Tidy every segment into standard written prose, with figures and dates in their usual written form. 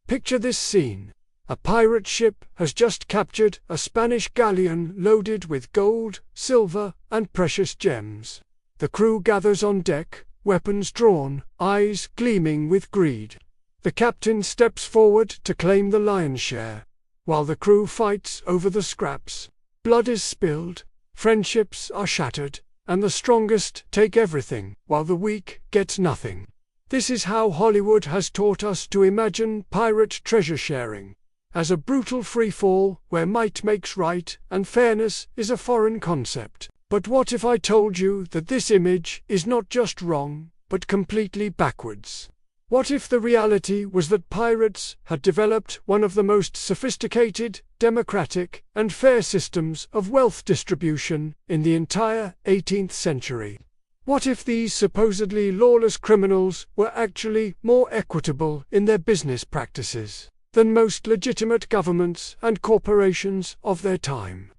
Picture this scene. A pirate ship has just captured a Spanish galleon loaded with gold, silver, and precious gems. The crew gathers on deck, weapons drawn, eyes gleaming with greed. The captain steps forward to claim the lion's share, while the crew fights over the scraps. Blood is spilled, friendships are shattered, and the strongest take everything, while the weak get nothing. This is how Hollywood has taught us to imagine pirate treasure sharing, as a brutal free-fall where might makes right and fairness is a foreign concept. But what if I told you that this image is not just wrong, but completely backwards? What if the reality was that pirates had developed one of the most sophisticated, democratic, and fair systems of wealth distribution in the entire 18th century? What if these supposedly lawless criminals were actually more equitable in their business practices than most legitimate governments and corporations of their time?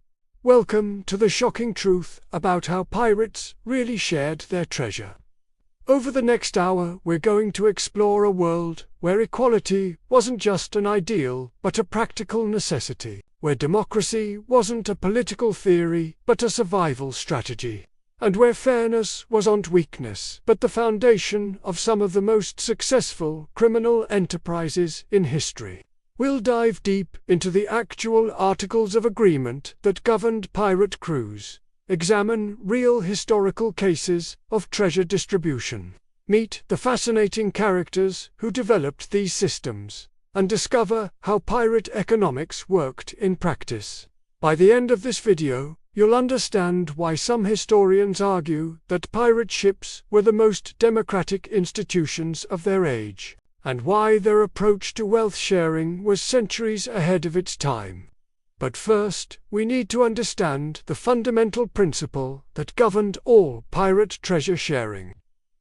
Welcome to the shocking truth about how pirates really shared their treasure. Over the next hour, we're going to explore a world where equality wasn't just an ideal, but a practical necessity, where democracy wasn't a political theory, but a survival strategy, and where fairness wasn't weakness, but the foundation of some of the most successful criminal enterprises in history. We'll dive deep into the actual articles of agreement that governed pirate crews, examine real historical cases of treasure distribution, meet the fascinating characters who developed these systems, and discover how pirate economics worked in practice. By the end of this video, you'll understand why some historians argue that pirate ships were the most democratic institutions of their age, and why their approach to wealth sharing was centuries ahead of its time. But first, we need to understand the fundamental principle that governed all pirate treasure sharing.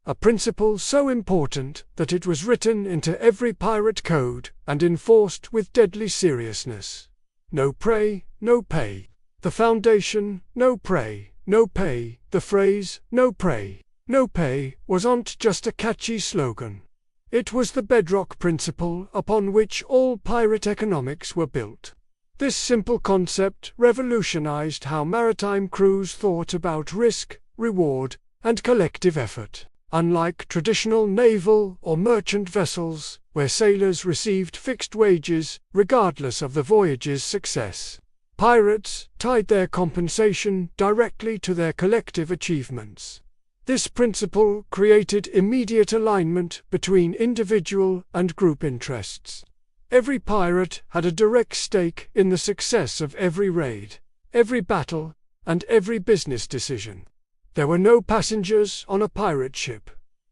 A principle so important that it was written into every pirate code and enforced with deadly seriousness. No prey, no pay. The foundation, no prey, no pay. The phrase, no prey, no pay, wasn't just a catchy slogan. It was the bedrock principle upon which all pirate economics were built. This simple concept revolutionized how maritime crews thought about risk, reward, and collective effort. Unlike traditional naval or merchant vessels, where sailors received fixed wages regardless of the voyage's success, pirates tied their compensation directly to their collective achievements. This principle created immediate alignment between individual and group interests. Every pirate had a direct stake in the success of every raid, every battle, and every business decision. There were no passengers on a pirate ship.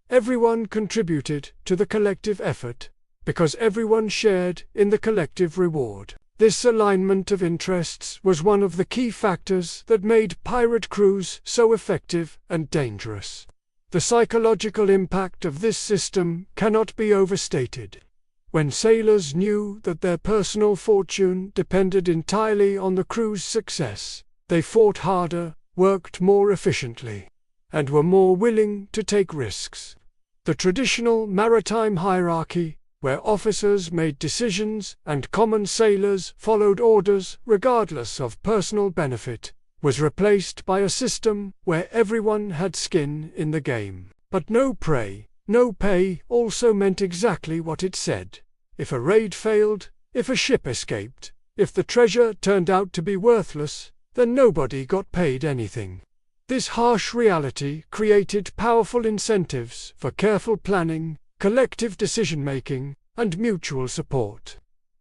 Everyone contributed to the collective effort, because everyone shared in the collective reward. This alignment of interests was one of the key factors that made pirate crews so effective and dangerous. The psychological impact of this system cannot be overstated. When sailors knew that their personal fortune depended entirely on the crew's success, they fought harder, worked more efficiently, and were more willing to take risks. The traditional maritime hierarchy, where officers made decisions and common sailors followed orders regardless of personal benefit, was replaced by a system where everyone had skin in the game. But no prey, no pay also meant exactly what it said. If a raid failed, if a ship escaped, if the treasure turned out to be worthless, then nobody got paid anything. This harsh reality created powerful incentives for careful planning, collective decision-making, and mutual support.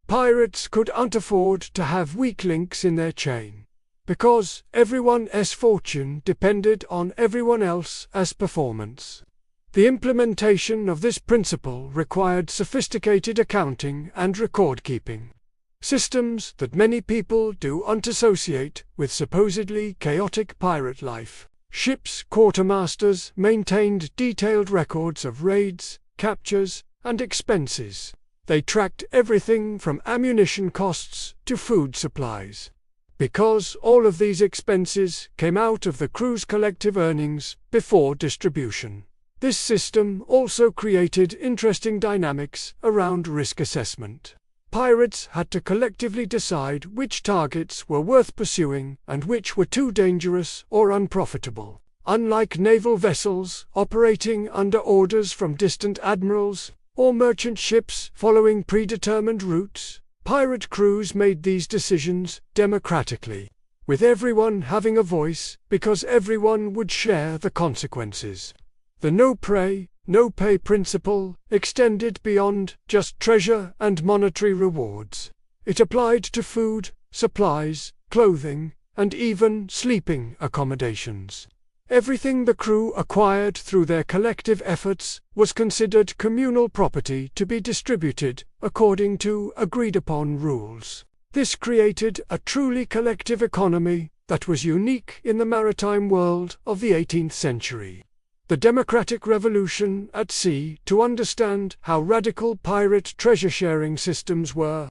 Pirates couldn't afford to have weak links in their chain, because everyone's fortune depended on everyone else's performance. The implementation of this principle required sophisticated accounting and record-keeping, systems that many people don't associate with supposedly chaotic pirate life. Ships' quartermasters maintained detailed records of raids, captures, and expenses. They tracked everything from ammunition costs to food supplies. Because all of these expenses came out of the crew's collective earnings before distribution. This system also created interesting dynamics around risk assessment. pirates had to collectively decide which targets were worth pursuing and which were too dangerous or unprofitable. Unlike naval vessels operating under orders from distant admirals, or merchant ships following predetermined routes, pirate crews made these decisions democratically, with everyone having a voice because everyone would share the consequences. The no prey, no pay principle extended beyond just treasure and monetary rewards. It applied to food, supplies, clothing, and even sleeping accommodations. Everything the crew acquired through their collective efforts was considered communal property to be distributed according to agreed-upon rules. This created a truly collective economy that was unique in the maritime world of the 18th century. The democratic revolution at sea to understand how radical pirate treasure-sharing systems were.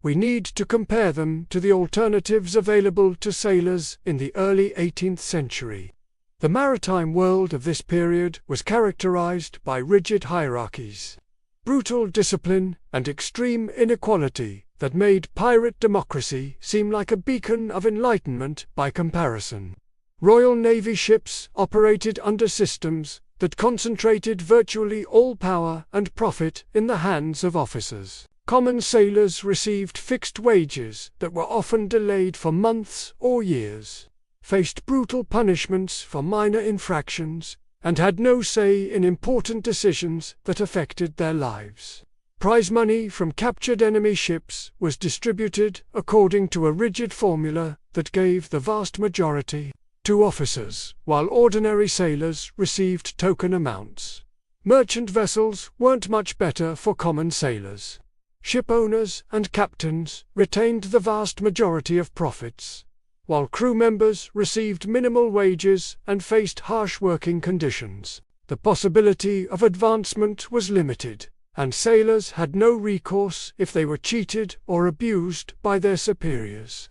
We need to compare them to the alternatives available to sailors in the early 18th century. The maritime world of this period was characterized by rigid hierarchies, brutal discipline, and extreme inequality that made pirate democracy seem like a beacon of enlightenment by comparison. Royal Navy ships operated under systems that concentrated virtually all power and profit in the hands of officers. Common sailors received fixed wages that were often delayed for months or years, faced brutal punishments for minor infractions, and had no say in important decisions that affected their lives. Prize money from captured enemy ships was distributed according to a rigid formula that gave the vast majority to officers, while ordinary sailors received token amounts. Merchant vessels weren't much better for common sailors. Ship owners and captains retained the vast majority of profits, while crew members received minimal wages and faced harsh working conditions. The possibility of advancement was limited, and sailors had no recourse if they were cheated or abused by their superiors.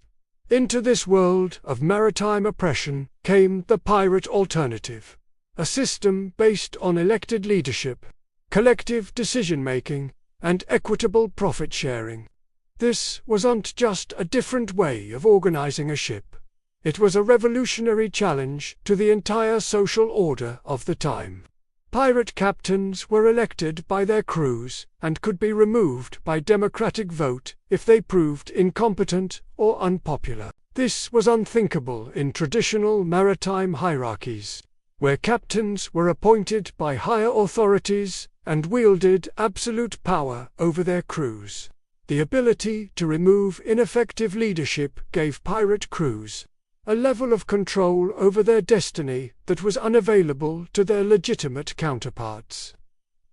Into this world of maritime oppression came the pirate alternative, a system based on elected leadership, collective decision-making, and equitable profit-sharing. This wasn't just a different way of organizing a ship. It was a revolutionary challenge to the entire social order of the time. Pirate captains were elected by their crews and could be removed by democratic vote if they proved incompetent or unpopular. This was unthinkable in traditional maritime hierarchies, where captains were appointed by higher authorities and wielded absolute power over their crews. The ability to remove ineffective leadership gave pirate crews a level of control over their destiny that was unavailable to their legitimate counterparts.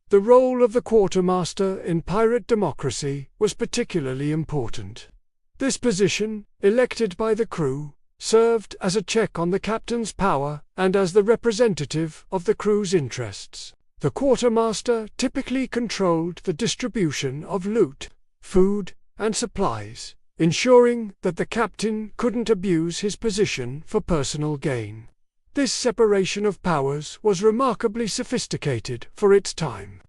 The role of the quartermaster in pirate democracy was particularly important. This position, elected by the crew, served as a check on the captain's power and as the representative of the crew's interests. The quartermaster typically controlled the distribution of loot, food, and supplies, ensuring that the captain couldn't abuse his position for personal gain. This separation of powers was remarkably sophisticated for its time.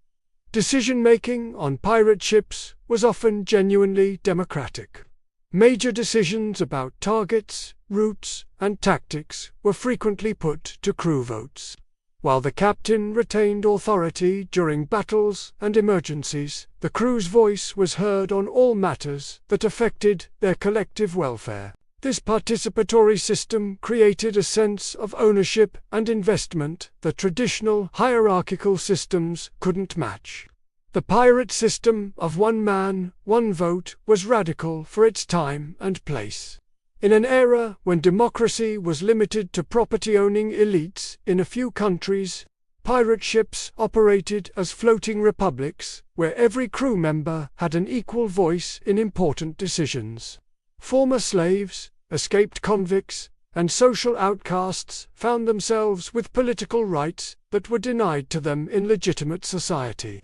Decision-making on pirate ships was often genuinely democratic. Major decisions about targets, routes, and tactics were frequently put to crew votes. While the captain retained authority during battles and emergencies, the crew's voice was heard on all matters that affected their collective welfare. This participatory system created a sense of ownership and investment that traditional hierarchical systems couldn't match. The pirate system of one man, one vote was radical for its time and place. In an era when democracy was limited to property-owning elites in a few countries, pirate ships operated as floating republics where every crew member had an equal voice in important decisions. Former slaves, escaped convicts, and social outcasts found themselves with political rights that were denied to them in legitimate society.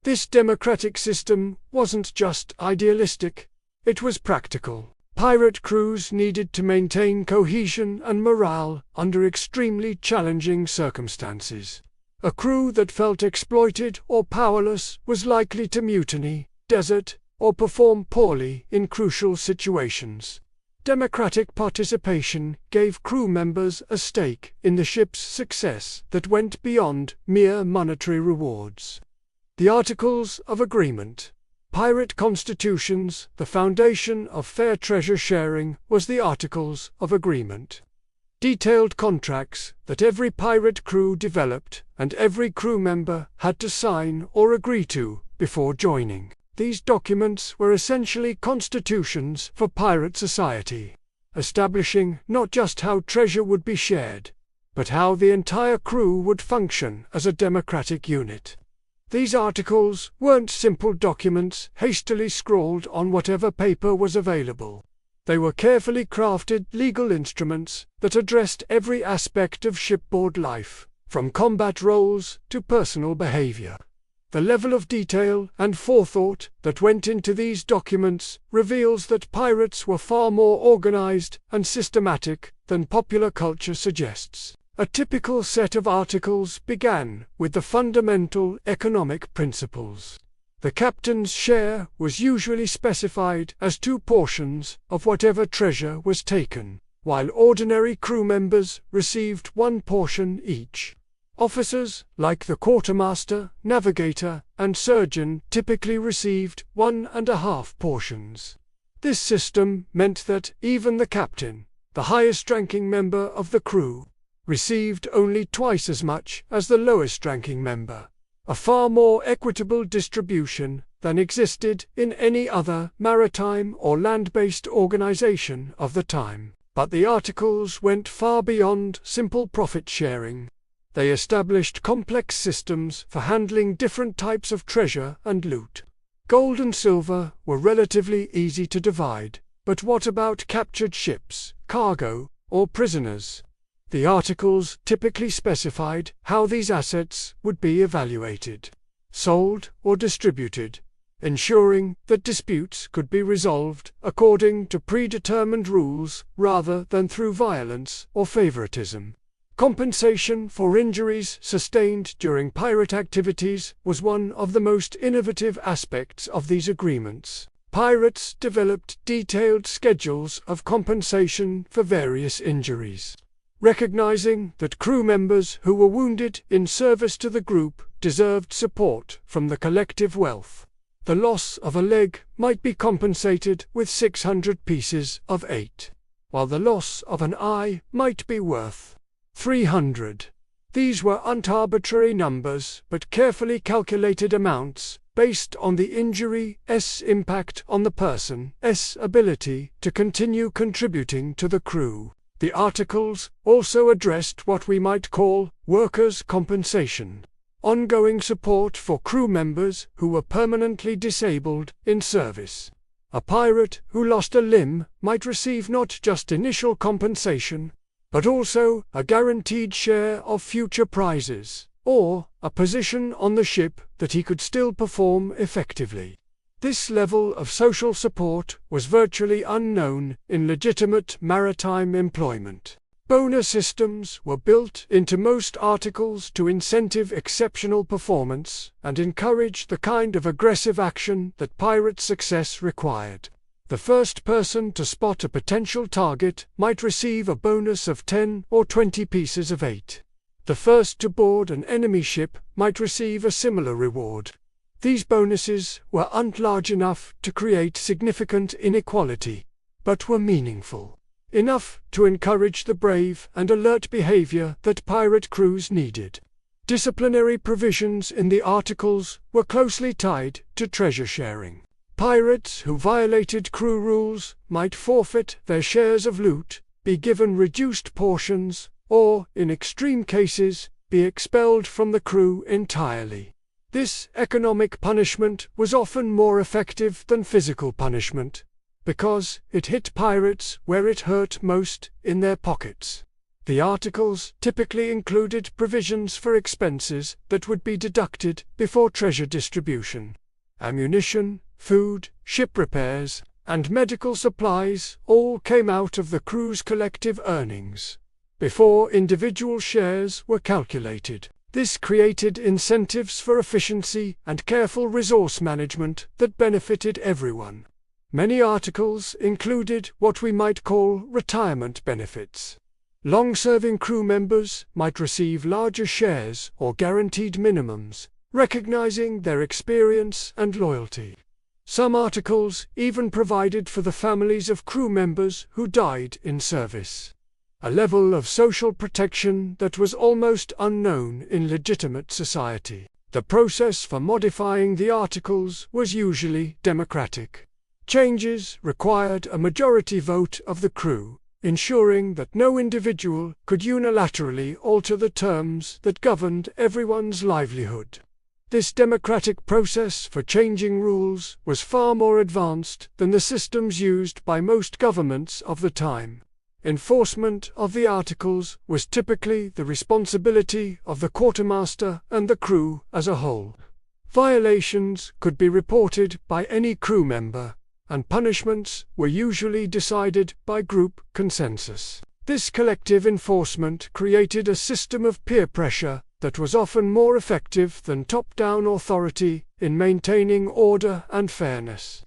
This democratic system wasn't just idealistic, it was practical. Pirate crews needed to maintain cohesion and morale under extremely challenging circumstances. A crew that felt exploited or powerless was likely to mutiny, desert, or perform poorly in crucial situations. Democratic participation gave crew members a stake in the ship's success that went beyond mere monetary rewards. The Articles of Agreement. Pirate constitutions. The foundation of fair treasure sharing was the Articles of Agreement. Detailed contracts that every pirate crew developed and every crew member had to sign or agree to before joining. These documents were essentially constitutions for pirate society, establishing not just how treasure would be shared, but how the entire crew would function as a democratic unit. These articles weren't simple documents hastily scrawled on whatever paper was available. They were carefully crafted legal instruments that addressed every aspect of shipboard life, from combat roles to personal behavior. The level of detail and forethought that went into these documents reveals that pirates were far more organized and systematic than popular culture suggests. A typical set of articles began with the fundamental economic principles. The captain's share was usually specified as 2 portions of whatever treasure was taken, while ordinary crew members received 1 portion each. Officers, like the quartermaster, navigator, and surgeon, typically received 1.5 portions. This system meant that even the captain, the highest-ranking member of the crew, received only twice as much as the lowest-ranking member, a far more equitable distribution than existed in any other maritime or land-based organization of the time. But the Articles went far beyond simple profit sharing. They established complex systems for handling different types of treasure and loot. Gold and silver were relatively easy to divide, but what about captured ships, cargo, or prisoners? The Articles typically specified how these assets would be evaluated, sold, or distributed, ensuring that disputes could be resolved according to predetermined rules rather than through violence or favoritism. Compensation for injuries sustained during pirate activities was one of the most innovative aspects of these agreements. Pirates developed detailed schedules of compensation for various injuries, recognizing that crew members who were wounded in service to the group deserved support from the collective wealth. The loss of a leg might be compensated with 600 pieces of 8, while the loss of an eye might be worth 300. These were arbitrary numbers, but carefully calculated amounts based on the injury's impact on the person's ability to continue contributing to the crew. The Articles also addressed what we might call workers' compensation, ongoing support for crew members who were permanently disabled in service. A pirate who lost a limb might receive not just initial compensation, but also a guaranteed share of future prizes, or a position on the ship that he could still perform effectively. This level of social support was virtually unknown in legitimate maritime employment. Bonus systems were built into most Articles to incentive exceptional performance and encourage the kind of aggressive action that pirate success required. The first person to spot a potential target might receive a bonus of 10 or 20 pieces of 8. The first to board an enemy ship might receive a similar reward. These bonuses weren't large enough to create significant inequality, but were meaningful enough to encourage the brave and alert behavior that pirate crews needed. Disciplinary provisions in the Articles were closely tied to treasure sharing. Pirates who violated crew rules might forfeit their shares of loot, be given reduced portions, or, in extreme cases, be expelled from the crew entirely. This economic punishment was often more effective than physical punishment, because it hit pirates where it hurt most, in their pockets. The Articles typically included provisions for expenses that would be deducted before treasure distribution. Ammunition, food, ship repairs, and medical supplies all came out of the crew's collective earnings, before individual shares were calculated. This created incentives for efficiency and careful resource management that benefited everyone. Many articles included what we might call retirement benefits. Long-serving crew members might receive larger shares or guaranteed minimums, recognizing their experience and loyalty. Some articles even provided for the families of crew members who died in service, a level of social protection that was almost unknown in legitimate society. The process for modifying the articles was usually democratic. Changes required a majority vote of the crew, ensuring that no individual could unilaterally alter the terms that governed everyone's livelihood. This democratic process for changing rules was far more advanced than the systems used by most governments of the time. Enforcement of the articles was typically the responsibility of the quartermaster and the crew as a whole. Violations could be reported by any crew member, and punishments were usually decided by group consensus. This collective enforcement created a system of peer pressure that was often more effective than top-down authority in maintaining order and fairness.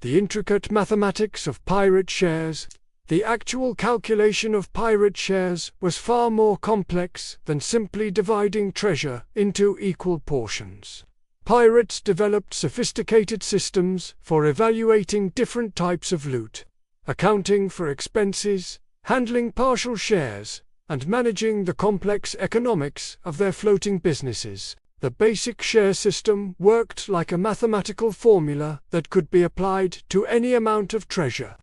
The intricate mathematics of pirate shares. The actual calculation of pirate shares was far more complex than simply dividing treasure into equal portions. Pirates developed sophisticated systems for evaluating different types of loot, accounting for expenses, handling partial shares, and managing the complex economics of their floating businesses. The basic share system worked like a mathematical formula that could be applied to any amount of treasure.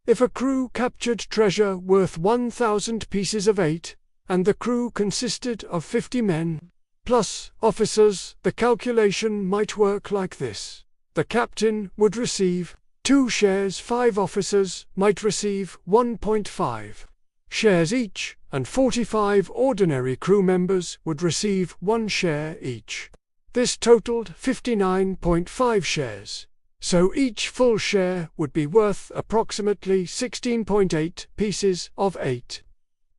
If a crew captured treasure worth 1,000 pieces of 8, and the crew consisted of 50 men, plus officers, the calculation might work like this. The captain would receive 2 shares, 5 officers might receive 1.5 shares each, and 45 ordinary crew members would receive 1 share each. This totaled 59.5 shares, so each full share would be worth approximately 16.8 pieces of 8.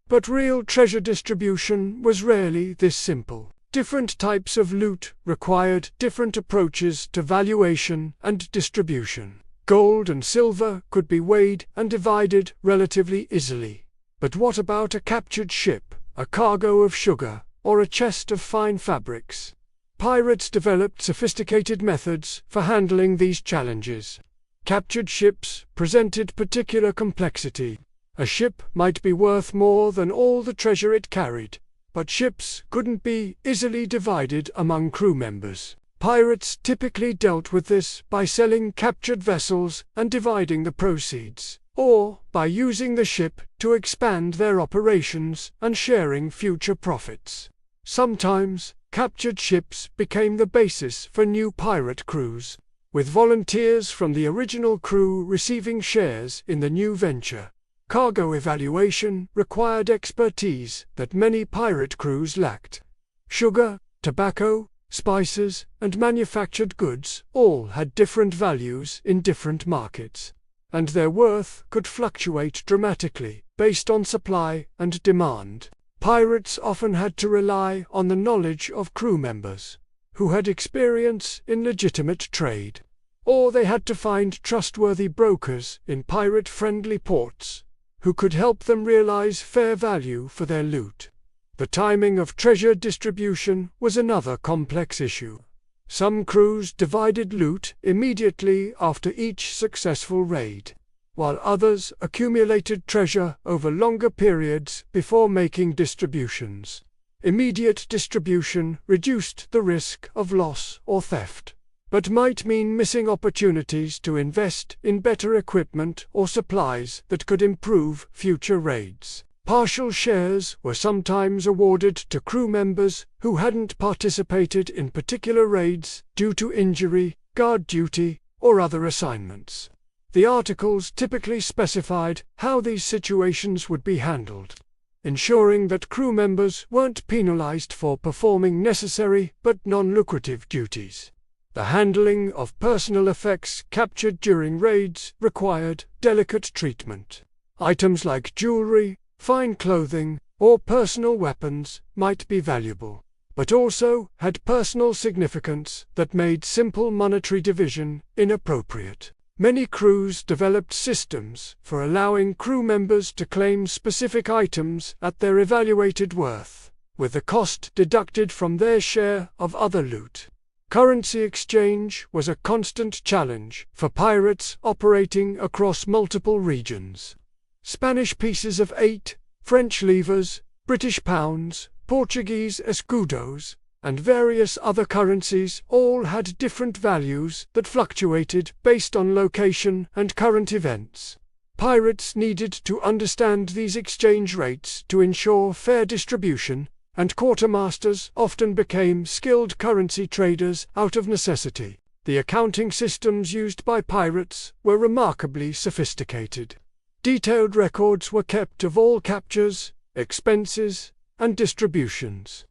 But real treasure distribution was rarely this simple. Different types of loot required different approaches to valuation and distribution. Gold and silver could be weighed and divided relatively easily. But what about a captured ship, a cargo of sugar, or a chest of fine fabrics? Pirates developed sophisticated methods for handling these challenges. Captured ships presented particular complexity. A ship might be worth more than all the treasure it carried, but ships couldn't be easily divided among crew members. Pirates typically dealt with this by selling captured vessels and dividing the proceeds, or by using the ship to expand their operations and sharing future profits. Sometimes, captured ships became the basis for new pirate crews, with volunteers from the original crew receiving shares in the new venture. Cargo evaluation required expertise that many pirate crews lacked. Sugar, tobacco, spices, and manufactured goods all had different values in different markets, and their worth could fluctuate dramatically based on supply and demand. Pirates often had to rely on the knowledge of crew members who had experience in legitimate trade, or they had to find trustworthy brokers in pirate-friendly ports who could help them realize fair value for their loot. The timing of treasure distribution was another complex issue. Some crews divided loot immediately after each successful raid, while others accumulated treasure over longer periods before making distributions. Immediate distribution reduced the risk of loss or theft, but might mean missing opportunities to invest in better equipment or supplies that could improve future raids. Partial shares were sometimes awarded to crew members who hadn't participated in particular raids due to injury, guard duty, or other assignments. The articles typically specified how these situations would be handled, ensuring that crew members weren't penalized for performing necessary but non-lucrative duties. The handling of personal effects captured during raids required delicate treatment. Items like jewelry, fine clothing, or personal weapons might be valuable, but also had personal significance that made simple monetary division inappropriate. Many crews developed systems for allowing crew members to claim specific items at their evaluated worth, with the cost deducted from their share of other loot. Currency exchange was a constant challenge for pirates operating across multiple regions. Spanish pieces of 8, French livres, British pounds, Portuguese escudos, and various other currencies all had different values that fluctuated based on location and current events. Pirates needed to understand these exchange rates to ensure fair distribution, and quartermasters often became skilled currency traders out of necessity. The accounting systems used by pirates were remarkably sophisticated. Detailed records were kept of all captures, expenses, and distributions.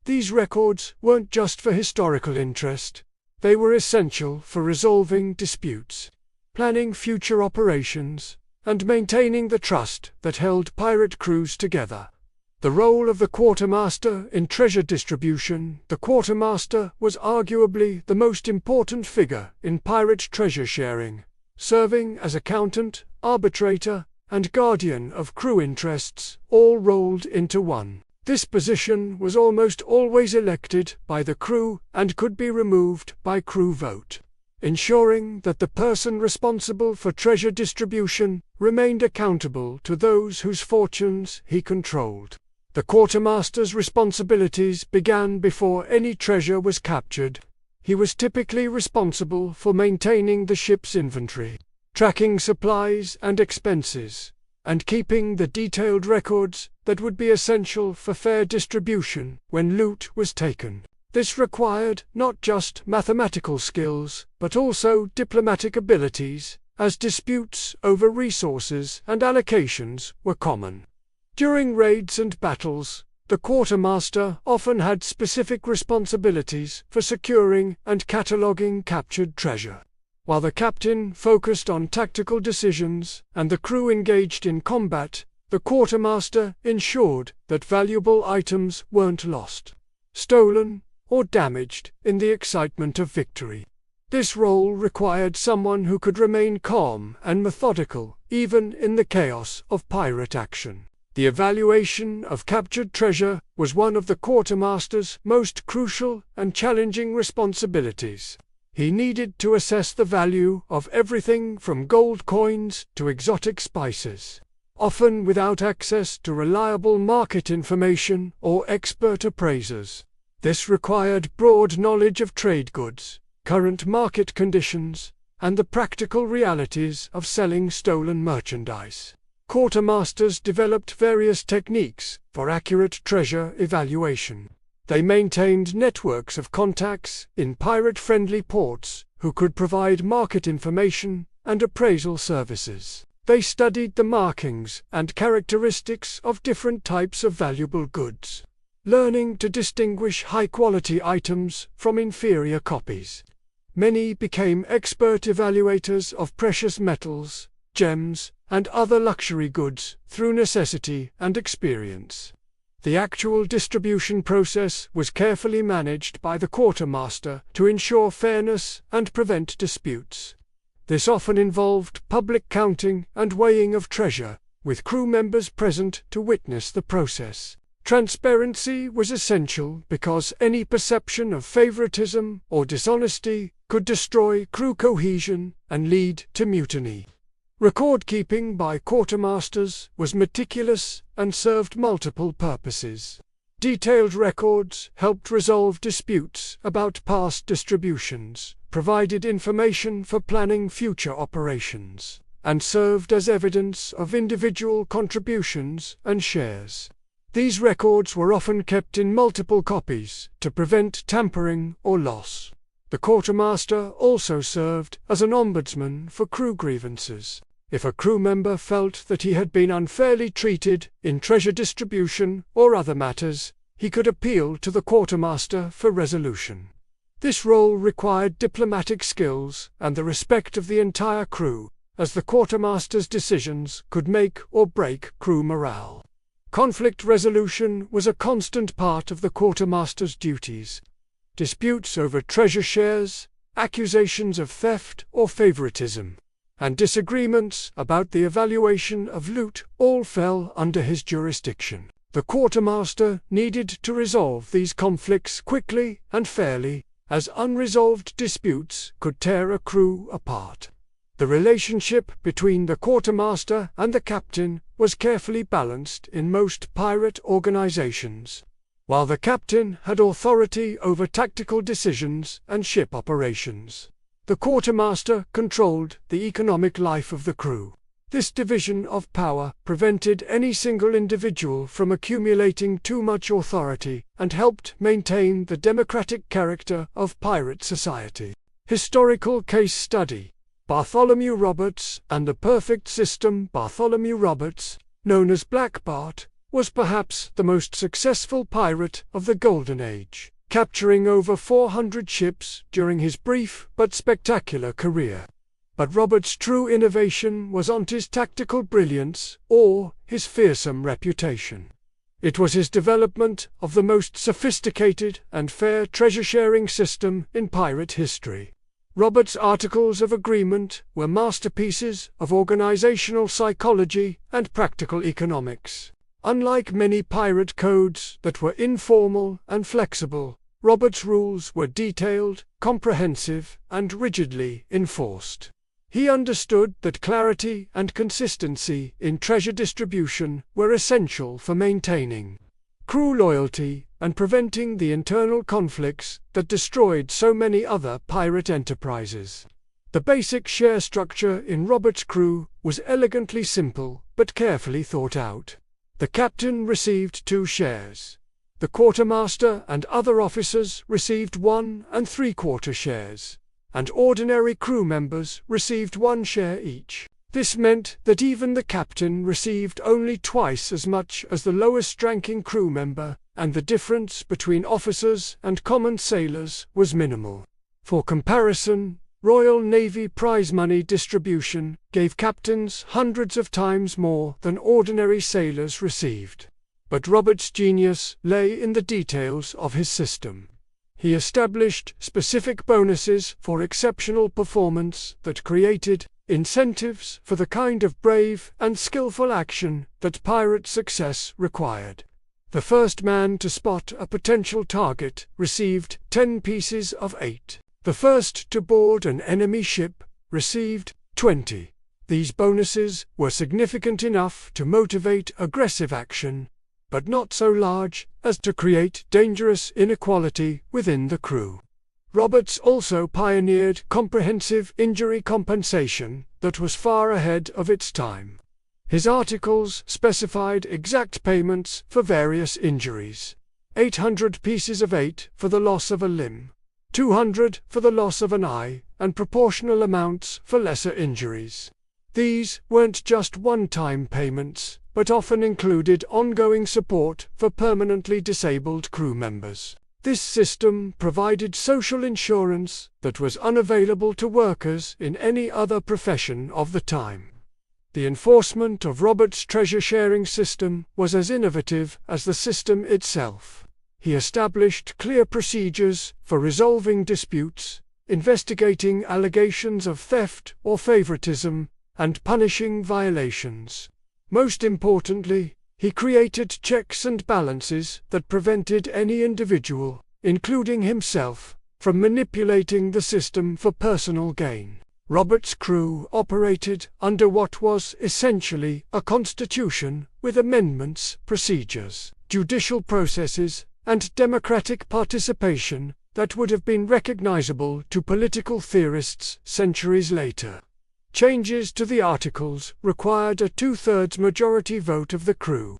These records weren't just for historical interest, they were essential for resolving disputes, planning future operations, and maintaining the trust that held pirate crews together. The role of the quartermaster in treasure distribution. The quartermaster was arguably the most important figure in pirate treasure sharing, serving as accountant, arbitrator, and guardian of crew interests, all rolled into one. This position was almost always elected by the crew and could be removed by crew vote, ensuring that the person responsible for treasure distribution remained accountable to those whose fortunes he controlled. The quartermaster's responsibilities began before any treasure was captured. He was typically responsible for maintaining the ship's inventory, tracking supplies and expenses, and keeping the detailed records that would be essential for fair distribution when loot was taken. This required not just mathematical skills, but also diplomatic abilities, as disputes over resources and allocations were common. During raids and battles, the quartermaster often had specific responsibilities for securing and cataloguing captured treasure, while the captain focused on tactical decisions and the crew engaged in combat. The quartermaster ensured that valuable items weren't lost, stolen, or damaged in the excitement of victory. This role required someone who could remain calm and methodical even in the chaos of pirate action. The evaluation of captured treasure was one of the quartermaster's most crucial and challenging responsibilities. He needed to assess the value of everything from gold coins to exotic spices, often without access to reliable market information or expert appraisers. This required broad knowledge of trade goods, current market conditions, and the practical realities of selling stolen merchandise. Quartermasters developed various techniques for accurate treasure evaluation. They maintained networks of contacts in pirate-friendly ports who could provide market information and appraisal services. They studied the markings and characteristics of different types of valuable goods, learning to distinguish high-quality items from inferior copies. Many became expert evaluators of precious metals, gems, and other luxury goods through necessity and experience. The actual distribution process was carefully managed by the quartermaster to ensure fairness and prevent disputes. This often involved public counting and weighing of treasure, with crew members present to witness the process. Transparency was essential because any perception of favoritism or dishonesty could destroy crew cohesion and lead to mutiny. Record-keeping by quartermasters was meticulous and served multiple purposes. Detailed records helped resolve disputes about past distributions, provided information for planning future operations, and served as evidence of individual contributions and shares. These records were often kept in multiple copies to prevent tampering or loss. The quartermaster also served as an ombudsman for crew grievances. If a crew member felt that he had been unfairly treated in treasure distribution or other matters, he could appeal to the quartermaster for resolution. This role required diplomatic skills and the respect of the entire crew, as the quartermaster's decisions could make or break crew morale. Conflict resolution was a constant part of the quartermaster's duties. Disputes over treasure shares, accusations of theft or favoritism, and disagreements about the evaluation of loot all fell under his jurisdiction. The quartermaster needed to resolve these conflicts quickly and fairly, as unresolved disputes could tear a crew apart. The relationship between the quartermaster and the captain was carefully balanced in most pirate organizations. While the captain had authority over tactical decisions and ship operations, the quartermaster controlled the economic life of the crew. This division of power prevented any single individual from accumulating too much authority and helped maintain the democratic character of pirate society. Historical case study: Bartholomew Roberts and the Perfect System. Bartholomew Roberts, known as Black Bart, was perhaps the most successful pirate of the Golden Age, capturing over 400 ships during his brief but spectacular career. But Roberts' true innovation was not his tactical brilliance or his fearsome reputation. It was his development of the most sophisticated and fair treasure-sharing system in pirate history. Roberts' Articles of Agreement were masterpieces of organizational psychology and practical economics. Unlike many pirate codes that were informal and flexible, Roberts' rules were detailed, comprehensive, and rigidly enforced. He understood that clarity and consistency in treasure distribution were essential for maintaining crew loyalty and preventing the internal conflicts that destroyed so many other pirate enterprises. The basic share structure in Roberts' crew was elegantly simple but carefully thought out. The captain received 2 shares. The quartermaster and other officers received 1 3/4 shares, and ordinary crew members received 1 share each. This meant that even the captain received only twice as much as the lowest-ranking crew member, and the difference between officers and common sailors was minimal. For comparison, Royal Navy prize money distribution gave captains hundreds of times more than ordinary sailors received. But Roberts' genius lay in the details of his system. He established specific bonuses for exceptional performance that created incentives for the kind of brave and skillful action that pirate success required. The first man to spot a potential target received 10 pieces of 8. The first to board an enemy ship received 20. These bonuses were significant enough to motivate aggressive action, but not so large as to create dangerous inequality within the crew. Roberts also pioneered comprehensive injury compensation that was far ahead of its time. His articles specified exact payments for various injuries: 800 pieces of 8 for the loss of a limb, 200 for the loss of an eye, and proportional amounts for lesser injuries. These weren't just one-time payments, but often included ongoing support for permanently disabled crew members. This system provided social insurance that was unavailable to workers in any other profession of the time. The enforcement of Roberts' treasure-sharing system was as innovative as the system itself. He established clear procedures for resolving disputes, investigating allegations of theft or favoritism, and punishing violations. Most importantly, he created checks and balances that prevented any individual, including himself, from manipulating the system for personal gain. Roberts' crew operated under what was essentially a constitution with amendments, procedures, judicial processes, and democratic participation that would have been recognizable to political theorists centuries later. Changes to the Articles required a 2/3 majority vote of the crew,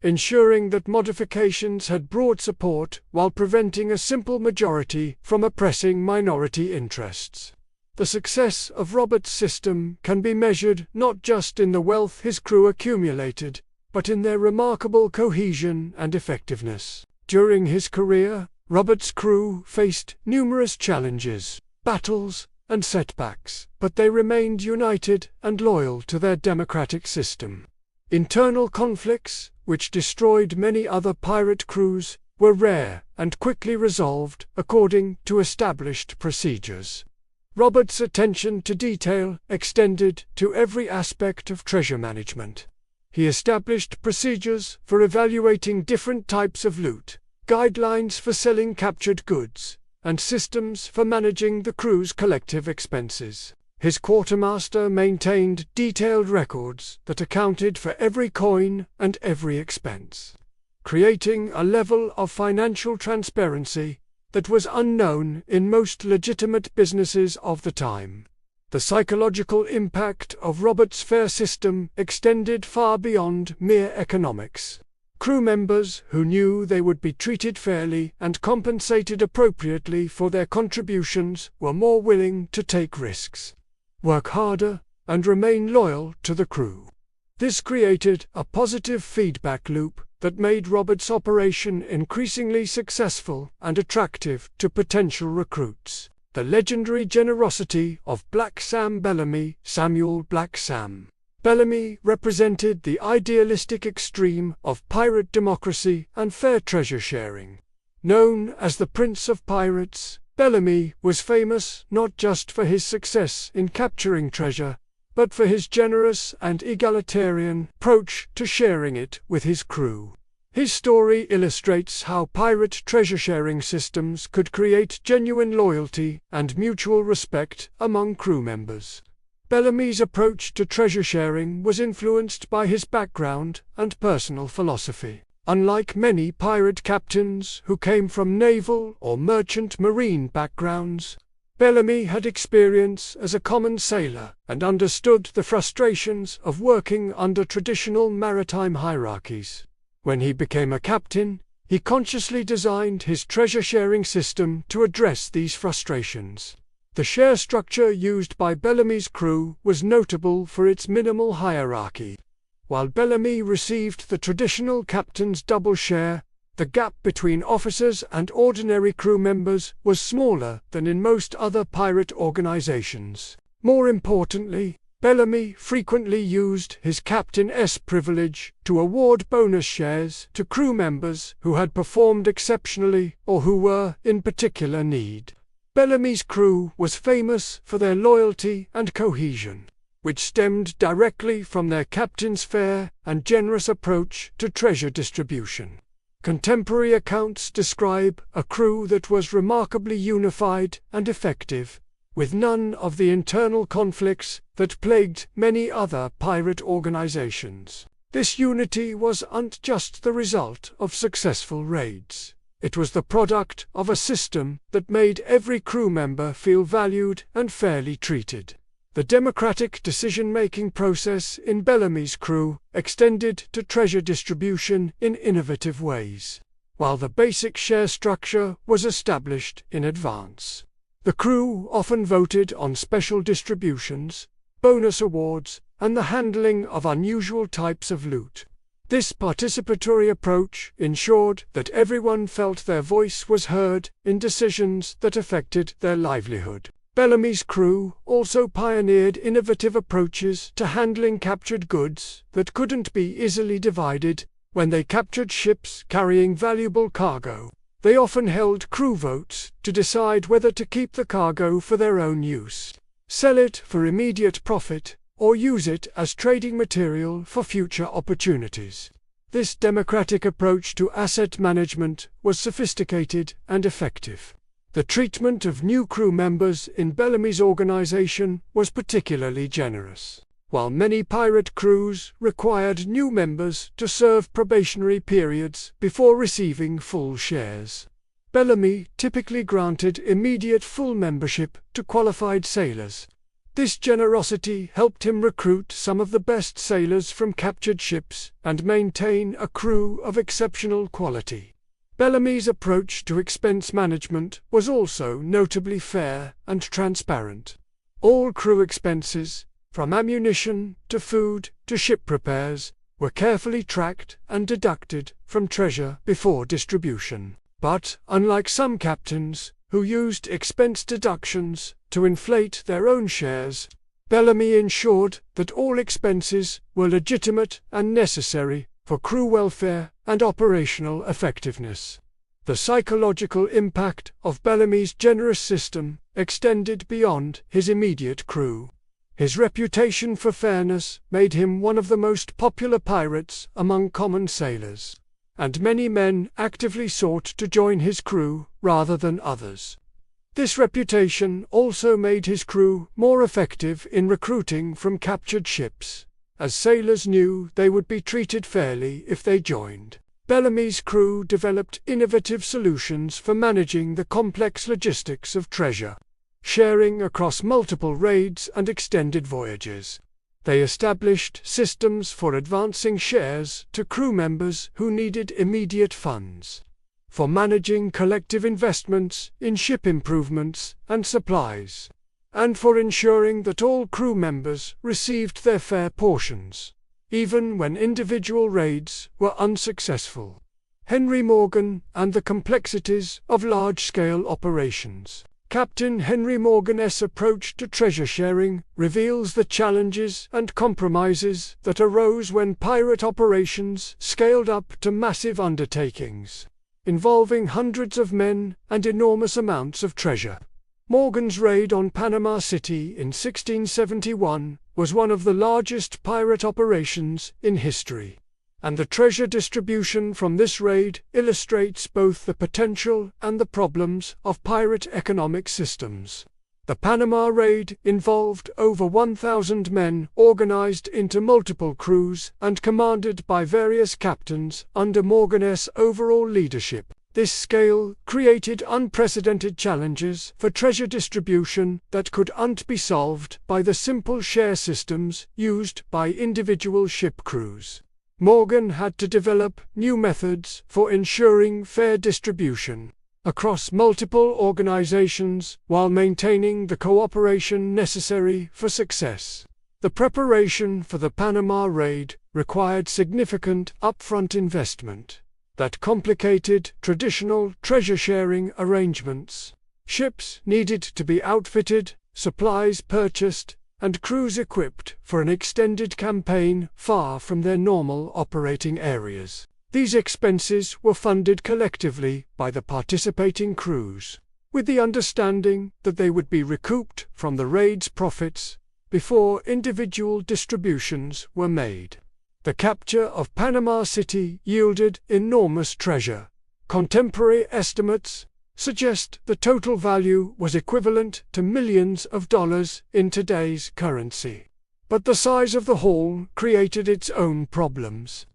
ensuring that modifications had broad support while preventing a simple majority from oppressing minority interests. The success of Roberts' system can be measured not just in the wealth his crew accumulated, but in their remarkable cohesion and effectiveness. During his career, Roberts' crew faced numerous challenges, battles, and setbacks, but they remained united and loyal to their democratic system. Internal conflicts, which destroyed many other pirate crews, were rare and quickly resolved according to established procedures. Robert's attention to detail extended to every aspect of treasure management. He established procedures for evaluating different types of loot, guidelines for selling captured goods, and systems for managing the crew's collective expenses. His quartermaster maintained detailed records that accounted for every coin and every expense, creating a level of financial transparency that was unknown in most legitimate businesses of the time. The psychological impact of Robert's fair system extended far beyond mere economics. Crew members who knew they would be treated fairly and compensated appropriately for their contributions were more willing to take risks, work harder, and remain loyal to the crew. This created a positive feedback loop that made Robert's operation increasingly successful and attractive to potential recruits. The legendary generosity of Black Sam Bellamy, Samuel Black Sam Bellamy, represented the idealistic extreme of pirate democracy and fair treasure sharing. Known as the Prince of Pirates, Bellamy was famous not just for his success in capturing treasure, but for his generous and egalitarian approach to sharing it with his crew. His story illustrates how pirate treasure-sharing systems could create genuine loyalty and mutual respect among crew members. Bellamy's approach to treasure sharing was influenced by his background and personal philosophy. Unlike many pirate captains who came from naval or merchant marine backgrounds, Bellamy had experience as a common sailor and understood the frustrations of working under traditional maritime hierarchies. When he became a captain, he consciously designed his treasure-sharing system to address these frustrations. The share structure used by Bellamy's crew was notable for its minimal hierarchy. While Bellamy received the traditional captain's double share, the gap between officers and ordinary crew members was smaller than in most other pirate organizations. More importantly, Bellamy frequently used his Captain-S privilege to award bonus shares to crew members who had performed exceptionally or who were in particular need. Bellamy's crew was famous for their loyalty and cohesion, which stemmed directly from their captain's fair and generous approach to treasure distribution. Contemporary accounts describe a crew that was remarkably unified and effective, with none of the internal conflicts that plagued many other pirate organizations. This unity wasn't just the result of successful raids. It was the product of a system that made every crew member feel valued and fairly treated. The democratic decision-making process in Bellamy's crew extended to treasure distribution in innovative ways, while the basic share structure was established in advance. The crew often voted on special distributions, bonus awards, and the handling of unusual types of loot. This participatory approach ensured that everyone felt their voice was heard in decisions that affected their livelihood. Bellamy's crew also pioneered innovative approaches to handling captured goods that couldn't be easily divided. When they captured ships carrying valuable cargo, they often held crew votes to decide whether to keep the cargo for their own use, sell it for immediate profit, or use it as trading material for future opportunities. This democratic approach to asset management was sophisticated and effective. The treatment of new crew members in Bellamy's organization was particularly generous. While many pirate crews required new members to serve probationary periods before receiving full shares, Bellamy typically granted immediate full membership to qualified sailors. This generosity helped him recruit some of the best sailors from captured ships and maintain a crew of exceptional quality. Bellamy's approach to expense management was also notably fair and transparent. All crew expenses, from ammunition to food to ship repairs, were carefully tracked and deducted from treasure before distribution. But, unlike some captains, who used expense deductions to inflate their own shares, Bellamy ensured that all expenses were legitimate and necessary for crew welfare and operational effectiveness. The psychological impact of Bellamy's generous system extended beyond his immediate crew. His reputation for fairness made him one of the most popular pirates among common sailors, and many men actively sought to join his crew rather than others. This reputation also made his crew more effective in recruiting from captured ships, as sailors knew they would be treated fairly if they joined. Bellamy's crew developed innovative solutions for managing the complex logistics of treasure sharing across multiple raids and extended voyages. They established systems for advancing shares to crew members who needed immediate funds, for managing collective investments in ship improvements and supplies, and for ensuring that all crew members received their fair portions, even when individual raids were unsuccessful. Henry Morgan and the complexities of large-scale operations. Captain Henry Morgan's approach to treasure sharing reveals the challenges and compromises that arose when pirate operations scaled up to massive undertakings, involving hundreds of men and enormous amounts of treasure. Morgan's raid on Panama City in 1671 was one of the largest pirate operations in history, and the treasure distribution from this raid illustrates both the potential and the problems of pirate economic systems. The Panama raid involved over 1,000 men organized into multiple crews and commanded by various captains under Morgan's overall leadership. This scale created unprecedented challenges for treasure distribution that could not be solved by the simple share systems used by individual ship crews. Morgan had to develop new methods for ensuring fair distribution across multiple organizations while maintaining the cooperation necessary for success. The preparation for the Panama raid required significant upfront investment that complicated traditional treasure-sharing arrangements. Ships needed to be outfitted, supplies purchased, and crews equipped for an extended campaign far from their normal operating areas. These expenses were funded collectively by the participating crews, with the understanding that they would be recouped from the raid's profits before individual distributions were made. The capture of Panama City yielded enormous treasure. Contemporary estimates suggest the total value was equivalent to millions of dollars in today's currency. But the size of the haul created its own problems.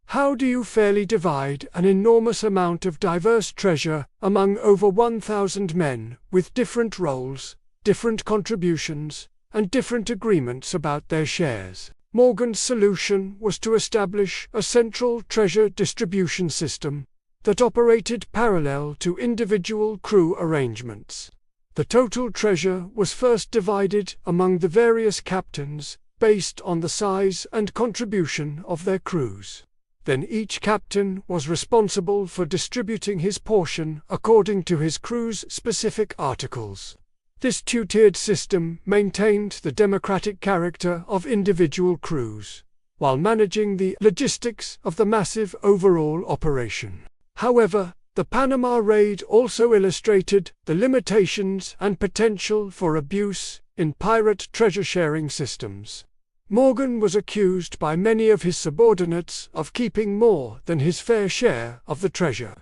How do you fairly divide an enormous amount of diverse treasure among over 1,000 men with different roles, different contributions, and different agreements about their shares? Morgan's solution was to establish a central treasure distribution system that operated parallel to individual crew arrangements. The total treasure was first divided among the various captains based on the size and contribution of their crews. Then each captain was responsible for distributing his portion according to his crew's specific articles. This two-tiered system maintained the democratic character of individual crews, while managing the logistics of the massive overall operation. However, the Panama raid also illustrated the limitations and potential for abuse in pirate treasure-sharing systems. Morgan was accused by many of his subordinates of keeping more than his fair share of the treasure,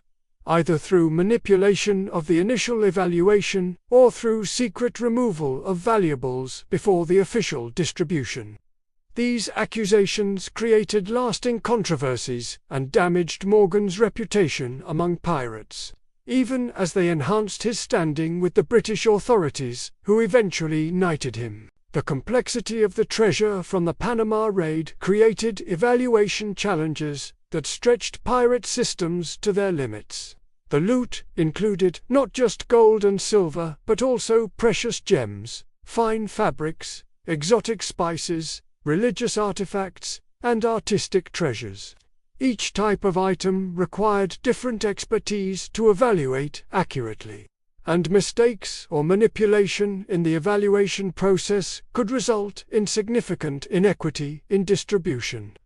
either through manipulation of the initial evaluation or through secret removal of valuables before the official distribution. These accusations created lasting controversies and damaged Morgan's reputation among pirates, even as they enhanced his standing with the British authorities, who eventually knighted him. The complexity of the treasure from the Panama raid created evaluation challenges that stretched pirate systems to their limits. The loot included not just gold and silver, but also precious gems, fine fabrics, exotic spices, religious artifacts, and artistic treasures. Each type of item required different expertise to evaluate accurately, and mistakes or manipulation in the evaluation process could result in significant inequity in distribution.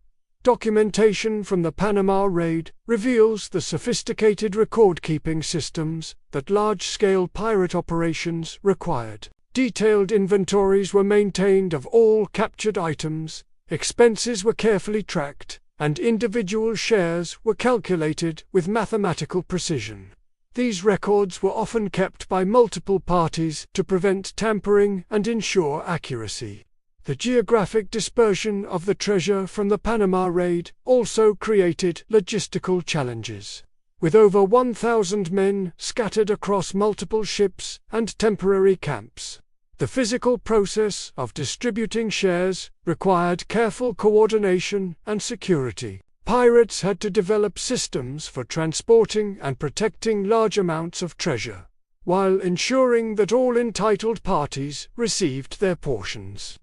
Documentation from the Panama raid reveals the sophisticated record-keeping systems that large-scale pirate operations required. Detailed inventories were maintained of all captured items, expenses were carefully tracked, and individual shares were calculated with mathematical precision. These records were often kept by multiple parties to prevent tampering and ensure accuracy. The geographic dispersion of the treasure from the Panama raid also created logistical challenges. With over 1,000 men scattered across multiple ships and temporary camps, the physical process of distributing shares required careful coordination and security. Pirates had to develop systems for transporting and protecting large amounts of treasure, while ensuring that all entitled parties received their portions.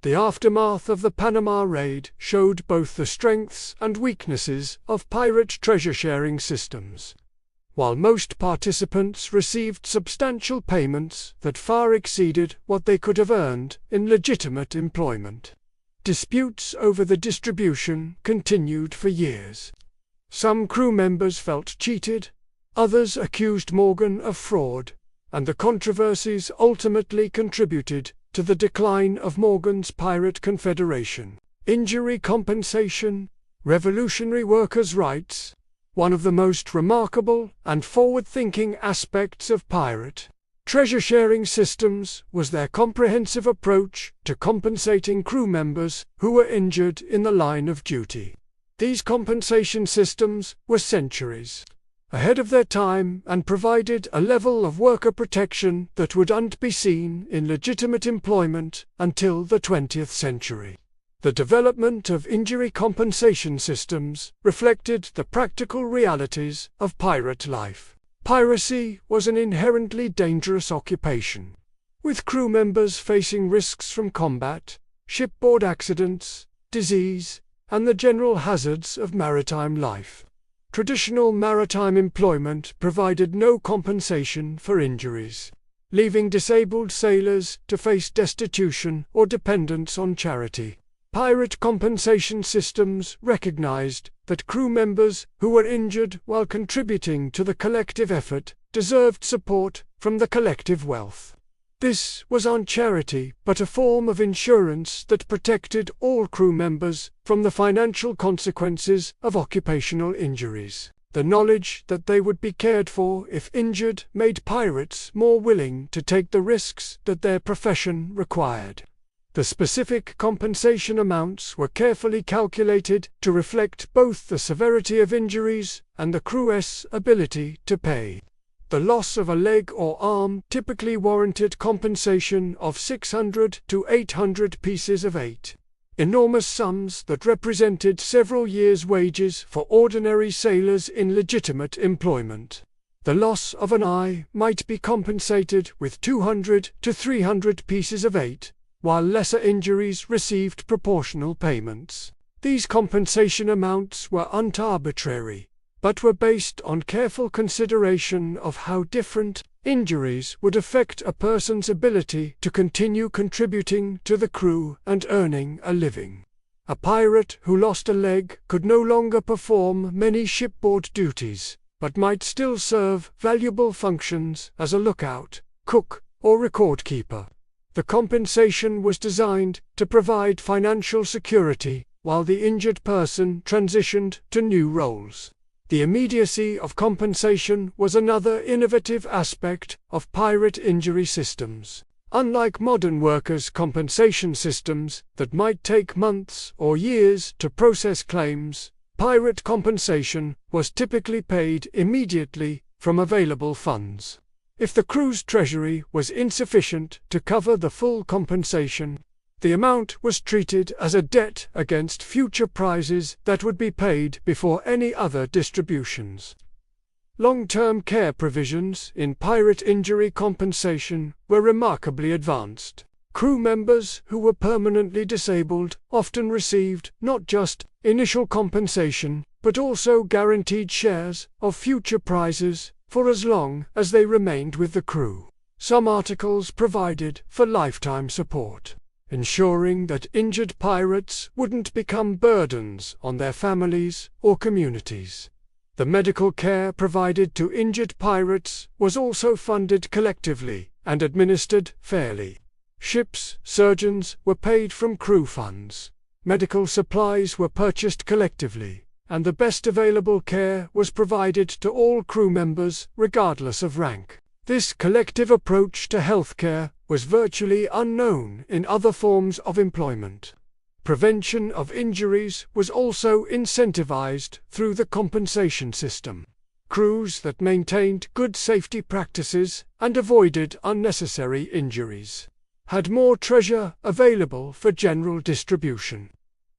The aftermath of the Panama raid showed both the strengths and weaknesses of pirate treasure-sharing systems. While most participants received substantial payments that far exceeded what they could have earned in legitimate employment, disputes over the distribution continued for years. Some crew members felt cheated, others accused Morgan of fraud, and the controversies ultimately contributed to the decline of Morgan's Pirate Confederation. Injury compensation, revolutionary workers' rights. One of the most remarkable and forward-thinking aspects of pirate treasure-sharing systems was their comprehensive approach to compensating crew members who were injured in the line of duty. These compensation systems were centuries ahead of their time and provided a level of worker protection that would not be seen in legitimate employment until the 20th century. The development of injury compensation systems reflected the practical realities of pirate life. Piracy was an inherently dangerous occupation, with crew members facing risks from combat, shipboard accidents, disease, and the general hazards of maritime life. Traditional maritime employment provided no compensation for injuries, leaving disabled sailors to face destitution or dependence on charity. Pirate compensation systems recognized that crew members who were injured while contributing to the collective effort deserved support from the collective wealth. This was not charity, but a form of insurance that protected all crew members from the financial consequences of occupational injuries. The knowledge that they would be cared for if injured made pirates more willing to take the risks that their profession required. The specific compensation amounts were carefully calculated to reflect both the severity of injuries and the crew's ability to pay. The loss of a leg or arm typically warranted compensation of 600 to 800 pieces of eight, enormous sums that represented several years' wages for ordinary sailors in legitimate employment. The loss of an eye might be compensated with 200 to 300 pieces of eight, while lesser injuries received proportional payments. These compensation amounts were not arbitrary, but were based on careful consideration of how different injuries would affect a person's ability to continue contributing to the crew and earning a living. A pirate who lost a leg could no longer perform many shipboard duties, but might still serve valuable functions as a lookout, cook, or record keeper. The compensation was designed to provide financial security while the injured person transitioned to new roles. The immediacy of compensation was another innovative aspect of pirate injury systems. Unlike modern workers' compensation systems that might take months or years to process claims, pirate compensation was typically paid immediately from available funds. If the crew's treasury was insufficient to cover the full compensation, the amount was treated as a debt against future prizes that would be paid before any other distributions. Long-term care provisions in pirate injury compensation were remarkably advanced. Crew members who were permanently disabled often received not just initial compensation, but also guaranteed shares of future prizes, for as long as they remained with the crew. Some articles provided for lifetime support, ensuring that injured pirates wouldn't become burdens on their families or communities. The medical care provided to injured pirates was also funded collectively and administered fairly. Ships' surgeons were paid from crew funds. Medical supplies were purchased collectively, and the best available care was provided to all crew members regardless of rank. This collective approach to healthcare was virtually unknown in other forms of employment. Prevention of injuries was also incentivized through the compensation system. Crews that maintained good safety practices and avoided unnecessary injuries had more treasure available for general distribution.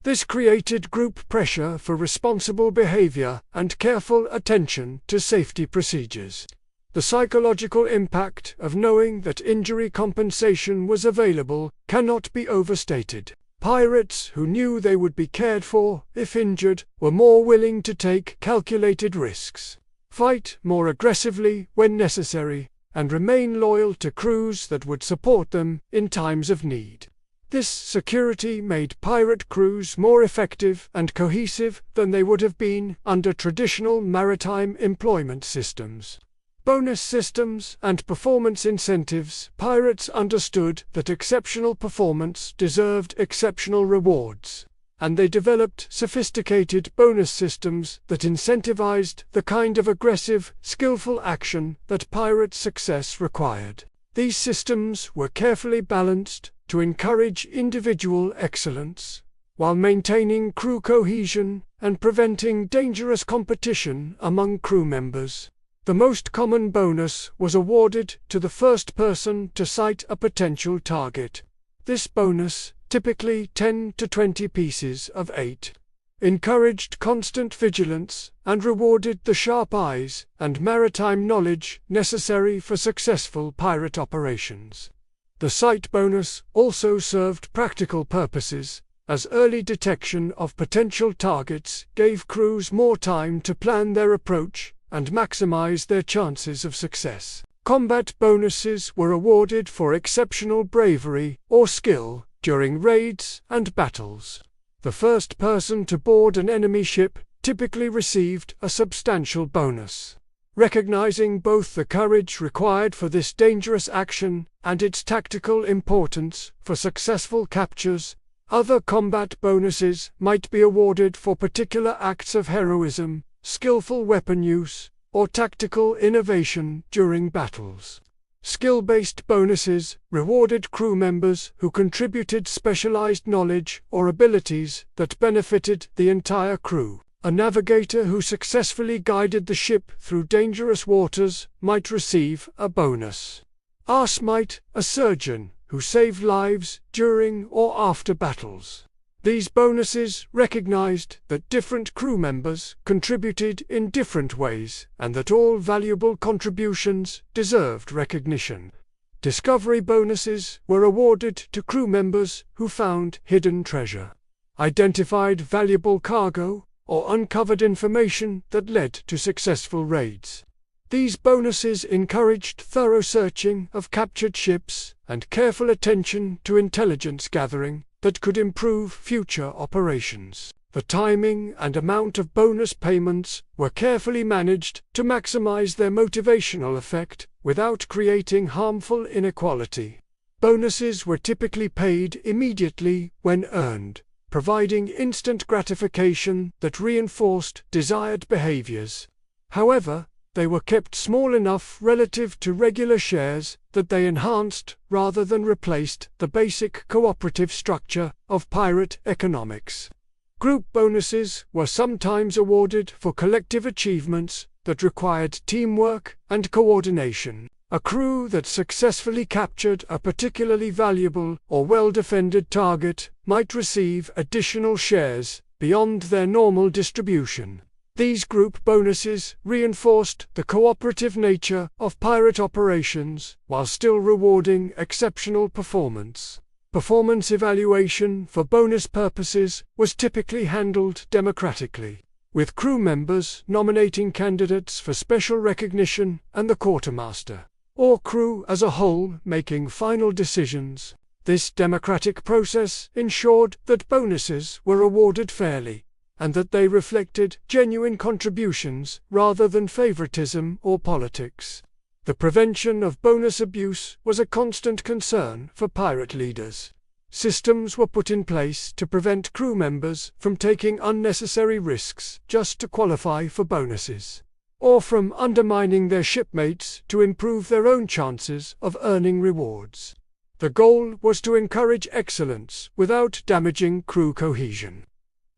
This created group pressure for responsible behavior and careful attention to safety procedures. The psychological impact of knowing that injury compensation was available cannot be overstated. Pirates who knew they would be cared for if injured were more willing to take calculated risks, fight more aggressively when necessary, and remain loyal to crews that would support them in times of need. This security made pirate crews more effective and cohesive than they would have been under traditional maritime employment systems. Bonus systems and performance incentives. Pirates understood that exceptional performance deserved exceptional rewards, and they developed sophisticated bonus systems that incentivized the kind of aggressive, skillful action that pirate success required. These systems were carefully balanced to encourage individual excellence, while maintaining crew cohesion and preventing dangerous competition among crew members. The most common bonus was awarded to the first person to sight a potential target. This bonus, typically 10 to 20 pieces of 8, encouraged constant vigilance and rewarded the sharp eyes and maritime knowledge necessary for successful pirate operations. The sight bonus also served practical purposes, as early detection of potential targets gave crews more time to plan their approach and maximize their chances of success. Combat bonuses were awarded for exceptional bravery or skill during raids and battles. The first person to board an enemy ship typically received a substantial bonus. Recognizing both the courage required for this dangerous action and its tactical importance for successful captures, other combat bonuses might be awarded for particular acts of heroism, skillful weapon use, or tactical innovation during battles. Skill-based bonuses rewarded crew members who contributed specialized knowledge or abilities that benefited the entire crew. A navigator who successfully guided the ship through dangerous waters might receive a bonus. As might a surgeon who saved lives during or after battles. These bonuses recognized that different crew members contributed in different ways and that all valuable contributions deserved recognition. Discovery bonuses were awarded to crew members who found hidden treasure, identified valuable cargo, or uncovered information that led to successful raids. These bonuses encouraged thorough searching of captured ships and careful attention to intelligence gathering that could improve future operations. The timing and amount of bonus payments were carefully managed to maximize their motivational effect without creating harmful inequality. Bonuses were typically paid immediately when earned, providing instant gratification that reinforced desired behaviors. However, they were kept small enough relative to regular shares that they enhanced rather than replaced the basic cooperative structure of pirate economics. Group bonuses were sometimes awarded for collective achievements that required teamwork and coordination. A crew that successfully captured a particularly valuable or well-defended target might receive additional shares beyond their normal distribution. These group bonuses reinforced the cooperative nature of pirate operations while still rewarding exceptional performance. Performance evaluation for bonus purposes was typically handled democratically. with crew members nominating candidates for special recognition and the quartermaster, or crew as a whole, making final decisions. This democratic process ensured that bonuses were awarded fairly, and that they reflected genuine contributions rather than favoritism or politics. The prevention of bonus abuse was a constant concern for pirate leaders. Systems were put in place to prevent crew members from taking unnecessary risks just to qualify for bonuses, or from undermining their shipmates to improve their own chances of earning rewards. The goal was to encourage excellence without damaging crew cohesion.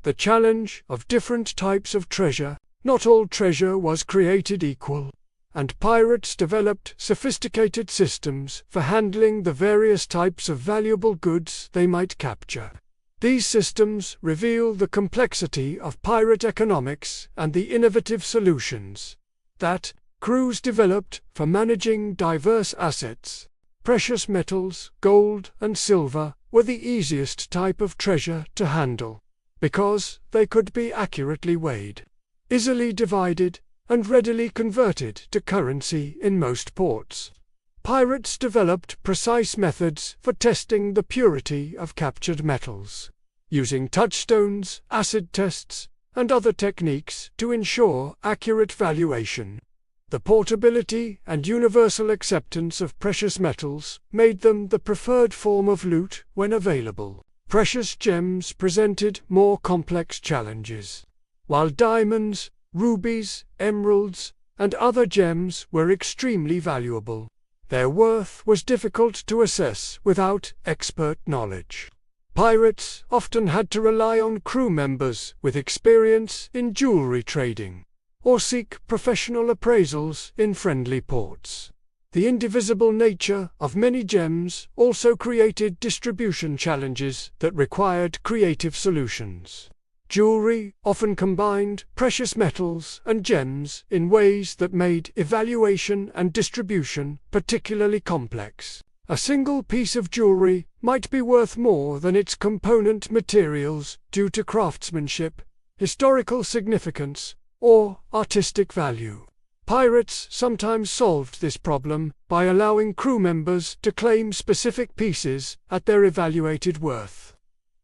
The challenge of different types of treasure. Not all treasure was created equal, and pirates developed sophisticated systems for handling the various types of valuable goods they might capture. These systems reveal the complexity of pirate economics and the innovative solutions that crews developed for managing diverse assets. Precious metals, gold and silver, were the easiest type of treasure to handle, because they could be accurately weighed, easily divided, and readily converted to currency in most ports. Pirates developed precise methods for testing the purity of captured metals, using touchstones, acid tests, and other techniques to ensure accurate valuation. The portability and universal acceptance of precious metals made them the preferred form of loot when available. Precious gems presented more complex challenges. While diamonds, rubies, emeralds, and other gems were extremely valuable, their worth was difficult to assess without expert knowledge. Pirates often had to rely on crew members with experience in jewelry trading, or seek professional appraisals in friendly ports. The indivisible nature of many gems also created distribution challenges that required creative solutions. Jewelry often combined precious metals and gems in ways that made evaluation and distribution particularly complex. A single piece of jewelry might be worth more than its component materials due to craftsmanship, historical significance, or artistic value. Pirates sometimes solved this problem by allowing crew members to claim specific pieces at their evaluated worth,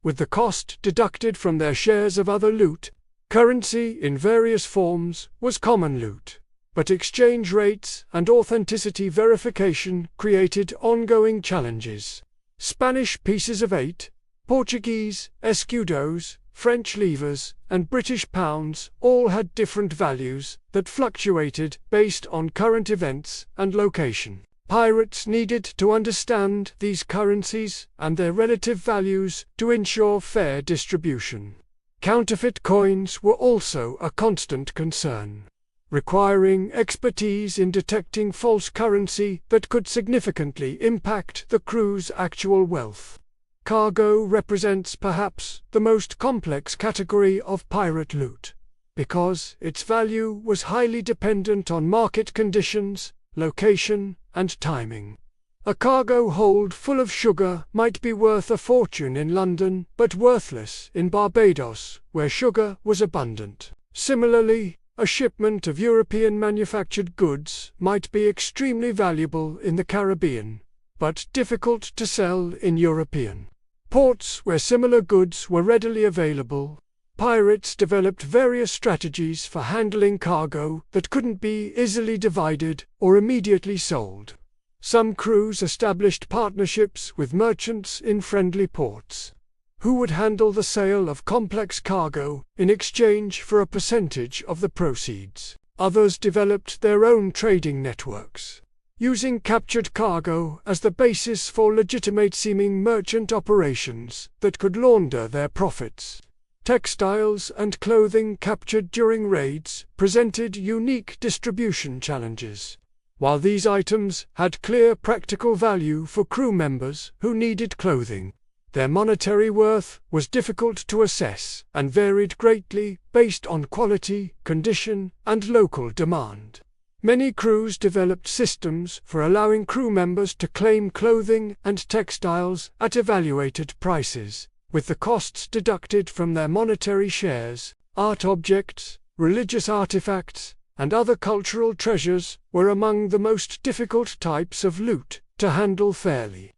with the cost deducted from their shares of other loot. Currency in various forms was common loot, but exchange rates and authenticity verification created ongoing challenges. Spanish pieces of 8, Portuguese escudos, French livres, and British pounds all had different values that fluctuated based on current events and location. Pirates needed to understand these currencies and their relative values to ensure fair distribution. Counterfeit coins were also a constant concern, requiring expertise in detecting false currency that could significantly impact the crew's actual wealth. Cargo represents perhaps the most complex category of pirate loot, because its value was highly dependent on market conditions, location, and timing. A cargo hold full of sugar might be worth a fortune in London, but worthless in Barbados, where sugar was abundant. Similarly, a shipment of European-manufactured goods might be extremely valuable in the Caribbean, but difficult to sell in European ports where similar goods were readily available. Pirates developed various strategies for handling cargo that couldn't be easily divided or immediately sold. Some crews established partnerships with merchants in friendly ports, who would handle the sale of complex cargo in exchange for a percentage of the proceeds. Others developed their own trading networks, using captured cargo as the basis for legitimate-seeming merchant operations that could launder their profits. Textiles and clothing captured during raids presented unique distribution challenges. While these items had clear practical value for crew members who needed clothing, their monetary worth was difficult to assess and varied greatly based on quality, condition, and local demand. Many crews developed systems for allowing crew members to claim clothing and textiles at evaluated prices, with the costs deducted from their monetary shares. Art objects, religious artifacts, and other cultural treasures were among the most difficult types of loot to handle fairly.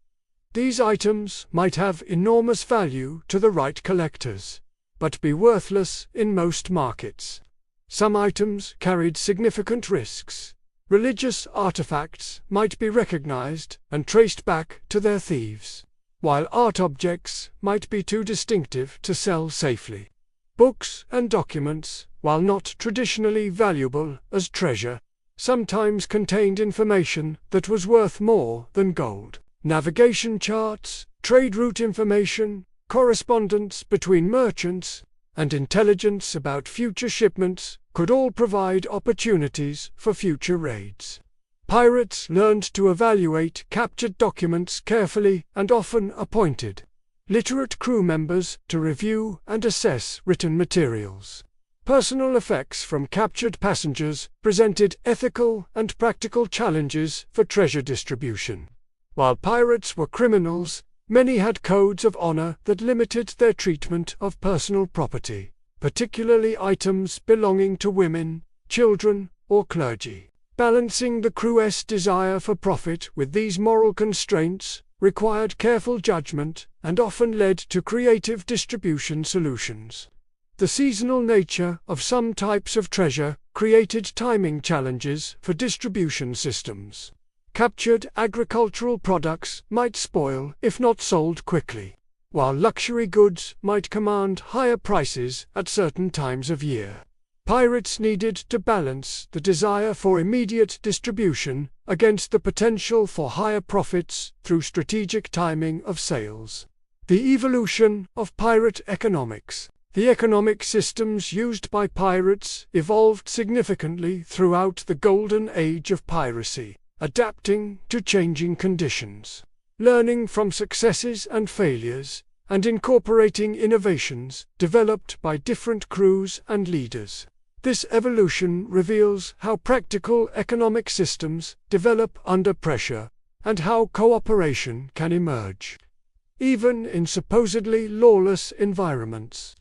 These items might have enormous value to the right collectors, but be worthless in most markets. Some items carried significant risks. Religious artifacts might be recognized and traced back to their thieves, while art objects might be too distinctive to sell safely. Books and documents, while not traditionally valuable as treasure, sometimes contained information that was worth more than gold. Navigation charts, trade route information, correspondence between merchants, and intelligence about future shipments could all provide opportunities for future raids. Pirates learned to evaluate captured documents carefully and often appointed literate crew members to review and assess written materials. Personal effects from captured passengers presented ethical and practical challenges for treasure distribution. While pirates were criminals, many had codes of honor that limited their treatment of personal property, particularly items belonging to women, children, or clergy. Balancing the crew's desire for profit with these moral constraints required careful judgment and often led to creative distribution solutions. The seasonal nature of some types of treasure created timing challenges for distribution systems. Captured agricultural products might spoil if not sold quickly, while luxury goods might command higher prices at certain times of year. Pirates needed to balance the desire for immediate distribution against the potential for higher profits through strategic timing of sales. The evolution of pirate economics. The economic systems used by pirates evolved significantly throughout the golden age of piracy, adapting to changing conditions, learning from successes and failures, and incorporating innovations developed by different crews and leaders. This evolution reveals how practical economic systems develop under pressure, and how cooperation can emerge, even in supposedly lawless environments.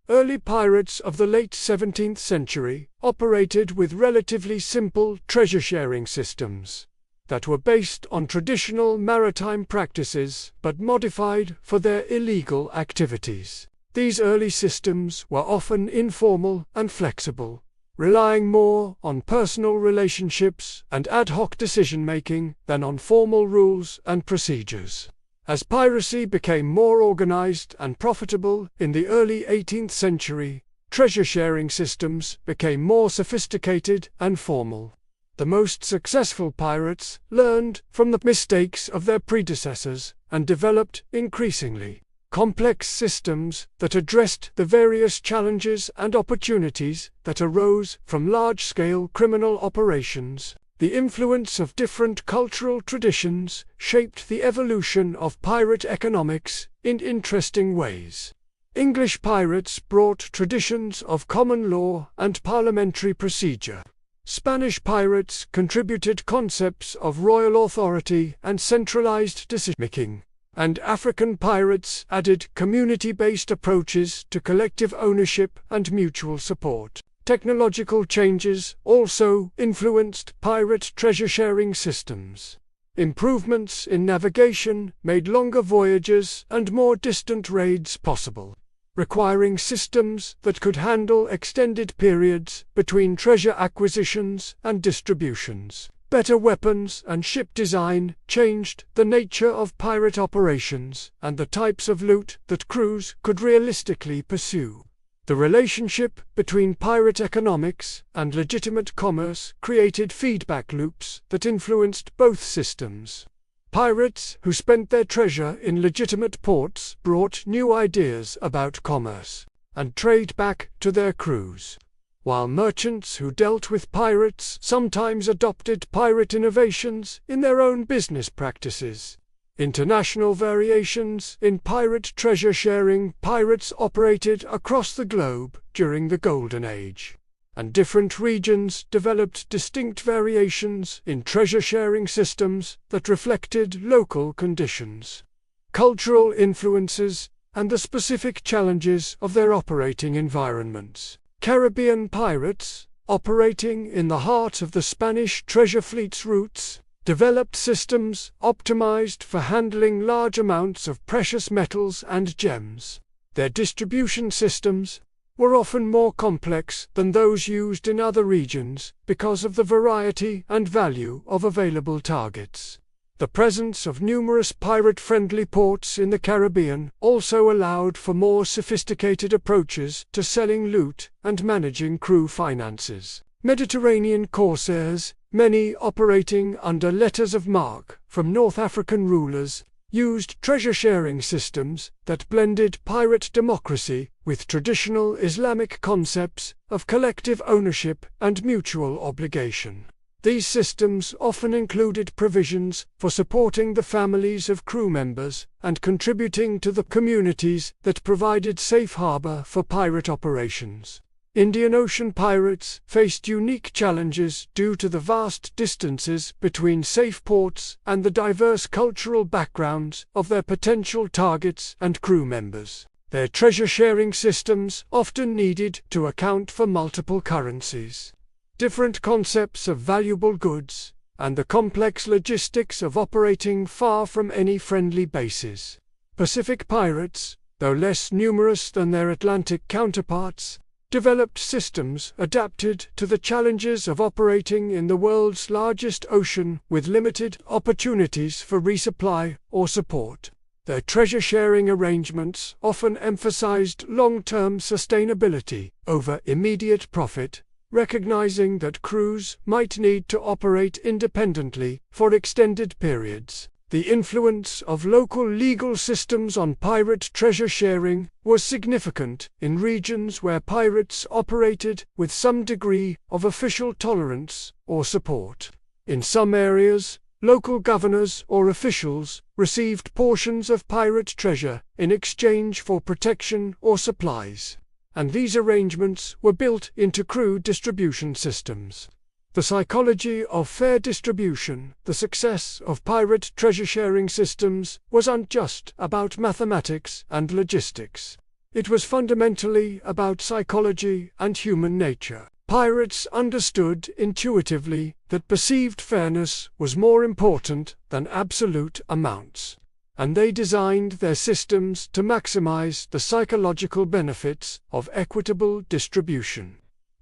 Early pirates of the late 17th century operated with relatively simple treasure-sharing systems that were based on traditional maritime practices but modified for their illegal activities. These early systems were often informal and flexible, relying more on personal relationships and ad hoc decision-making than on formal rules and procedures. As piracy became more organized and profitable in the early 18th century, treasure-sharing systems became more sophisticated and formal. The most successful pirates learned from the mistakes of their predecessors and developed increasingly complex systems that addressed the various challenges and opportunities that arose from large-scale criminal operations. The influence of different cultural traditions shaped the evolution of pirate economics in interesting ways. English pirates brought traditions of common law and parliamentary procedure. Spanish pirates contributed concepts of royal authority and centralized decision-making, and African pirates added community-based approaches to collective ownership and mutual support. Technological changes also influenced pirate treasure-sharing systems. Improvements in navigation made longer voyages and more distant raids possible, requiring systems that could handle extended periods between treasure acquisitions and distributions. Better weapons and ship design changed the nature of pirate operations and the types of loot that crews could realistically pursue. The relationship between pirate economics and legitimate commerce created feedback loops that influenced both systems. Pirates who spent their treasure in legitimate ports brought new ideas about commerce and trade back to their crews, while merchants who dealt with pirates sometimes adopted pirate innovations in their own business practices. International variations in pirate treasure sharing. Pirates operated across the globe during the Golden Age, and different regions developed distinct variations in treasure sharing systems that reflected local conditions, cultural influences, and the specific challenges of their operating environments. Caribbean pirates, operating in the heart of the Spanish treasure fleet's routes, developed systems optimized for handling large amounts of precious metals and gems. Their distribution systems were often more complex than those used in other regions because of the variety and value of available targets. The presence of numerous pirate-friendly ports in the Caribbean also allowed for more sophisticated approaches to selling loot and managing crew finances. Mediterranean corsairs, many operating under letters of marque from North African rulers, used treasure-sharing systems that blended pirate democracy with traditional Islamic concepts of collective ownership and mutual obligation. These systems often included provisions for supporting the families of crew members and contributing to the communities that provided safe harbor for pirate operations. Indian Ocean pirates faced unique challenges due to the vast distances between safe ports and the diverse cultural backgrounds of their potential targets and crew members. Their treasure-sharing systems often needed to account for multiple currencies, different concepts of valuable goods, and the complex logistics of operating far from any friendly bases. Pacific pirates, though less numerous than their Atlantic counterparts, developed systems adapted to the challenges of operating in the world's largest ocean with limited opportunities for resupply or support. Their treasure-sharing arrangements often emphasized long-term sustainability over immediate profit, recognizing that crews might need to operate independently for extended periods. The influence of local legal systems on pirate treasure sharing was significant in regions where pirates operated with some degree of official tolerance or support. In some areas, local governors or officials received portions of pirate treasure in exchange for protection or supplies, and these arrangements were built into crew distribution systems. The psychology of fair distribution. The success of pirate treasure-sharing systems wasn't just about mathematics and logistics. It was fundamentally about psychology and human nature. Pirates understood intuitively that perceived fairness was more important than absolute amounts, and they designed their systems to maximize the psychological benefits of equitable distribution.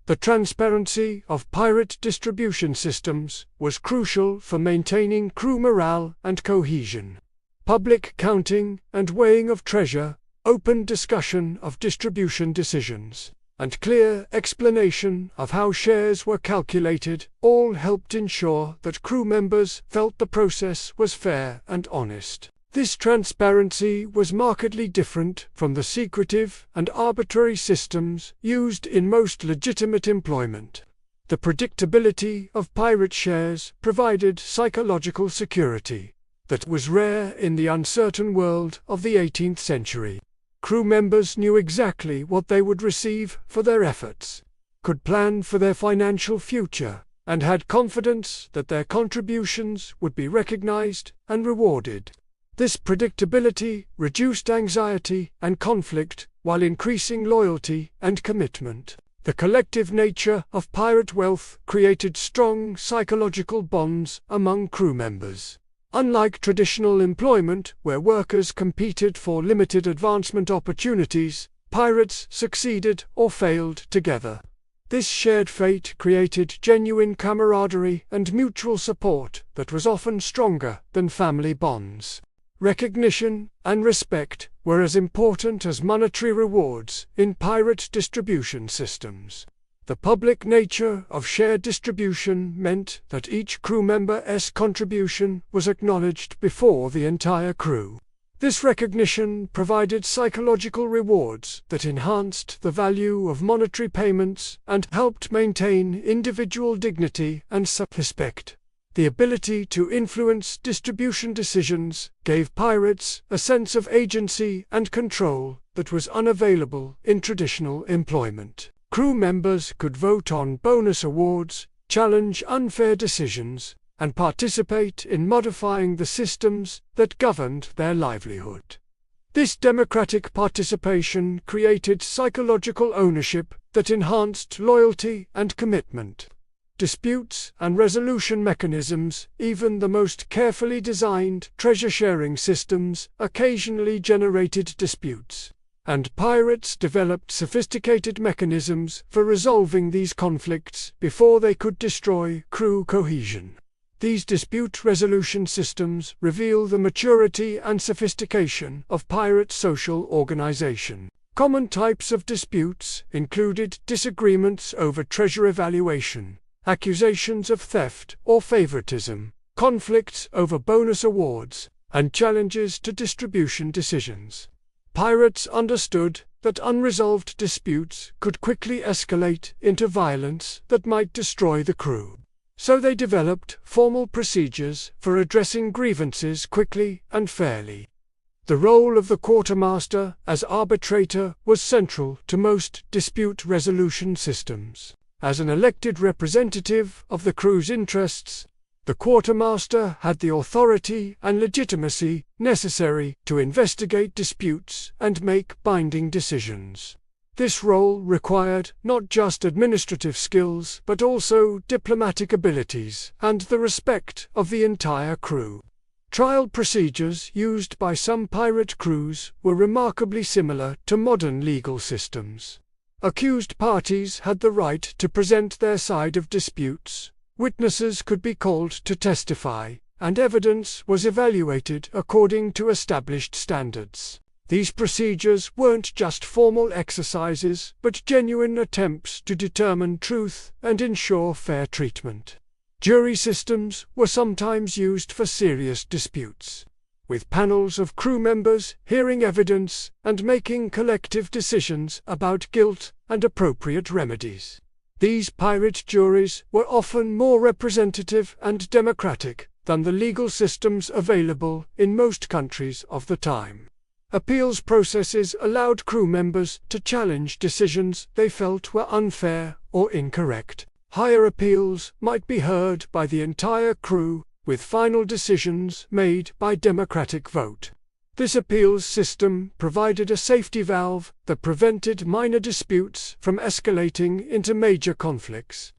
The transparency of pirate distribution systems was crucial for maintaining crew morale and cohesion. Public counting and weighing of treasure, open discussion of distribution decisions, and clear explanation of how shares were calculated all helped ensure that crew members felt the process was fair and honest. This transparency was markedly different from the secretive and arbitrary systems used in most legitimate employment. The predictability of pirate shares provided psychological security that was rare in the uncertain world of the 18th century. Crew members knew exactly what they would receive for their efforts, could plan for their financial future, and had confidence that their contributions would be recognized and rewarded. This predictability reduced anxiety and conflict while increasing loyalty and commitment. The collective nature of pirate wealth created strong psychological bonds among crew members. Unlike traditional employment, where workers competed for limited advancement opportunities, pirates succeeded or failed together. This shared fate created genuine camaraderie and mutual support that was often stronger than family bonds. Recognition and respect were as important as monetary rewards in pirate distribution systems. The public nature of shared distribution meant that each crew member's contribution was acknowledged before the entire crew. This recognition provided psychological rewards that enhanced the value of monetary payments and helped maintain individual dignity and self-respect. The ability to influence distribution decisions gave pirates a sense of agency and control that was unavailable in traditional employment. Crew members could vote on bonus awards, challenge unfair decisions, and participate in modifying the systems that governed their livelihood. This democratic participation created psychological ownership that enhanced loyalty and commitment. Disputes and resolution mechanisms, even the most carefully designed treasure-sharing systems, occasionally generated disputes, and pirates developed sophisticated mechanisms for resolving these conflicts before they could destroy crew cohesion. These dispute resolution systems reveal the maturity and sophistication of pirate social organization. Common types of disputes included disagreements over treasure evaluation, accusations of theft or favoritism, conflicts over bonus awards, and challenges to distribution decisions. Pirates understood that unresolved disputes could quickly escalate into violence that might destroy the crew. So they developed formal procedures for addressing grievances quickly and fairly. The role of the quartermaster as arbitrator was central to most dispute resolution systems. As an elected representative of the crew's interests, the quartermaster had the authority and legitimacy necessary to investigate disputes and make binding decisions. This role required not just administrative skills but also diplomatic abilities and the respect of the entire crew. Trial procedures used by some pirate crews were remarkably similar to modern legal systems. Accused parties had the right to present their side of disputes, witnesses could be called to testify, and evidence was evaluated according to established standards. These procedures weren't just formal exercises, but genuine attempts to determine truth and ensure fair treatment. Jury systems were sometimes used for serious disputes, with panels of crew members hearing evidence and making collective decisions about guilt and appropriate remedies. These pirate juries were often more representative and democratic than the legal systems available in most countries of the time. Appeals processes allowed crew members to challenge decisions they felt were unfair or incorrect. Higher appeals might be heard by the entire crew, with final decisions made by democratic vote. This appeals system provided a safety valve that prevented minor disputes from escalating into major conflicts.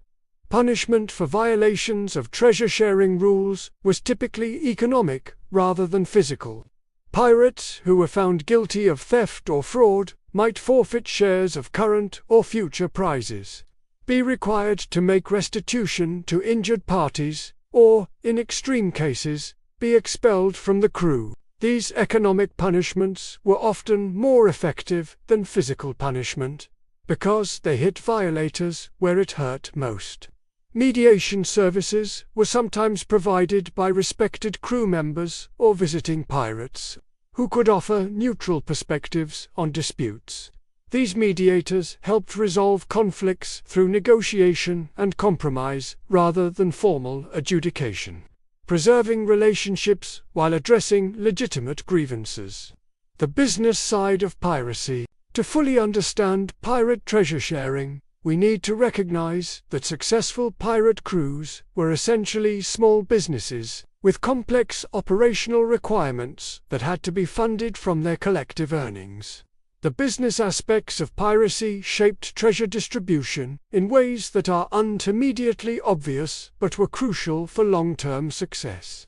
Punishment for violations of treasure-sharing rules was typically economic rather than physical. Pirates who were found guilty of theft or fraud might forfeit shares of current or future prizes, be required to make restitution to injured parties, or, in extreme cases, be expelled from the crew. These economic punishments were often more effective than physical punishment, because they hit violators where it hurt most. Mediation services were sometimes provided by respected crew members or visiting pirates, who could offer neutral perspectives on disputes. These mediators helped resolve conflicts through negotiation and compromise rather than formal adjudication, preserving relationships while addressing legitimate grievances. The business side of piracy. To fully understand pirate treasure sharing, we need to recognize that successful pirate crews were essentially small businesses, with complex operational requirements that had to be funded from their collective earnings. The business aspects of piracy shaped treasure distribution in ways that are immediately obvious but were crucial for long-term success.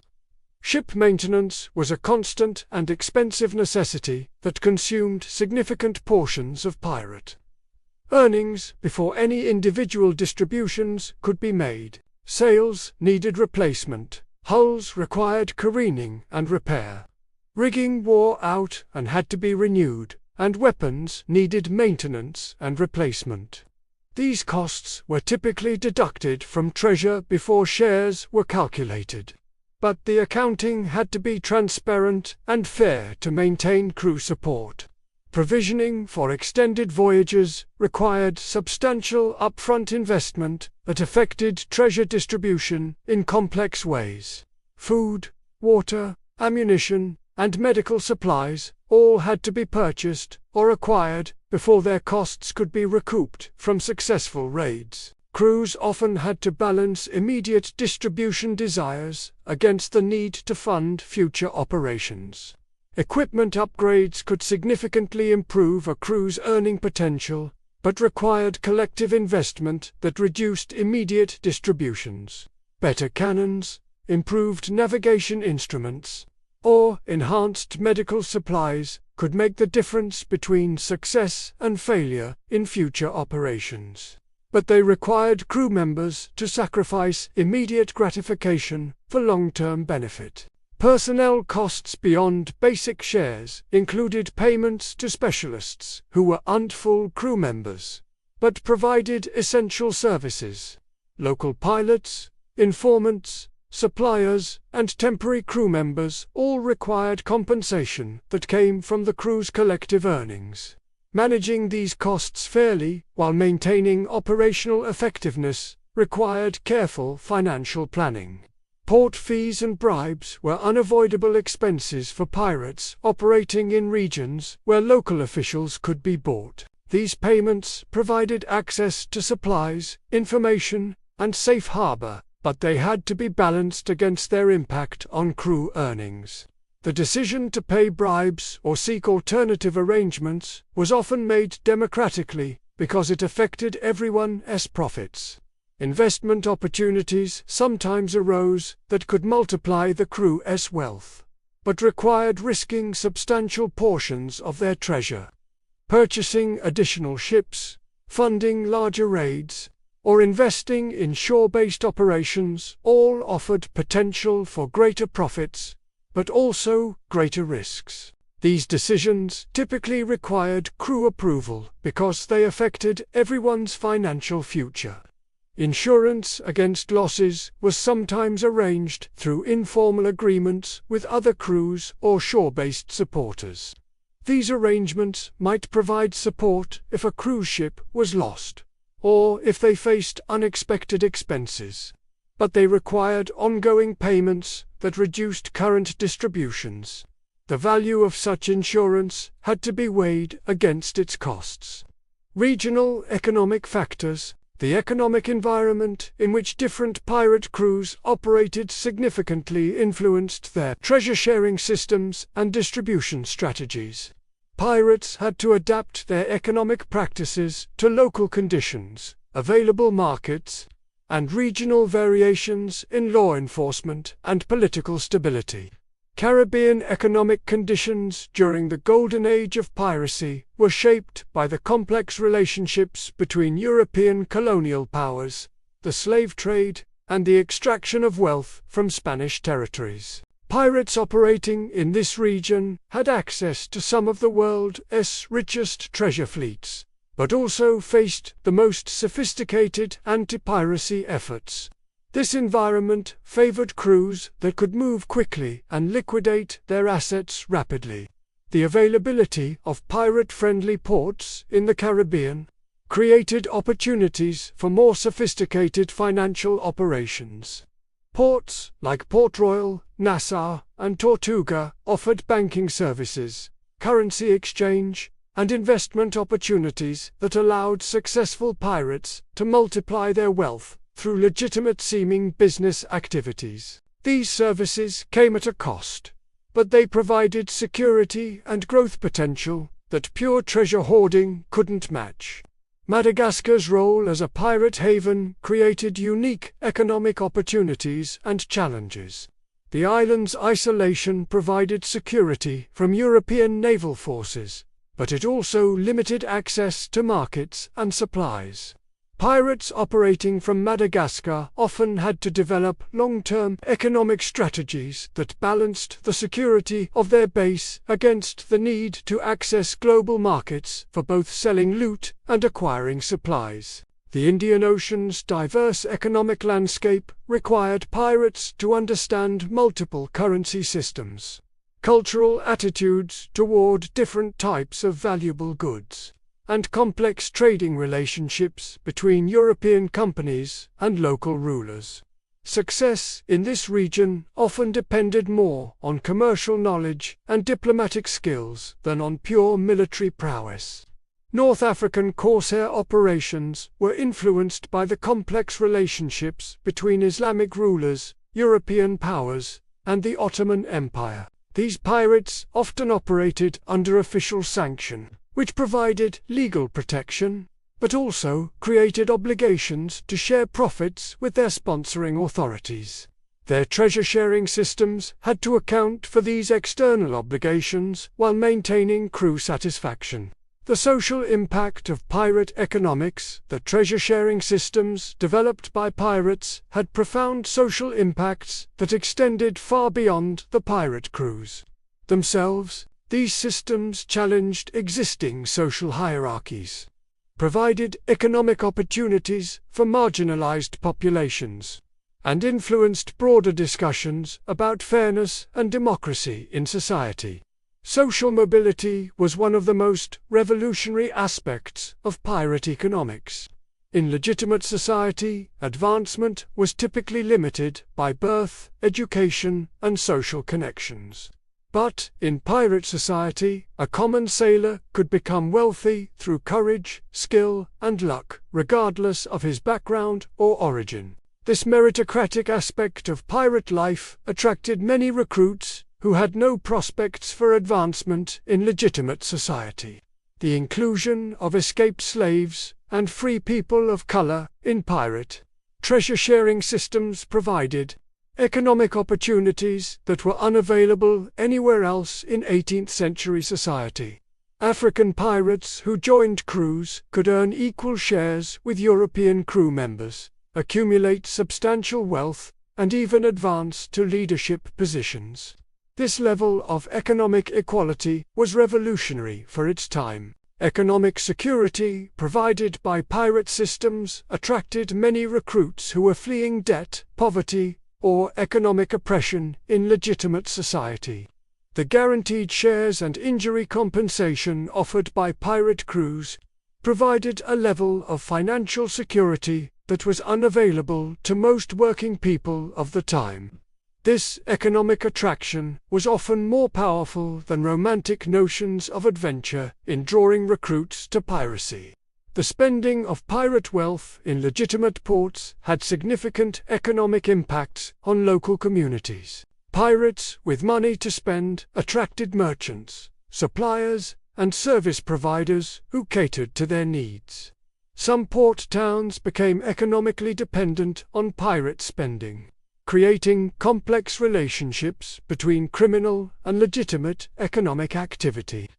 Ship maintenance was a constant and expensive necessity that consumed significant portions of pirate earnings before any individual distributions could be made. Sails needed replacement, hulls required careening and repair. Rigging wore out and had to be renewed, and weapons needed maintenance and replacement. These costs were typically deducted from treasure before shares were calculated. But the accounting had to be transparent and fair to maintain crew support. Provisioning for extended voyages required substantial upfront investment that affected treasure distribution in complex ways. Food, water, ammunition, and medical supplies all had to be purchased or acquired before their costs could be recouped from successful raids. Crews often had to balance immediate distribution desires against the need to fund future operations. Equipment upgrades could significantly improve a crew's earning potential, but required collective investment that reduced immediate distributions. Better cannons, improved navigation instruments, or enhanced medical supplies could make the difference between success and failure in future operations. But they required crew members to sacrifice immediate gratification for long-term benefit. Personnel costs beyond basic shares included payments to specialists who weren't full crew members, but provided essential services. Local pilots, informants, suppliers, and temporary crew members all required compensation that came from the crew's collective earnings. Managing these costs fairly while maintaining operational effectiveness required careful financial planning. Port fees and bribes were unavoidable expenses for pirates operating in regions where local officials could be bought. These payments provided access to supplies, information, and safe harbor, but they had to be balanced against their impact on crew earnings. The decision to pay bribes or seek alternative arrangements was often made democratically because it affected everyone's profits. Investment opportunities sometimes arose that could multiply the crew's wealth, but required risking substantial portions of their treasure. Purchasing additional ships, funding larger raids, or investing in shore-based operations all offered potential for greater profits, but also greater risks. These decisions typically required crew approval because they affected everyone's financial future. Insurance against losses was sometimes arranged through informal agreements with other crews or shore-based supporters. These arrangements might provide support if a cruise ship was lost, or if they faced unexpected expenses, but they required ongoing payments that reduced current distributions. The value of such insurance had to be weighed against its costs. Regional economic factors. The economic environment in which different pirate crews operated significantly influenced their treasure-sharing systems and distribution strategies. Pirates had to adapt their economic practices to local conditions, available markets, and regional variations in law enforcement and political stability. Caribbean economic conditions during the Golden Age of piracy were shaped by the complex relationships between European colonial powers, the slave trade, and the extraction of wealth from Spanish territories. Pirates operating in this region had access to some of the world's richest treasure fleets, but also faced the most sophisticated anti-piracy efforts. This environment favored crews that could move quickly and liquidate their assets rapidly. The availability of pirate-friendly ports in the Caribbean created opportunities for more sophisticated financial operations. Ports like Port Royal, Nassau, and Tortuga offered banking services, currency exchange, and investment opportunities that allowed successful pirates to multiply their wealth through legitimate-seeming business activities. These services came at a cost, but they provided security and growth potential that pure treasure hoarding couldn't match. Madagascar's role as a pirate haven created unique economic opportunities and challenges. The island's isolation provided security from European naval forces, but it also limited access to markets and supplies. Pirates operating from Madagascar often had to develop long-term economic strategies that balanced the security of their base against the need to access global markets for both selling loot and acquiring supplies. The Indian Ocean's diverse economic landscape required pirates to understand multiple currency systems, cultural attitudes toward different types of valuable goods, and complex trading relationships between European companies and local rulers. Success in this region often depended more on commercial knowledge and diplomatic skills than on pure military prowess. North African corsair operations were influenced by the complex relationships between Islamic rulers, European powers, and the Ottoman Empire. These pirates often operated under official sanction, which provided legal protection, but also created obligations to share profits with their sponsoring authorities. Their treasure-sharing systems had to account for these external obligations while maintaining crew satisfaction. The social impact of pirate economics. The treasure-sharing systems developed by pirates had profound social impacts that extended far beyond the pirate crews themselves. These systems challenged existing social hierarchies, provided economic opportunities for marginalized populations, and influenced broader discussions about fairness and democracy in society. Social mobility was one of the most revolutionary aspects of pirate economics. In legitimate society, advancement was typically limited by birth, education, and social connections. But, in pirate society, a common sailor could become wealthy through courage, skill, and luck, regardless of his background or origin. This meritocratic aspect of pirate life attracted many recruits who had no prospects for advancement in legitimate society. The inclusion of escaped slaves and free people of color in pirate treasure-sharing systems provided economic opportunities that were unavailable anywhere else in 18th-century society. African pirates who joined crews could earn equal shares with European crew members, accumulate substantial wealth, and even advance to leadership positions. This level of economic equality was revolutionary for its time. Economic security provided by pirate systems attracted many recruits who were fleeing debt, poverty, or economic oppression in legitimate society. The guaranteed shares and injury compensation offered by pirate crews provided a level of financial security that was unavailable to most working people of the time. This economic attraction was often more powerful than romantic notions of adventure in drawing recruits to piracy. The spending of pirate wealth in legitimate ports had significant economic impacts on local communities. Pirates with money to spend attracted merchants, suppliers, and service providers who catered to their needs. Some port towns became economically dependent on pirate spending, creating complex relationships between criminal and legitimate economic activity.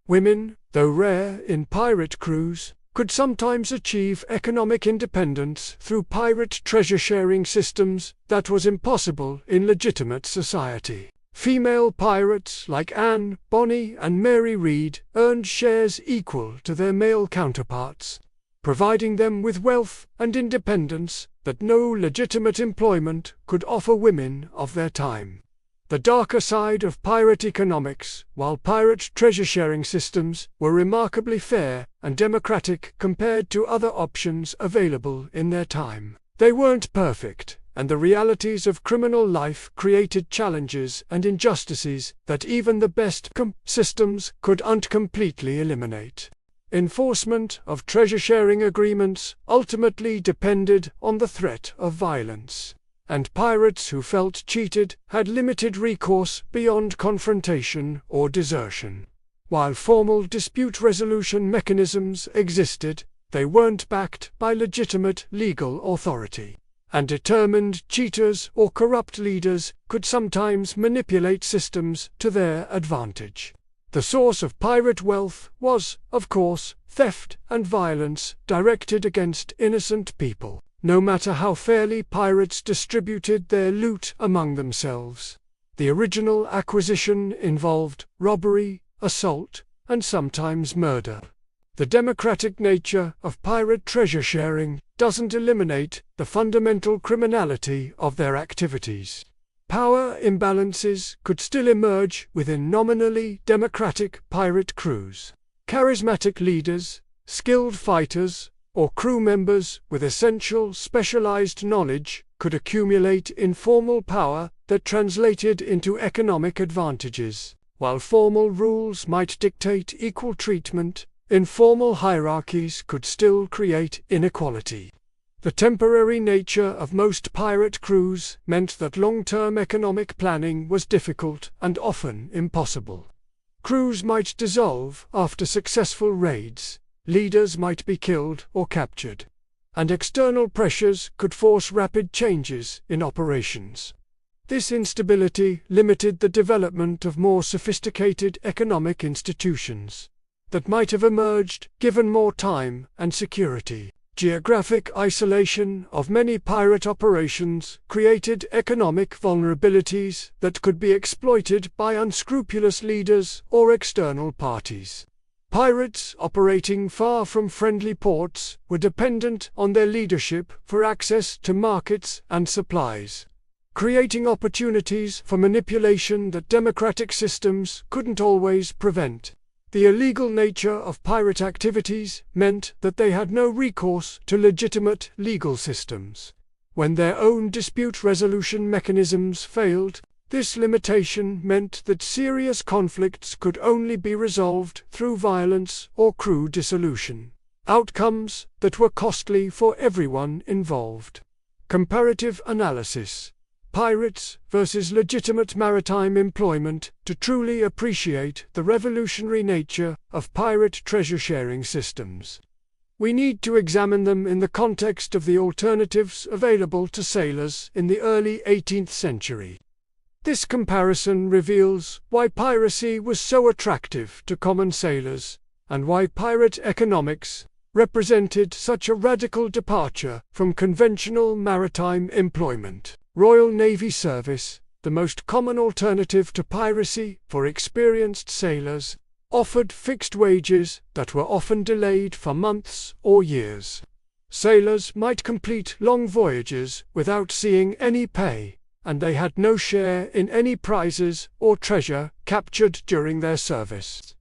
Women, though rare in pirate crews, could sometimes achieve economic independence through pirate treasure-sharing systems that was impossible in legitimate society. Female pirates like Anne, Bonny, and Mary Read earned shares equal to their male counterparts, providing them with wealth and independence that no legitimate employment could offer women of their time. The darker side of pirate economics. While pirate treasure-sharing systems were remarkably fair and democratic compared to other options available in their time, they weren't perfect, and the realities of criminal life created challenges and injustices that even the best systems couldn't completely eliminate. Enforcement of treasure-sharing agreements ultimately depended on the threat of violence, and pirates who felt cheated had limited recourse beyond confrontation or desertion. While formal dispute resolution mechanisms existed, they weren't backed by legitimate legal authority, and determined cheaters or corrupt leaders could sometimes manipulate systems to their advantage. The source of pirate wealth was, of course, theft and violence directed against innocent people. No matter how fairly pirates distributed their loot among themselves, the original acquisition involved robbery, assault, and sometimes murder. The democratic nature of pirate treasure sharing doesn't eliminate the fundamental criminality of their activities. Power imbalances could still emerge within nominally democratic pirate crews. Charismatic leaders, skilled fighters, or crew members with essential specialized knowledge could accumulate informal power that translated into economic advantages. While formal rules might dictate equal treatment, informal hierarchies could still create inequality. The temporary nature of most pirate crews meant that long-term economic planning was difficult and often impossible. Crews might dissolve after successful raids, leaders might be killed or captured, and external pressures could force rapid changes in operations. This instability limited the development of more sophisticated economic institutions that might have emerged given more time and security. Geographic isolation of many pirate operations created economic vulnerabilities that could be exploited by unscrupulous leaders or external parties. Pirates operating far from friendly ports were dependent on their leadership for access to markets and supplies, creating opportunities for manipulation that democratic systems couldn't always prevent. The illegal nature of pirate activities meant that they had no recourse to legitimate legal systems. When their own dispute resolution mechanisms failed, this limitation meant that serious conflicts could only be resolved through violence or crew dissolution, outcomes that were costly for everyone involved. Comparative analysis: pirates versus legitimate maritime employment. To truly appreciate the revolutionary nature of pirate treasure-sharing systems, we need to examine them in the context of the alternatives available to sailors in the early 18th century. This comparison reveals why piracy was so attractive to common sailors, and why pirate economics represented such a radical departure from conventional maritime employment. Royal Navy service, the most common alternative to piracy for experienced sailors, offered fixed wages that were often delayed for months or years. Sailors might complete long voyages without seeing any pay, and they had no share in any prizes or treasure captured during their service.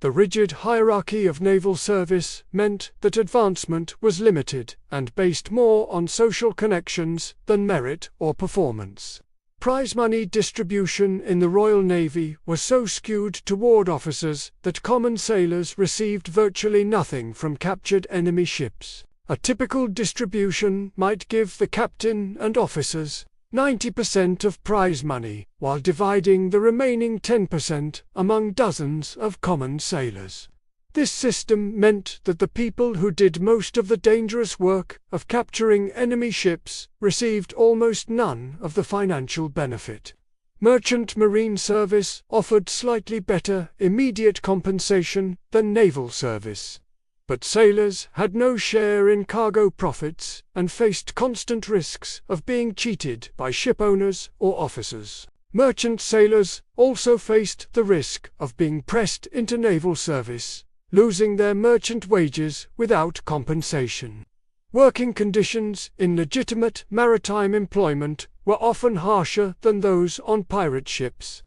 The rigid hierarchy of naval service meant that advancement was limited and based more on social connections than merit or performance. Prize money distribution in the Royal Navy was so skewed toward officers that common sailors received virtually nothing from captured enemy ships. A typical distribution might give the captain and officers 90% of prize money, while dividing the remaining 10% among dozens of common sailors. This system meant that the people who did most of the dangerous work of capturing enemy ships received almost none of the financial benefit. Merchant marine service offered slightly better immediate compensation than naval service, but sailors had no share in cargo profits and faced constant risks of being cheated by shipowners or officers. Merchant sailors also faced the risk of being pressed into naval service, losing their merchant wages without compensation. Working conditions in legitimate maritime employment were often harsher than those on pirate ships.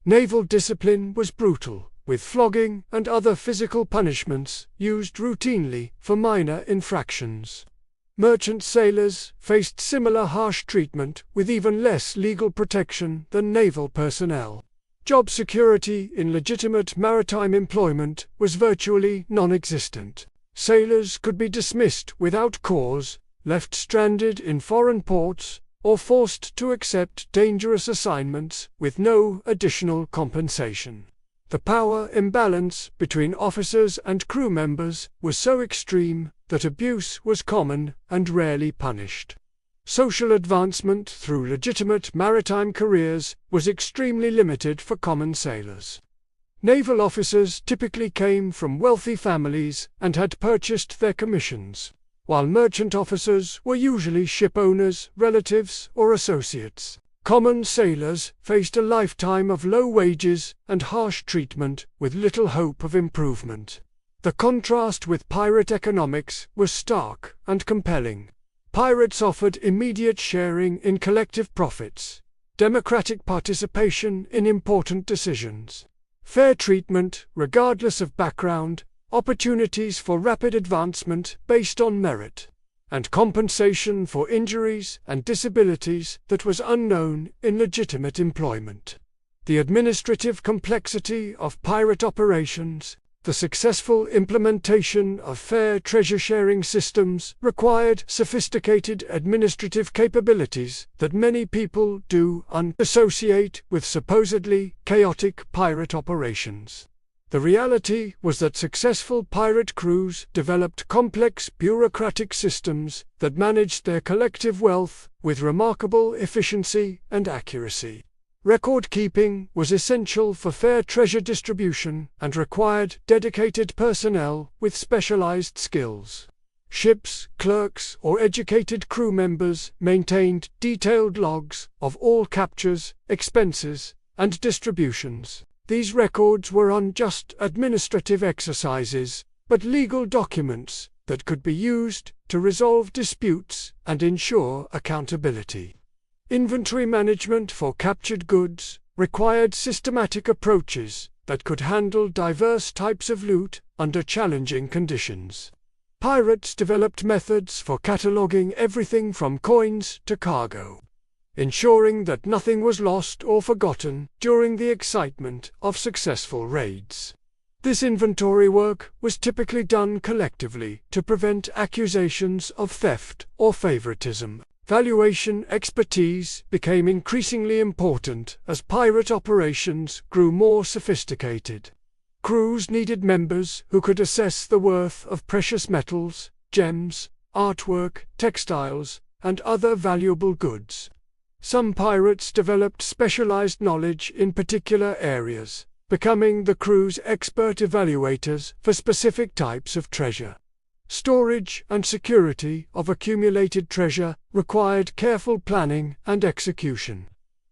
Naval discipline was brutal, with flogging and other physical punishments used routinely for minor infractions. Merchant sailors faced similar harsh treatment with even less legal protection than naval personnel. Job security in legitimate maritime employment was virtually non-existent. Sailors could be dismissed without cause, left stranded in foreign ports, or forced to accept dangerous assignments with no additional compensation. The power imbalance between officers and crew members was so extreme that abuse was common and rarely punished. Social advancement through legitimate maritime careers was extremely limited for common sailors. Naval officers typically came from wealthy families and had purchased their commissions, while merchant officers were usually shipowners, relatives, or associates. Common sailors faced a lifetime of low wages and harsh treatment with little hope of improvement. The contrast with pirate economics was stark and compelling. Pirates offered immediate sharing in collective profits, democratic participation in important decisions, fair treatment regardless of background, opportunities for rapid advancement based on merit, and compensation for injuries and disabilities that was unknown in legitimate employment. The administrative complexity of pirate operations The successful implementation of fair treasure-sharing systems required sophisticated administrative capabilities that many people do associate with supposedly chaotic pirate operations. The reality was that successful pirate crews developed complex bureaucratic systems that managed their collective wealth with remarkable efficiency and accuracy. Record-keeping was essential for fair treasure distribution and required dedicated personnel with specialized skills. Ships, clerks, or educated crew members maintained detailed logs of all captures, expenses, and distributions. These records were not just administrative exercises, but legal documents that could be used to resolve disputes and ensure accountability. Inventory management for captured goods required systematic approaches that could handle diverse types of loot under challenging conditions. Pirates developed methods for cataloging everything from coins to cargo, ensuring that nothing was lost or forgotten during the excitement of successful raids. This inventory work was typically done collectively to prevent accusations of theft or favoritism. Valuation expertise became increasingly important as pirate operations grew more sophisticated. Crews needed members who could assess the worth of precious metals, gems, artwork, textiles, and other valuable goods. Some pirates developed specialized knowledge in particular areas, becoming the crew's expert evaluators for specific types of treasure. Storage and security of accumulated treasure required careful planning and execution.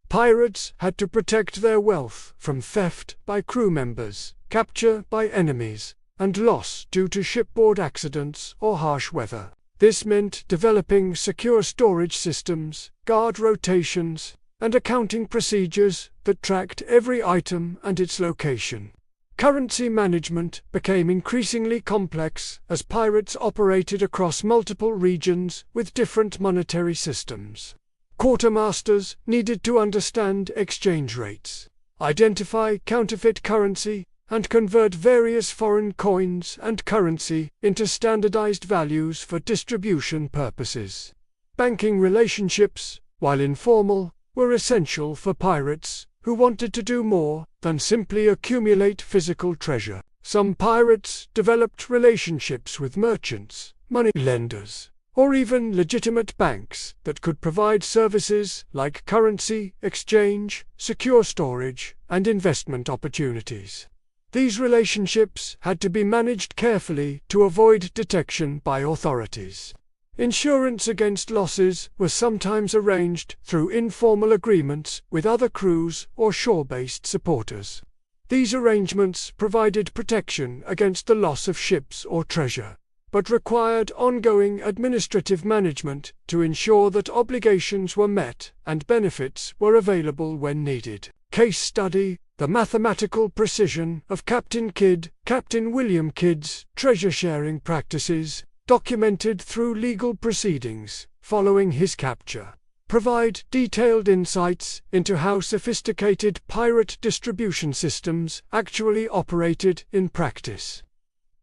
Pirates had to protect their wealth from theft by crew members, capture by enemies, and loss due to shipboard accidents or harsh weather. This meant developing secure storage systems, guard rotations, and accounting procedures that tracked every item and its location. Currency management became increasingly complex as pirates operated across multiple regions with different monetary systems. Quartermasters needed to understand exchange rates, identify counterfeit currency, and convert various foreign coins and currency into standardized values for distribution purposes. Banking relationships, while informal, were essential for pirates who wanted to do more than simply accumulate physical treasure. Some pirates developed relationships with merchants, money lenders, or even legitimate banks that could provide services like currency exchange, secure storage, and investment opportunities. These relationships had to be managed carefully to avoid detection by authorities. Insurance against losses was sometimes arranged through informal agreements with other crews or shore-based supporters. These arrangements provided protection against the loss of ships or treasure, but required ongoing administrative management to ensure that obligations were met and benefits were available when needed. Case study: the mathematical precision of Captain William Kidd's treasure-sharing practices, documented through legal proceedings following his capture, provide detailed insights into how sophisticated pirate distribution systems actually operated in practice.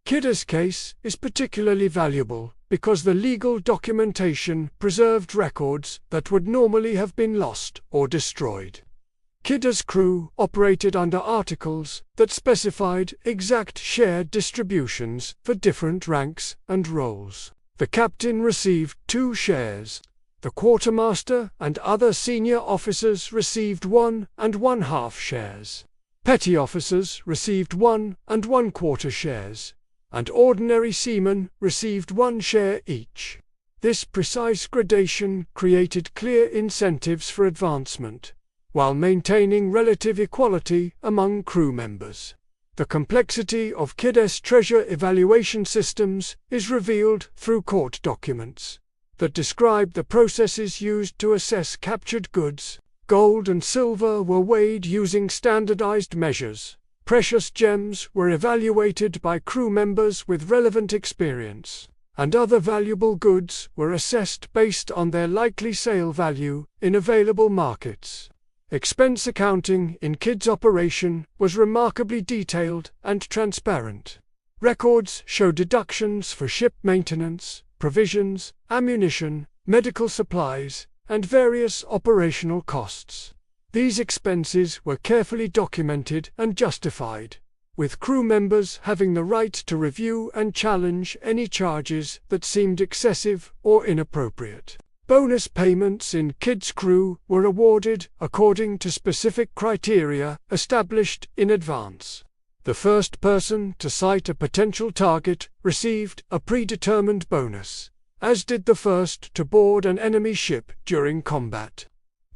Kidd's case is particularly valuable because the legal documentation preserved records that would normally have been lost or destroyed. Kidd's crew operated under articles that specified exact share distributions for different ranks and roles. The captain received 2 shares. The quartermaster and other senior officers received 1 1/2 shares. Petty officers received 1 1/4 shares, and ordinary seamen received 1 share each. This precise gradation created clear incentives for advancement, while maintaining relative equality among crew members. The complexity of Kidd's treasure evaluation systems is revealed through court documents that describe the processes used to assess captured goods. Gold and silver were weighed using standardized measures. Precious gems were evaluated by crew members with relevant experience, and other valuable goods were assessed based on their likely sale value in available markets. Expense accounting in Kidd's operation was remarkably detailed and transparent. Records show deductions for ship maintenance, provisions, ammunition, medical supplies, and various operational costs. These expenses were carefully documented and justified, with crew members having the right to review and challenge any charges that seemed excessive or inappropriate. Bonus payments in Kidd's crew were awarded according to specific criteria established in advance. The first person to sight a potential target received a predetermined bonus, as did the first to board an enemy ship during combat.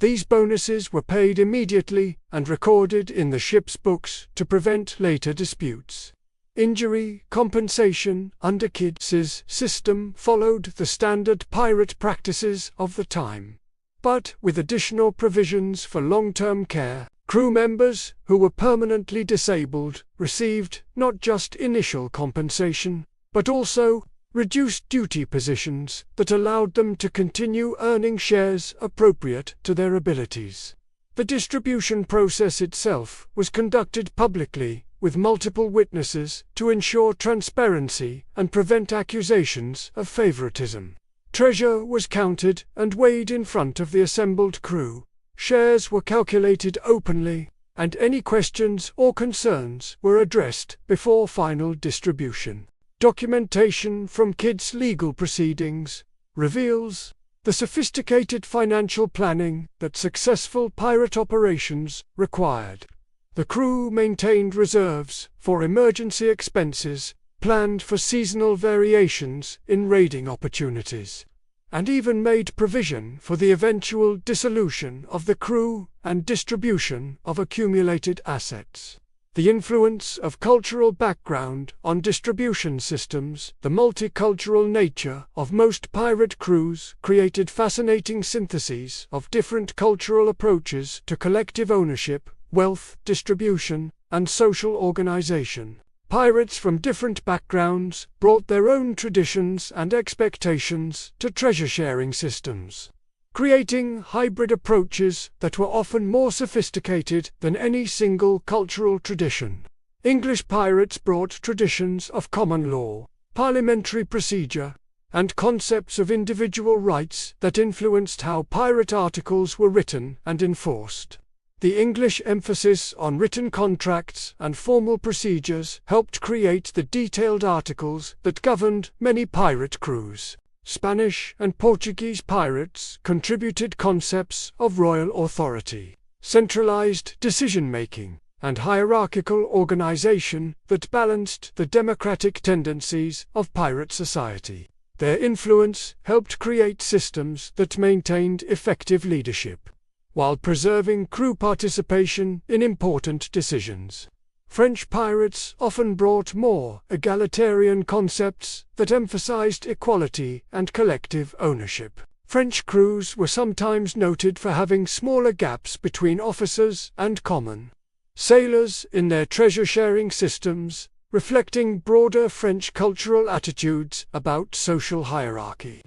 These bonuses were paid immediately and recorded in the ship's books to prevent later disputes. Injury compensation under Kidd's system followed the standard pirate practices of the time, but with additional provisions for long-term care. Crew members who were permanently disabled received not just initial compensation, but also reduced duty positions that allowed them to continue earning shares appropriate to their abilities. The distribution process itself was conducted publicly, with multiple witnesses to ensure transparency and prevent accusations of favoritism. Treasure was counted and weighed in front of the assembled crew. Shares were calculated openly, and any questions or concerns were addressed before final distribution. Documentation from Kidd's legal proceedings reveals the sophisticated financial planning that successful pirate operations required. The crew maintained reserves for emergency expenses, planned for seasonal variations in raiding opportunities, and even made provision for the eventual dissolution of the crew and distribution of accumulated assets. The influence of cultural background on distribution systems, the multicultural nature of most pirate crews created fascinating syntheses of different cultural approaches to collective ownership, wealth distribution, and social organization. Pirates from different backgrounds brought their own traditions and expectations to treasure-sharing systems, creating hybrid approaches that were often more sophisticated than any single cultural tradition. English pirates brought traditions of common law, parliamentary procedure, and concepts of individual rights that influenced how pirate articles were written and enforced. The English emphasis on written contracts and formal procedures helped create the detailed articles that governed many pirate crews. Spanish and Portuguese pirates contributed concepts of royal authority, centralized decision-making, and hierarchical organization that balanced the democratic tendencies of pirate society. Their influence helped create systems that maintained effective leadership, while preserving crew participation in important decisions. French pirates often brought more egalitarian concepts that emphasized equality and collective ownership. French crews were sometimes noted for having smaller gaps between officers and common sailors in their treasure-sharing systems, reflecting broader French cultural attitudes about social hierarchy.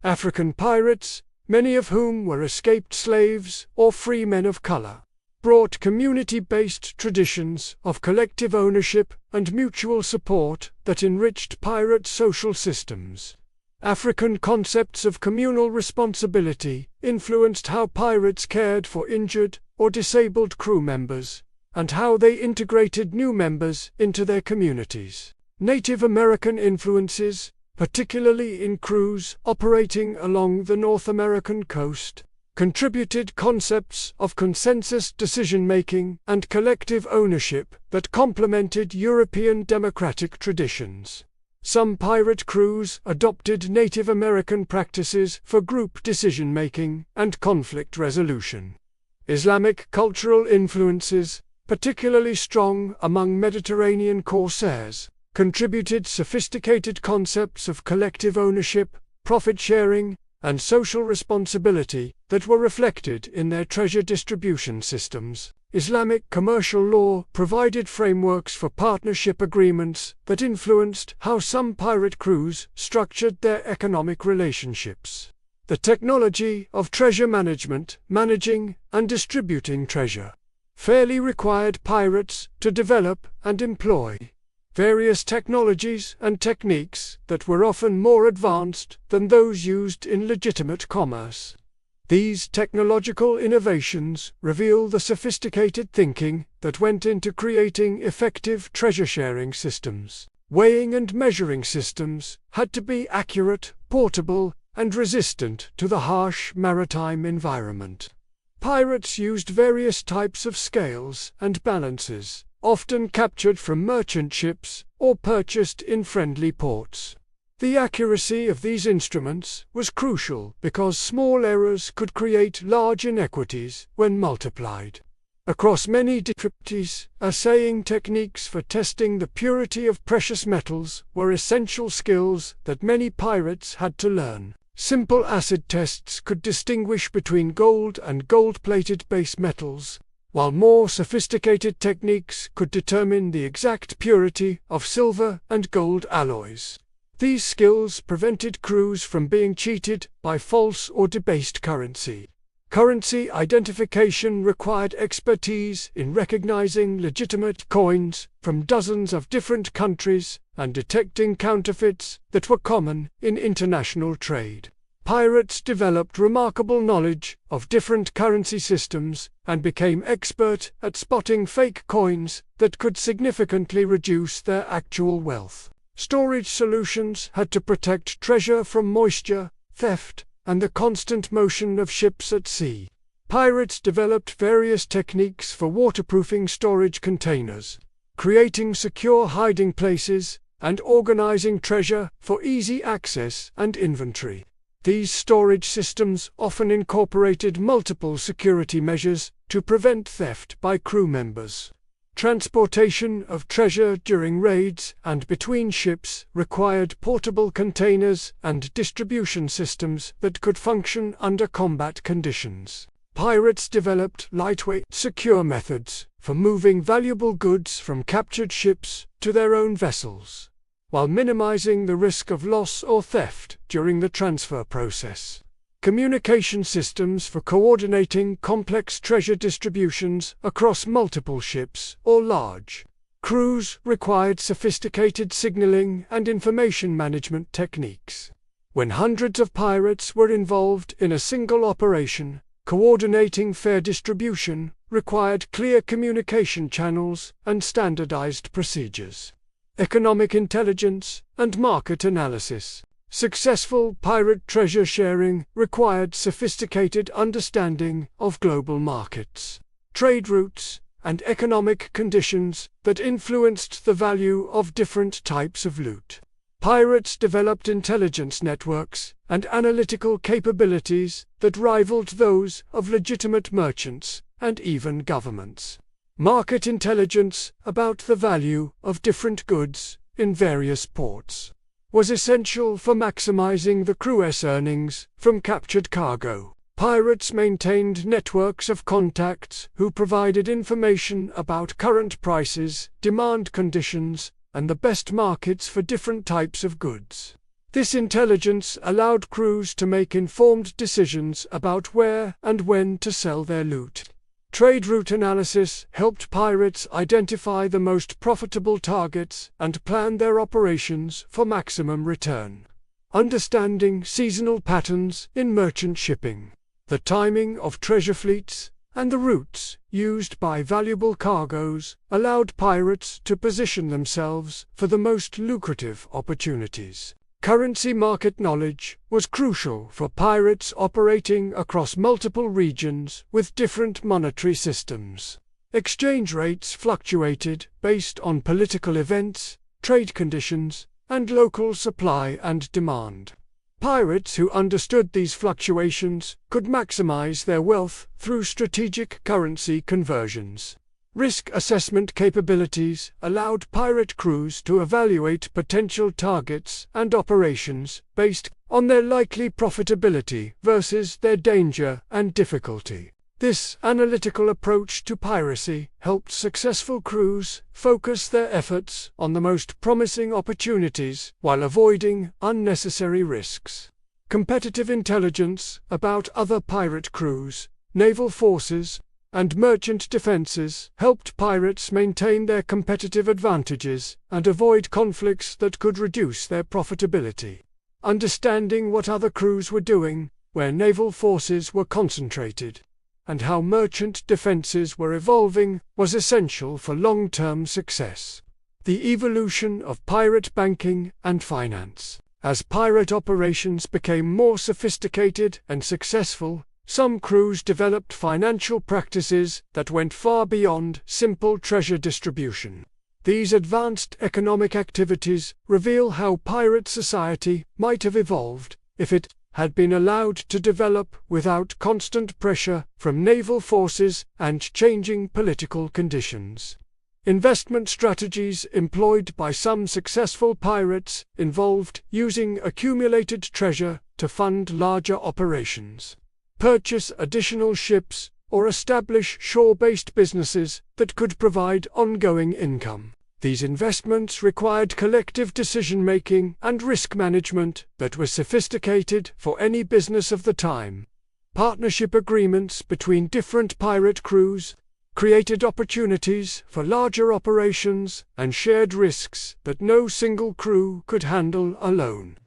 African pirates, many of whom were escaped slaves or free men of color, brought community-based traditions of collective ownership and mutual support that enriched pirate social systems. African concepts of communal responsibility influenced how pirates cared for injured or disabled crew members, and how they integrated new members into their communities. Native American influences, particularly in crews operating along the North American coast, contributed concepts of consensus decision-making and collective ownership that complemented European democratic traditions. Some pirate crews adopted Native American practices for group decision-making and conflict resolution. Islamic cultural influences, particularly strong among Mediterranean corsairs, contributed sophisticated concepts of collective ownership, profit-sharing, and social responsibility that were reflected in their treasure distribution systems. Islamic commercial law provided frameworks for partnership agreements that influenced how some pirate crews structured their economic relationships. The technology of treasure management, managing and distributing treasure, fairly required pirates to develop and employ various technologies and techniques that were often more advanced than those used in legitimate commerce. These technological innovations reveal the sophisticated thinking that went into creating effective treasure-sharing systems. Weighing and measuring systems had to be accurate, portable, and resistant to the harsh maritime environment. Pirates used various types of scales and balances, often captured from merchant ships or purchased in friendly ports. The accuracy of these instruments was crucial because small errors could create large inequities when multiplied. Across many discrepancies, assaying techniques for testing the purity of precious metals were essential skills that many pirates had to learn. Simple acid tests could distinguish between gold and gold-plated base metals, while more sophisticated techniques could determine the exact purity of silver and gold alloys. These skills prevented crews from being cheated by false or debased currency. Currency identification required expertise in recognizing legitimate coins from dozens of different countries and detecting counterfeits that were common in international trade. Pirates developed remarkable knowledge of different currency systems and became expert at spotting fake coins that could significantly reduce their actual wealth. Storage solutions had to protect treasure from moisture, theft, and the constant motion of ships at sea. Pirates developed various techniques for waterproofing storage containers, creating secure hiding places, and organizing treasure for easy access and inventory. These storage systems often incorporated multiple security measures to prevent theft by crew members. Transportation of treasure during raids and between ships required portable containers and distribution systems that could function under combat conditions. Pirates developed lightweight, secure methods for moving valuable goods from captured ships to their own vessels, while minimizing the risk of loss or theft during the transfer process. Communication systems for coordinating complex treasure distributions across multiple ships or large crews required sophisticated signaling and information management techniques. When hundreds of pirates were involved in a single operation, coordinating fair distribution required clear communication channels and standardized procedures. Economic intelligence and market analysis. Successful pirate treasure sharing required sophisticated understanding of global markets, trade routes, and economic conditions that influenced the value of different types of loot. Pirates developed intelligence networks and analytical capabilities that rivaled those of legitimate merchants and even governments. Market intelligence about the value of different goods in various ports was essential for maximizing the crew's earnings from captured cargo. Pirates maintained networks of contacts who provided information about current prices, demand conditions, and the best markets for different types of goods. This intelligence allowed crews to make informed decisions about where and when to sell their loot. Trade route analysis helped pirates identify the most profitable targets and plan their operations for maximum return. Understanding seasonal patterns in merchant shipping, the timing of treasure fleets, and the routes used by valuable cargoes allowed pirates to position themselves for the most lucrative opportunities. Currency market knowledge was crucial for pirates operating across multiple regions with different monetary systems. Exchange rates fluctuated based on political events, trade conditions, and local supply and demand. Pirates who understood these fluctuations could maximize their wealth through strategic currency conversions. Risk assessment capabilities allowed pirate crews to evaluate potential targets and operations based on their likely profitability versus their danger and difficulty. This analytical approach to piracy helped successful crews focus their efforts on the most promising opportunities while avoiding unnecessary risks. Competitive intelligence about other pirate crews, naval forces, and merchant defenses helped pirates maintain their competitive advantages and avoid conflicts that could reduce their profitability. Understanding what other crews were doing, where naval forces were concentrated, and how merchant defenses were evolving was essential for long-term success. The evolution of pirate banking and finance. As pirate operations became more sophisticated and successful, some crews developed financial practices that went far beyond simple treasure distribution. These advanced economic activities reveal how pirate society might have evolved if it had been allowed to develop without constant pressure from naval forces and changing political conditions. Investment strategies employed by some successful pirates involved using accumulated treasure to fund larger operations, purchase additional ships, or establish shore-based businesses that could provide ongoing income. These investments required collective decision-making and risk management that was sophisticated for any business of the time. Partnership agreements between different pirate crews created opportunities for larger operations and shared risks that no single crew could handle alone.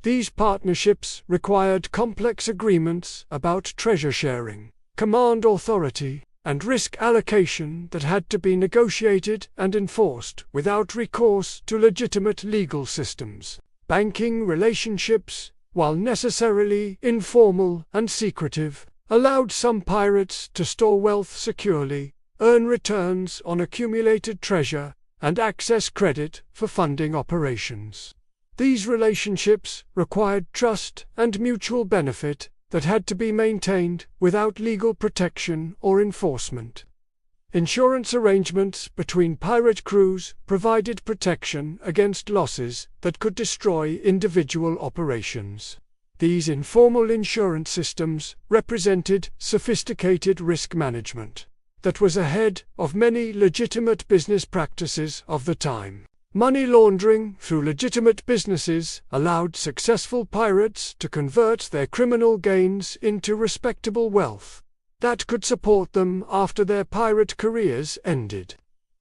These partnerships required complex agreements about treasure sharing, command authority, and risk allocation that had to be negotiated and enforced without recourse to legitimate legal systems. Banking relationships, while necessarily informal and secretive, allowed some pirates to store wealth securely, earn returns on accumulated treasure, and access credit for funding operations. These relationships required trust and mutual benefit that had to be maintained without legal protection or enforcement. Insurance arrangements between pirate crews provided protection against losses that could destroy individual operations. These informal insurance systems represented sophisticated risk management that was ahead of many legitimate business practices of the time. Money laundering through legitimate businesses allowed successful pirates to convert their criminal gains into respectable wealth that could support them after their pirate careers ended.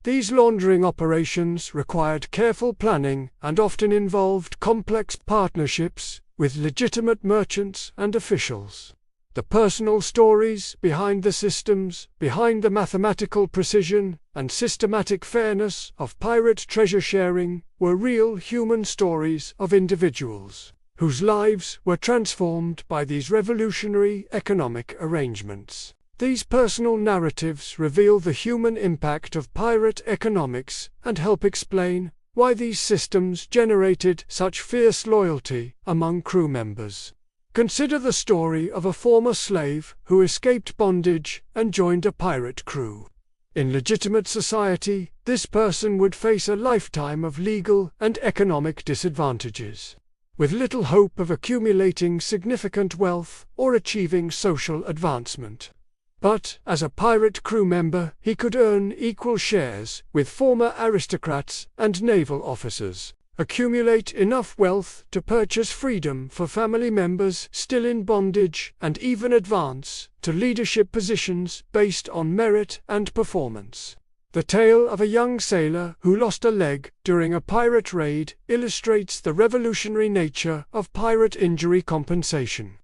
These laundering operations required careful planning and often involved complex partnerships with legitimate merchants and officials. The personal stories behind the systems, behind the mathematical precision and systematic fairness of pirate treasure sharing were real human stories of individuals whose lives were transformed by these revolutionary economic arrangements. These personal narratives reveal the human impact of pirate economics and help explain why these systems generated such fierce loyalty among crew members. Consider the story of a former slave who escaped bondage and joined a pirate crew. In legitimate society, this person would face a lifetime of legal and economic disadvantages, with little hope of accumulating significant wealth or achieving social advancement. But, as a pirate crew member, he could earn equal shares with former aristocrats and naval officers, accumulate enough wealth to purchase freedom for family members still in bondage, and even advance to leadership positions based on merit and performance. The tale of a young sailor who lost a leg during a pirate raid illustrates the revolutionary nature of pirate injury compensation.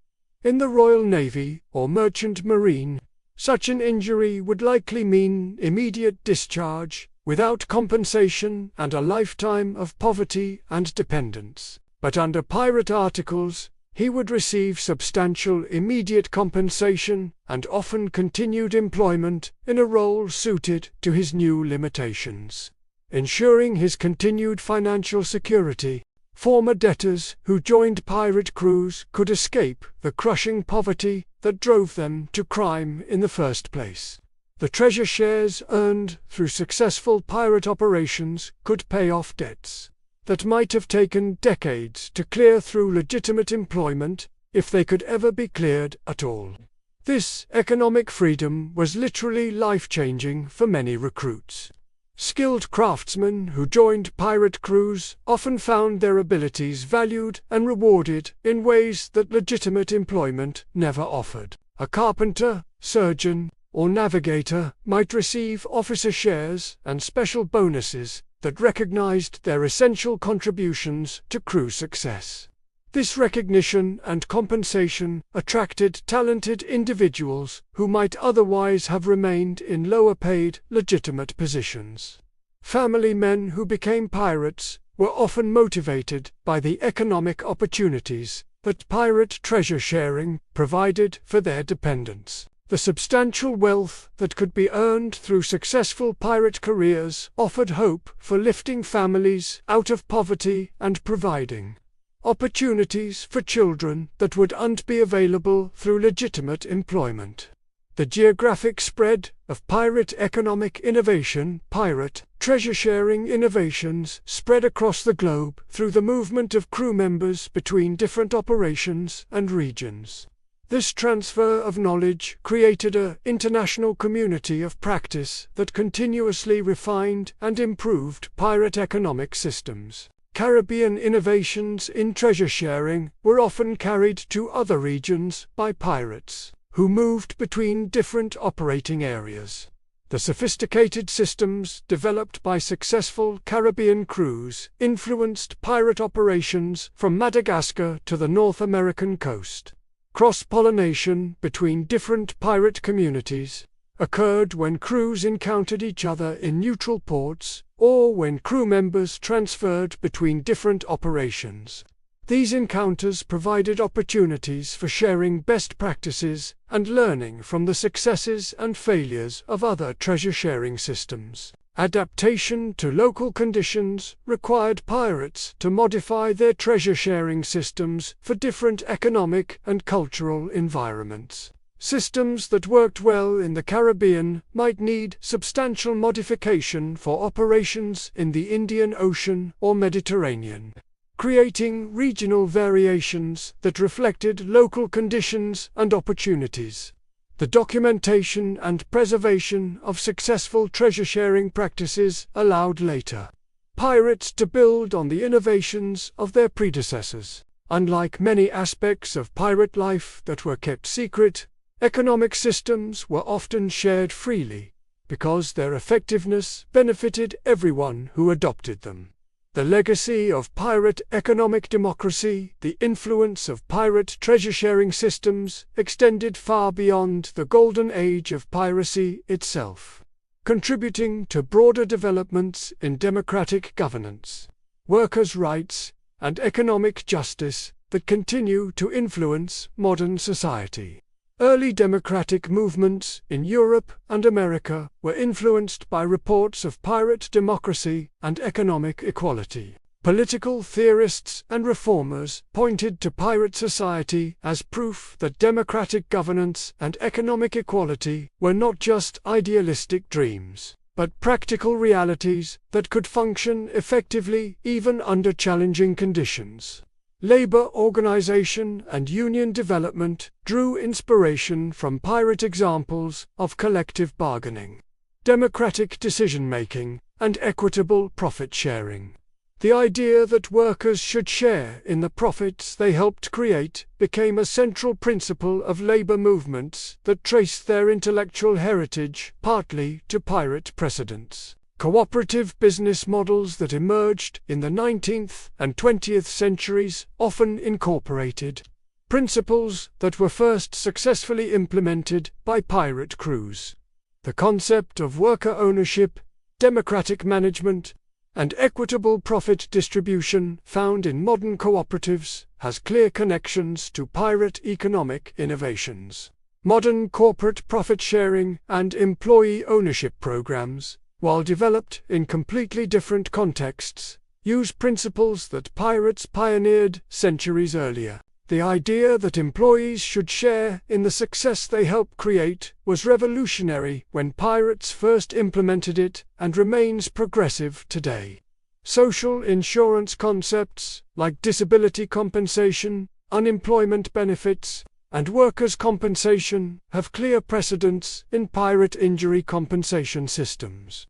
In the Royal Navy or Merchant Marine, such an injury would likely mean immediate discharge, without compensation and a lifetime of poverty and dependence. But under pirate articles, he would receive substantial immediate compensation and often continued employment in a role suited to his new limitations, ensuring his continued financial security. Former debtors who joined pirate crews could escape the crushing poverty that drove them to crime in the first place. The treasure shares earned through successful pirate operations could pay off debts that might have taken decades to clear through legitimate employment, if they could ever be cleared at all. This economic freedom was literally life-changing for many recruits. Skilled craftsmen who joined pirate crews often found their abilities valued and rewarded in ways that legitimate employment never offered. A carpenter, surgeon, or navigator might receive officer shares and special bonuses that recognized their essential contributions to crew success. This recognition and compensation attracted talented individuals who might otherwise have remained in lower-paid, legitimate positions. Family men who became pirates were often motivated by the economic opportunities that pirate treasure sharing provided for their dependents. The substantial wealth that could be earned through successful pirate careers offered hope for lifting families out of poverty and providing opportunities for children that wouldn't be available through legitimate employment. The geographic spread of pirate economic innovation, pirate treasure-sharing innovations, spread across the globe through the movement of crew members between different operations and regions. This transfer of knowledge created an international community of practice that continuously refined and improved pirate economic systems. Caribbean innovations in treasure sharing were often carried to other regions by pirates, who moved between different operating areas. The sophisticated systems developed by successful Caribbean crews influenced pirate operations from Madagascar to the North American coast. Cross-pollination between different pirate communities occurred when crews encountered each other in neutral ports or when crew members transferred between different operations. These encounters provided opportunities for sharing best practices and learning from the successes and failures of other treasure-sharing systems. Adaptation to local conditions required pirates to modify their treasure-sharing systems for different economic and cultural environments. Systems that worked well in the Caribbean might need substantial modification for operations in the Indian Ocean or Mediterranean, creating regional variations that reflected local conditions and opportunities. The documentation and preservation of successful treasure-sharing practices allowed later pirates to build on the innovations of their predecessors. Unlike many aspects of pirate life that were kept secret, economic systems were often shared freely, because their effectiveness benefited everyone who adopted them. The legacy of pirate economic democracy, the influence of pirate treasure-sharing systems, extended far beyond the golden age of piracy itself, contributing to broader developments in democratic governance, workers' rights, and economic justice that continue to influence modern society. Early democratic movements in Europe and America were influenced by reports of pirate democracy and economic equality. Political theorists and reformers pointed to pirate society as proof that democratic governance and economic equality were not just idealistic dreams, but practical realities that could function effectively even under challenging conditions. Labor organization and union development drew inspiration from pirate examples of collective bargaining, democratic decision-making, and equitable profit-sharing. The idea that workers should share in the profits they helped create became a central principle of labor movements that traced their intellectual heritage partly to pirate precedents. Cooperative business models that emerged in the 19th and 20th centuries often incorporated principles that were first successfully implemented by pirate crews. The concept of worker ownership, democratic management, and equitable profit distribution found in modern cooperatives has clear connections to pirate economic innovations. Modern corporate profit sharing and employee ownership programs, while developed in completely different contexts, use principles that pirates pioneered centuries earlier. The idea that employees should share in the success they help create was revolutionary when pirates first implemented it and remains progressive today. Social insurance concepts like disability compensation, unemployment benefits, and workers' compensation have clear precedents in pirate injury compensation systems.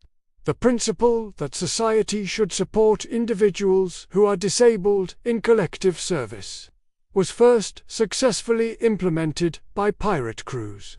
The principle that society should support individuals who are disabled in collective service was first successfully implemented by pirate crews.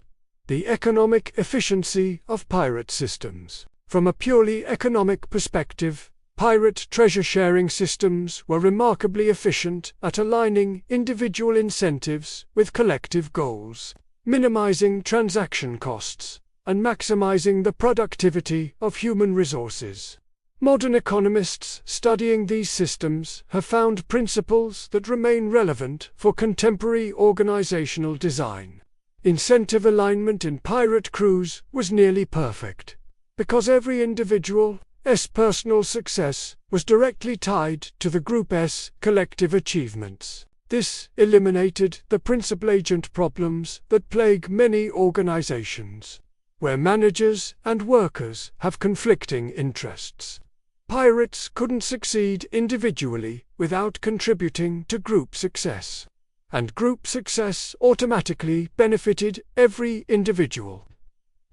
The economic efficiency of pirate systems. From a purely economic perspective, pirate treasure-sharing systems were remarkably efficient at aligning individual incentives with collective goals, minimizing transaction costs, and maximizing the productivity of human resources. Modern economists studying these systems have found principles that remain relevant for contemporary organizational design. Incentive alignment in pirate crews was nearly perfect, because every individual's personal success was directly tied to the group's collective achievements. This eliminated the principal-agent problems that plague many organizations, where managers and workers have conflicting interests. Pirates couldn't succeed individually without contributing to group success, and group success automatically benefited every individual.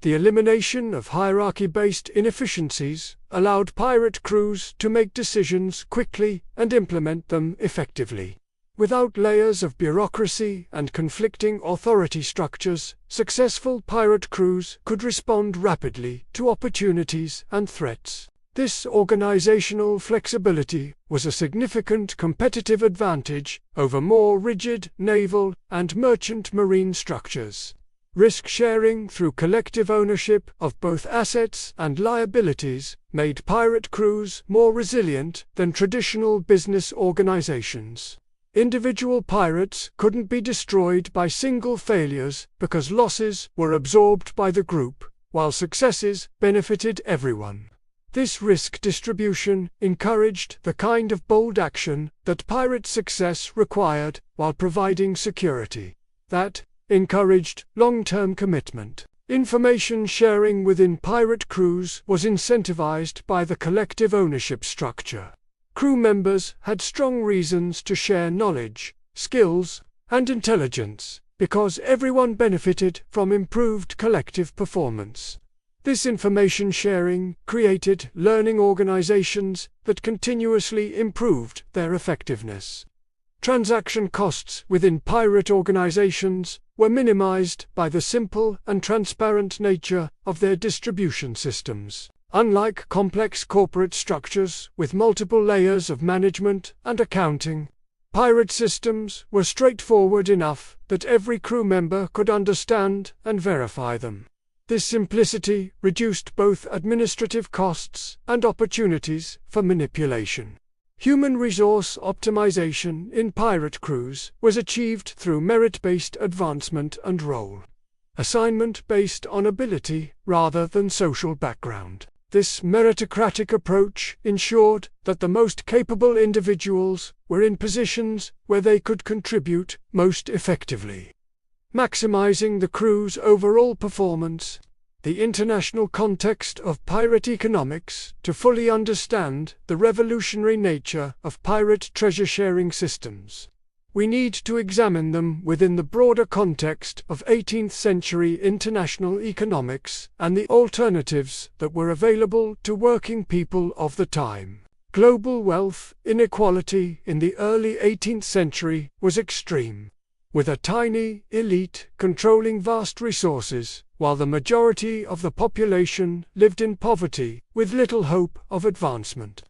The elimination of hierarchy-based inefficiencies allowed pirate crews to make decisions quickly and implement them effectively. Without layers of bureaucracy and conflicting authority structures, successful pirate crews could respond rapidly to opportunities and threats. This organizational flexibility was a significant competitive advantage over more rigid naval and merchant marine structures. Risk sharing through collective ownership of both assets and liabilities made pirate crews more resilient than traditional business organizations. Individual pirates couldn't be destroyed by single failures because losses were absorbed by the group, while successes benefited everyone. This risk distribution encouraged the kind of bold action that pirate success required while providing security. That encouraged long-term commitment. Information sharing within pirate crews was incentivized by the collective ownership structure. Crew members had strong reasons to share knowledge, skills, and intelligence, because everyone benefited from improved collective performance. This information sharing created learning organizations that continuously improved their effectiveness. Transaction costs within pirate organizations were minimized by the simple and transparent nature of their distribution systems. Unlike complex corporate structures with multiple layers of management and accounting, pirate systems were straightforward enough that every crew member could understand and verify them. This simplicity reduced both administrative costs and opportunities for manipulation. Human resource optimization in pirate crews was achieved through merit-based advancement and role assignment based on ability rather than social background. This meritocratic approach ensured that the most capable individuals were in positions where they could contribute most effectively, maximizing the crew's overall performance. The international context of pirate economics. To fully understand the revolutionary nature of pirate treasure-sharing systems, we need to examine them within the broader context of 18th-century international economics and the alternatives that were available to working people of the time. Global wealth inequality in the early 18th century was extreme, with a tiny elite controlling vast resources, while the majority of the population lived in poverty with little hope of advancement.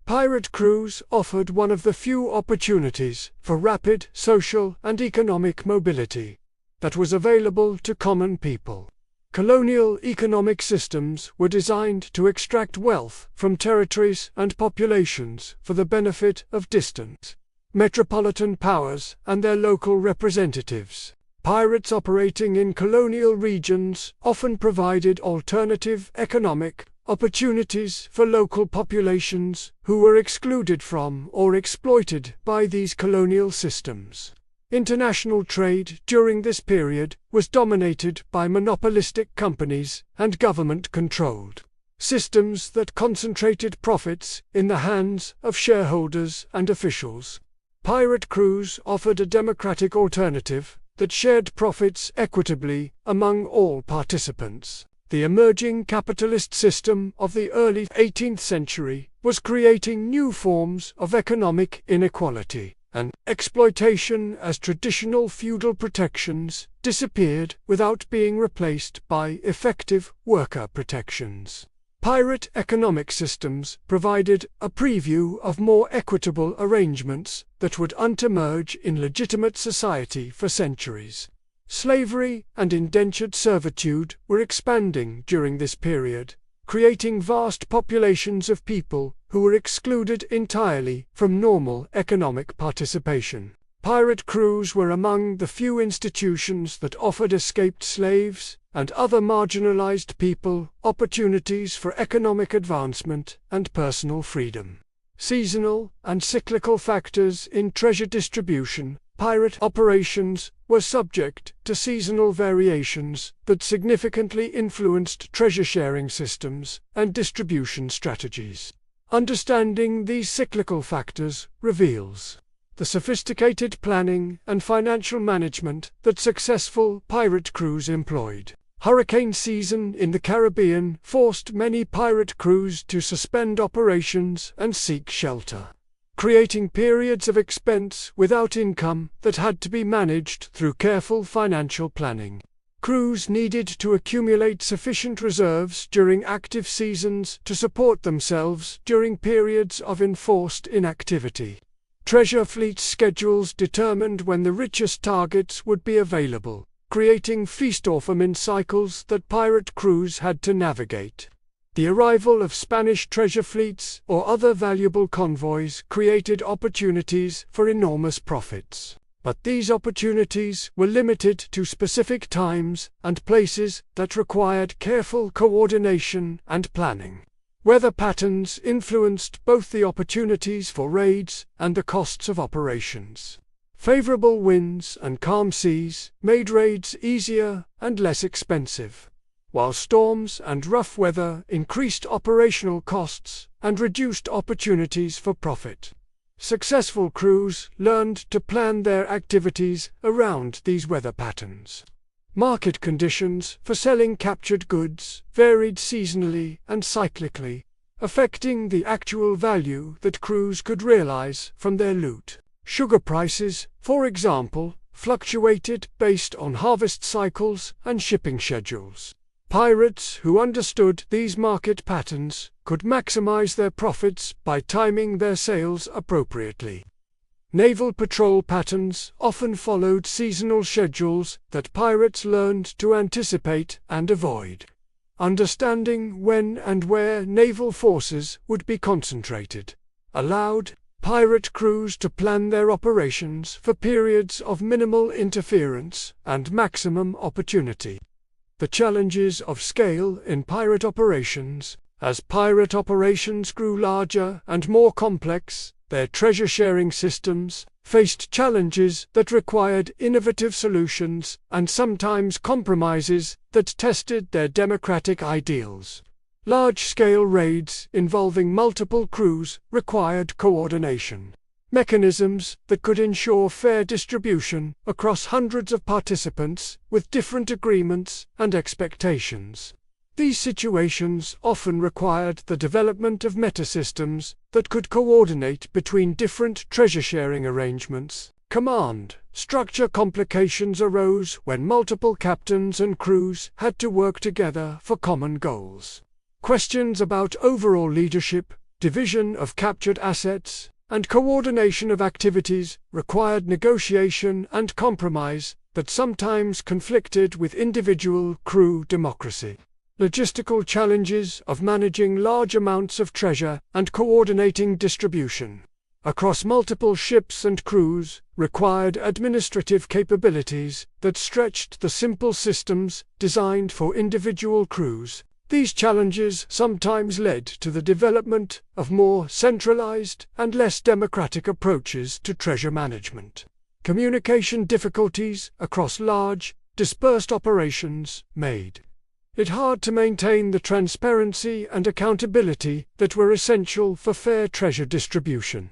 Pirate crews offered one of the few opportunities for rapid social and economic mobility that was available to common people. Colonial economic systems were designed to extract wealth from territories and populations for the benefit of distant metropolitan powers and their local representatives. Pirates operating in colonial regions often provided alternative economic opportunities for local populations who were excluded from or exploited by these colonial systems. International trade during this period was dominated by monopolistic companies and government-controlled systems that concentrated profits in the hands of shareholders and officials. Pirate crews offered a democratic alternative that shared profits equitably among all participants. The emerging capitalist system of the early 18th century was creating new forms of economic inequality, and exploitation as traditional feudal protections disappeared without being replaced by effective worker protections. Pirate economic systems provided a preview of more equitable arrangements that would unemerge in legitimate society for centuries. Slavery and indentured servitude were expanding during this period, creating vast populations of people who were excluded entirely from normal economic participation. Pirate crews were among the few institutions that offered escaped slaves and other marginalized people opportunities for economic advancement and personal freedom. Seasonal and cyclical factors in treasure distribution. Pirate operations were subject to seasonal variations that significantly influenced treasure-sharing systems and distribution strategies. Understanding these cyclical factors reveals the sophisticated planning and financial management that successful pirate crews employed. Hurricane season in the Caribbean forced many pirate crews to suspend operations and seek shelter, creating periods of expense without income that had to be managed through careful financial planning. Crews needed to accumulate sufficient reserves during active seasons to support themselves during periods of enforced inactivity. Treasure fleet schedules determined when the richest targets would be available, creating feast-or-famine cycles that pirate crews had to navigate. The arrival of Spanish treasure fleets or other valuable convoys created opportunities for enormous profits. But these opportunities were limited to specific times and places that required careful coordination and planning. Weather patterns influenced both the opportunities for raids and the costs of operations. Favorable winds and calm seas made raids easier and less expensive, while storms and rough weather increased operational costs and reduced opportunities for profit. Successful crews learned to plan their activities around these weather patterns. Market conditions for selling captured goods varied seasonally and cyclically, affecting the actual value that crews could realize from their loot. Sugar prices, for example, fluctuated based on harvest cycles and shipping schedules. Pirates who understood these market patterns could maximize their profits by timing their sales appropriately. Naval patrol patterns often followed seasonal schedules that pirates learned to anticipate and avoid. Understanding when and where naval forces would be concentrated allowed pirate crews to plan their operations for periods of minimal interference and maximum opportunity. The challenges of scale in pirate operations. As pirate operations grew larger and more complex, their treasure-sharing systems faced challenges that required innovative solutions and sometimes compromises that tested their democratic ideals. Large-scale raids involving multiple crews required coordination. Mechanisms that could ensure fair distribution across hundreds of participants with different agreements and expectations. These situations often required the development of metasystems that could coordinate between different treasure-sharing arrangements. Command structure complications arose when multiple captains and crews had to work together for common goals. Questions about overall leadership, division of captured assets, and coordination of activities required negotiation and compromise that sometimes conflicted with individual crew democracy. Logistical challenges of managing large amounts of treasure and coordinating distribution across multiple ships and crews required administrative capabilities that stretched the simple systems designed for individual crews. These challenges sometimes led to the development of more centralized and less democratic approaches to treasure management. Communication difficulties across large, dispersed operations made it hard to maintain the transparency and accountability that were essential for fair treasure distribution.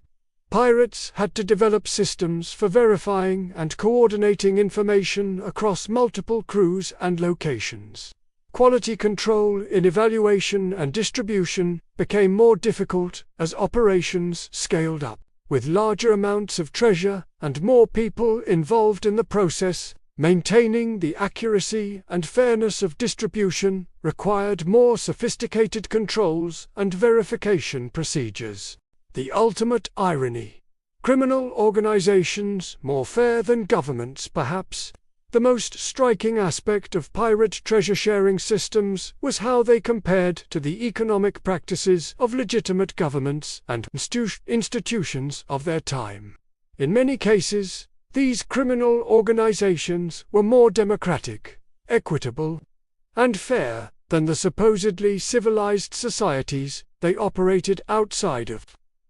Pirates had to develop systems for verifying and coordinating information across multiple crews and locations. Quality control in evaluation and distribution became more difficult as operations scaled up. With larger amounts of treasure and more people involved in the process, maintaining the accuracy and fairness of distribution required more sophisticated controls and verification procedures. The ultimate irony. Criminal organizations more fair than governments, perhaps. The most striking aspect of pirate treasure-sharing systems was how they compared to the economic practices of legitimate governments and institutions of their time. In many cases, these criminal organizations were more democratic, equitable, and fair than the supposedly civilized societies they operated outside of.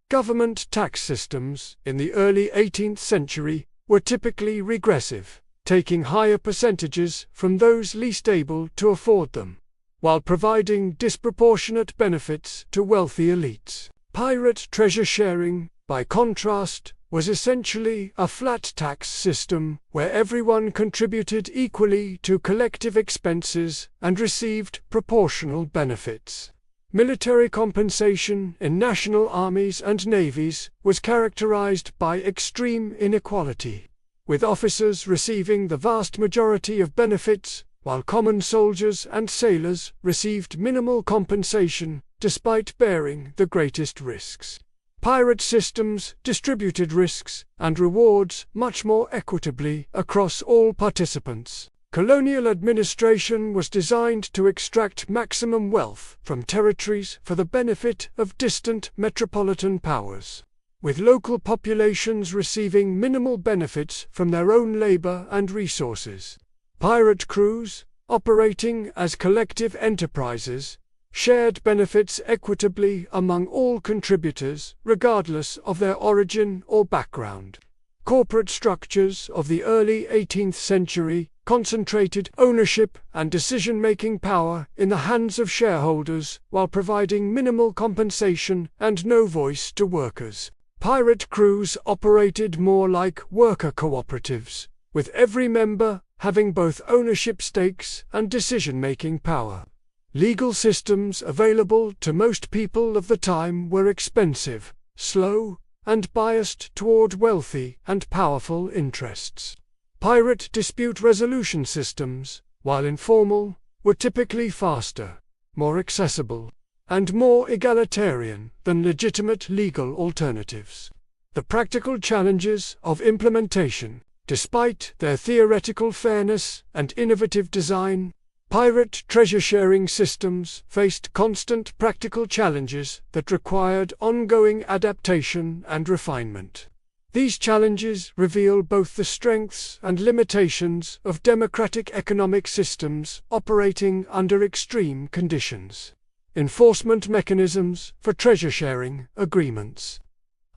Government tax systems in the early 18th century were typically regressive, taking higher percentages from those least able to afford them, while providing disproportionate benefits to wealthy elites. Pirate treasure sharing, by contrast, was essentially a flat tax system where everyone contributed equally to collective expenses and received proportional benefits. Military compensation in national armies and navies was characterized by extreme inequality, with officers receiving the vast majority of benefits, while common soldiers and sailors received minimal compensation despite bearing the greatest risks. Pirate systems distributed risks and rewards much more equitably across all participants. Colonial administration was designed to extract maximum wealth from territories for the benefit of distant metropolitan powers, with local populations receiving minimal benefits from their own labor and resources. Pirate crews, operating as collective enterprises, shared benefits equitably among all contributors, regardless of their origin or background. Corporate structures of the early 18th century concentrated ownership and decision-making power in the hands of shareholders while providing minimal compensation and no voice to workers. Pirate crews operated more like worker cooperatives, with every member having both ownership stakes and decision-making power. Legal systems available to most people of the time were expensive, slow, and biased toward wealthy and powerful interests. Pirate dispute resolution systems, while informal, were typically faster, more accessible, and more egalitarian than legitimate legal alternatives. The practical challenges of implementation. Despite their theoretical fairness and innovative design, pirate treasure-sharing systems faced constant practical challenges that required ongoing adaptation and refinement. These challenges reveal both the strengths and limitations of democratic economic systems operating under extreme conditions. Enforcement mechanisms for treasure-sharing agreements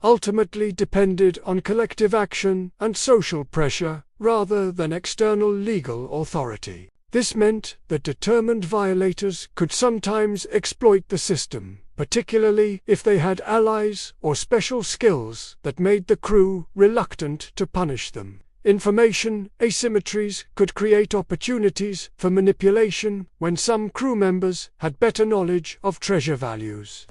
ultimately depended on collective action and social pressure rather than external legal authority. This meant that determined violators could sometimes exploit the system, particularly if they had allies or special skills that made the crew reluctant to punish them. Information asymmetries could create opportunities for manipulation when some crew members had better knowledge of treasure values,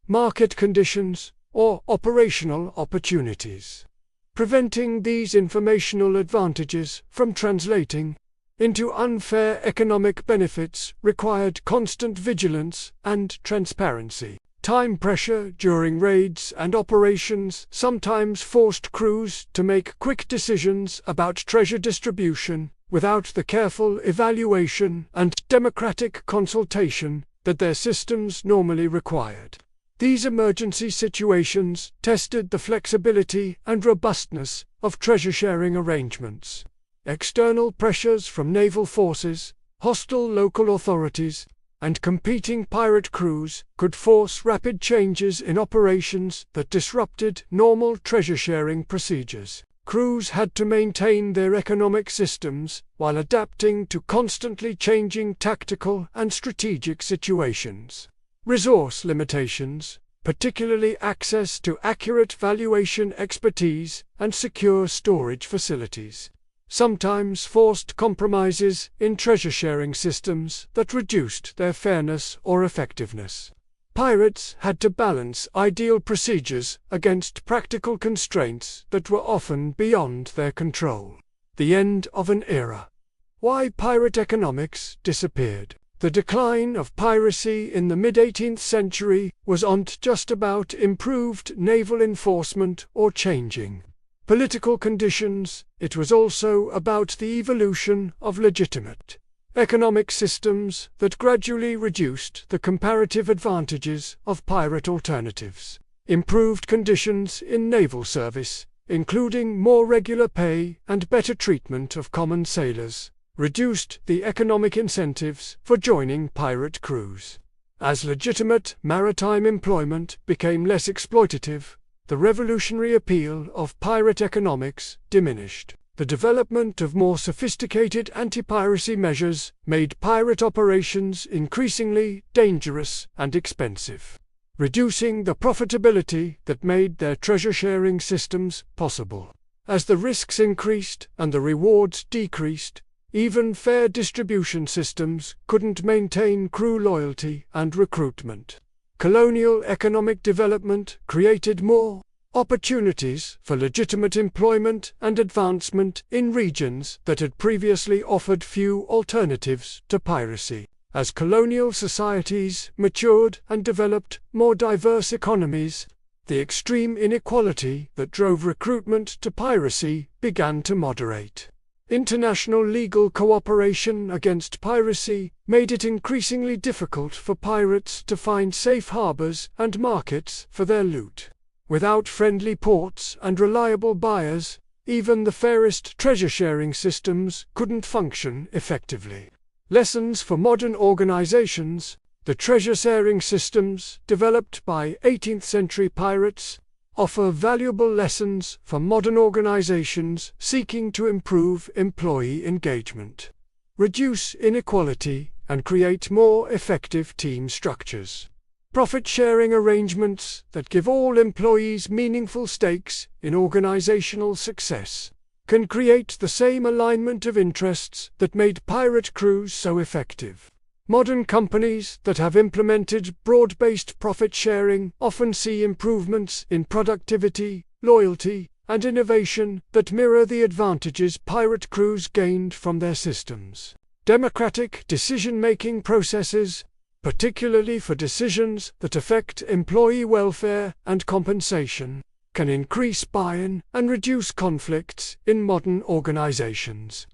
market conditions, or operational opportunities. Preventing these informational advantages from translating into unfair economic benefits required constant vigilance and transparency. Time pressure during raids and operations sometimes forced crews to make quick decisions about treasure distribution without the careful evaluation and democratic consultation that their systems normally required. These emergency situations tested the flexibility and robustness of treasure-sharing arrangements. External pressures from naval forces, hostile local authorities, and competing pirate crews could force rapid changes in operations that disrupted normal treasure-sharing procedures. Crews had to maintain their economic systems while adapting to constantly changing tactical and strategic situations. Resource limitations, particularly access to accurate valuation expertise and secure storage facilities, sometimes forced compromises in treasure-sharing systems that reduced their fairness or effectiveness. Pirates had to balance ideal procedures against practical constraints that were often beyond their control. The end of an era. Why pirate economics disappeared. The decline of piracy in the mid-18th century wasn't just about improved naval enforcement or changing political conditions, it was also about the evolution of legitimate economic systems that gradually reduced the comparative advantages of pirate alternatives. Improved conditions in naval service, including more regular pay and better treatment of common sailors, reduced the economic incentives for joining pirate crews. As legitimate maritime employment became less exploitative, the revolutionary appeal of pirate economics diminished. The development of more sophisticated anti-piracy measures made pirate operations increasingly dangerous and expensive, reducing the profitability that made their treasure-sharing systems possible. As the risks increased and the rewards decreased, even fair distribution systems couldn't maintain crew loyalty and recruitment. Colonial economic development created more opportunities for legitimate employment and advancement in regions that had previously offered few alternatives to piracy. As colonial societies matured and developed more diverse economies, the extreme inequality that drove recruitment to piracy began to moderate. International legal cooperation against piracy made it increasingly difficult for pirates to find safe harbors and markets for their loot. Without friendly ports and reliable buyers, even the fairest treasure-sharing systems couldn't function effectively. Lessons for modern organizations. The treasure-sharing systems developed by 18th-century pirates offer valuable lessons for modern organizations seeking to improve employee engagement, reduce inequality, and create more effective team structures. Profit-sharing arrangements that give all employees meaningful stakes in organizational success can create the same alignment of interests that made pirate crews so effective. Modern companies that have implemented broad-based profit-sharing often see improvements in productivity, loyalty, and innovation that mirror the advantages pirate crews gained from their systems. Democratic decision-making processes, particularly for decisions that affect employee welfare and compensation, can increase buy-in and reduce conflicts in modern organizations.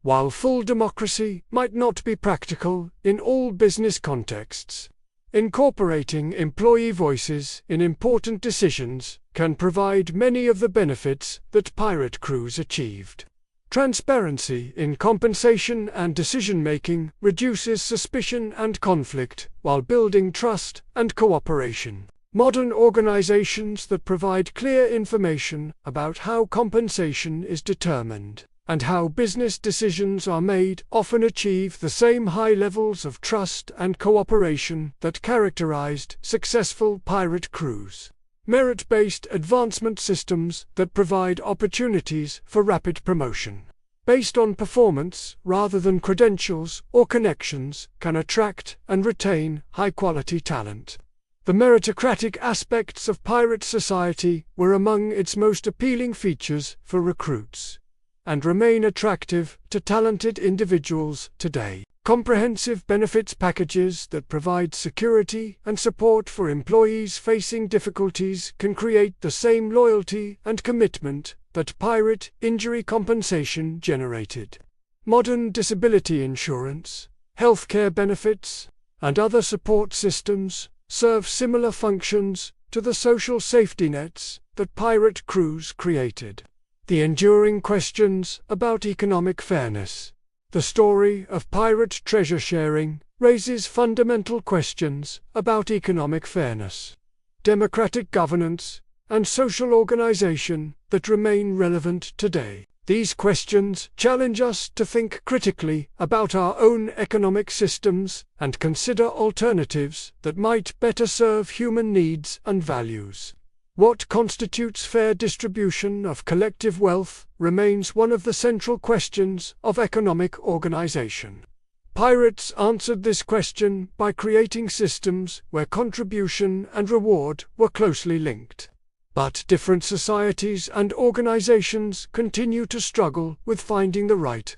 While full democracy might not be practical in all business contexts, incorporating employee voices in important decisions can provide many of the benefits that pirate crews achieved. Transparency in compensation and decision-making reduces suspicion and conflict while building trust and cooperation. Modern organizations that provide clear information about how compensation is determined and how business decisions are made often achieve the same high levels of trust and cooperation that characterized successful pirate crews. Merit-based advancement systems that provide opportunities for rapid promotion, based on performance rather than credentials or connections, can attract and retain high-quality talent. The meritocratic aspects of pirate society were among its most appealing features for recruits, and remain attractive to talented individuals today. Comprehensive benefits packages that provide security and support for employees facing difficulties can create the same loyalty and commitment that pirate injury compensation generated. Modern disability insurance, healthcare benefits, and other support systems serve similar functions to the social safety nets that pirate crews created. The enduring questions about economic fairness. The story of pirate treasure sharing raises fundamental questions about economic fairness, democratic governance, and social organization that remain relevant today. These questions challenge us to think critically about our own economic systems and consider alternatives that might better serve human needs and values. What constitutes fair distribution of collective wealth remains one of the central questions of economic organization. Pirates answered this question by creating systems where contribution and reward were closely linked. But different societies and organizations continue to struggle with finding the right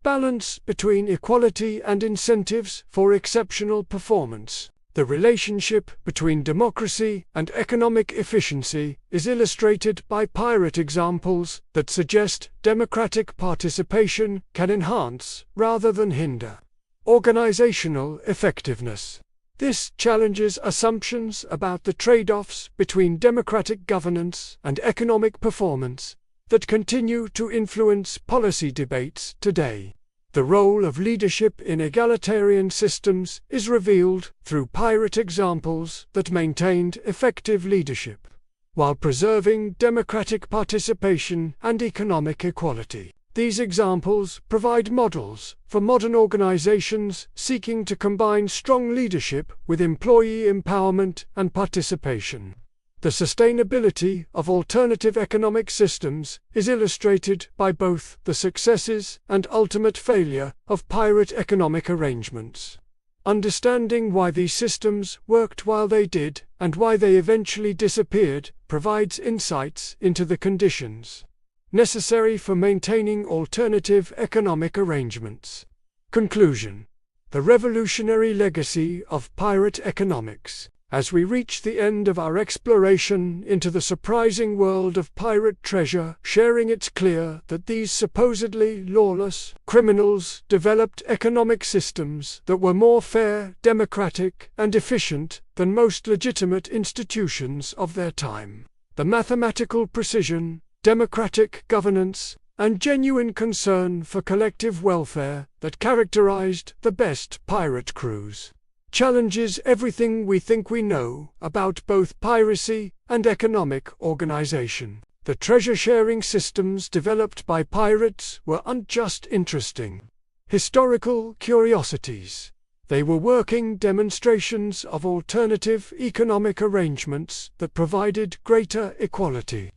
balance between equality and incentives for exceptional performance. The relationship between democracy and economic efficiency is illustrated by pirate examples that suggest democratic participation can enhance rather than hinder organizational effectiveness. This challenges assumptions about the trade-offs between democratic governance and economic performance that continue to influence policy debates today. The role of leadership in egalitarian systems is revealed through pirate examples that maintained effective leadership, while preserving democratic participation and economic equality. These examples provide models for modern organizations seeking to combine strong leadership with employee empowerment and participation. The sustainability of alternative economic systems is illustrated by both the successes and ultimate failure of pirate economic arrangements. Understanding why these systems worked while they did and why they eventually disappeared provides insights into the conditions necessary for maintaining alternative economic arrangements. Conclusion: the revolutionary legacy of pirate economics. As we reach the end of our exploration into the surprising world of pirate treasure sharing, it's clear that these supposedly lawless criminals developed economic systems that were more fair, democratic, and efficient than most legitimate institutions of their time. The mathematical precision, democratic governance, and genuine concern for collective welfare that characterized the best pirate crews challenges everything we think we know about both piracy and economic organization. The treasure-sharing systems developed by pirates weren't just interesting historical curiosities. They were working demonstrations of alternative economic arrangements that provided greater equality,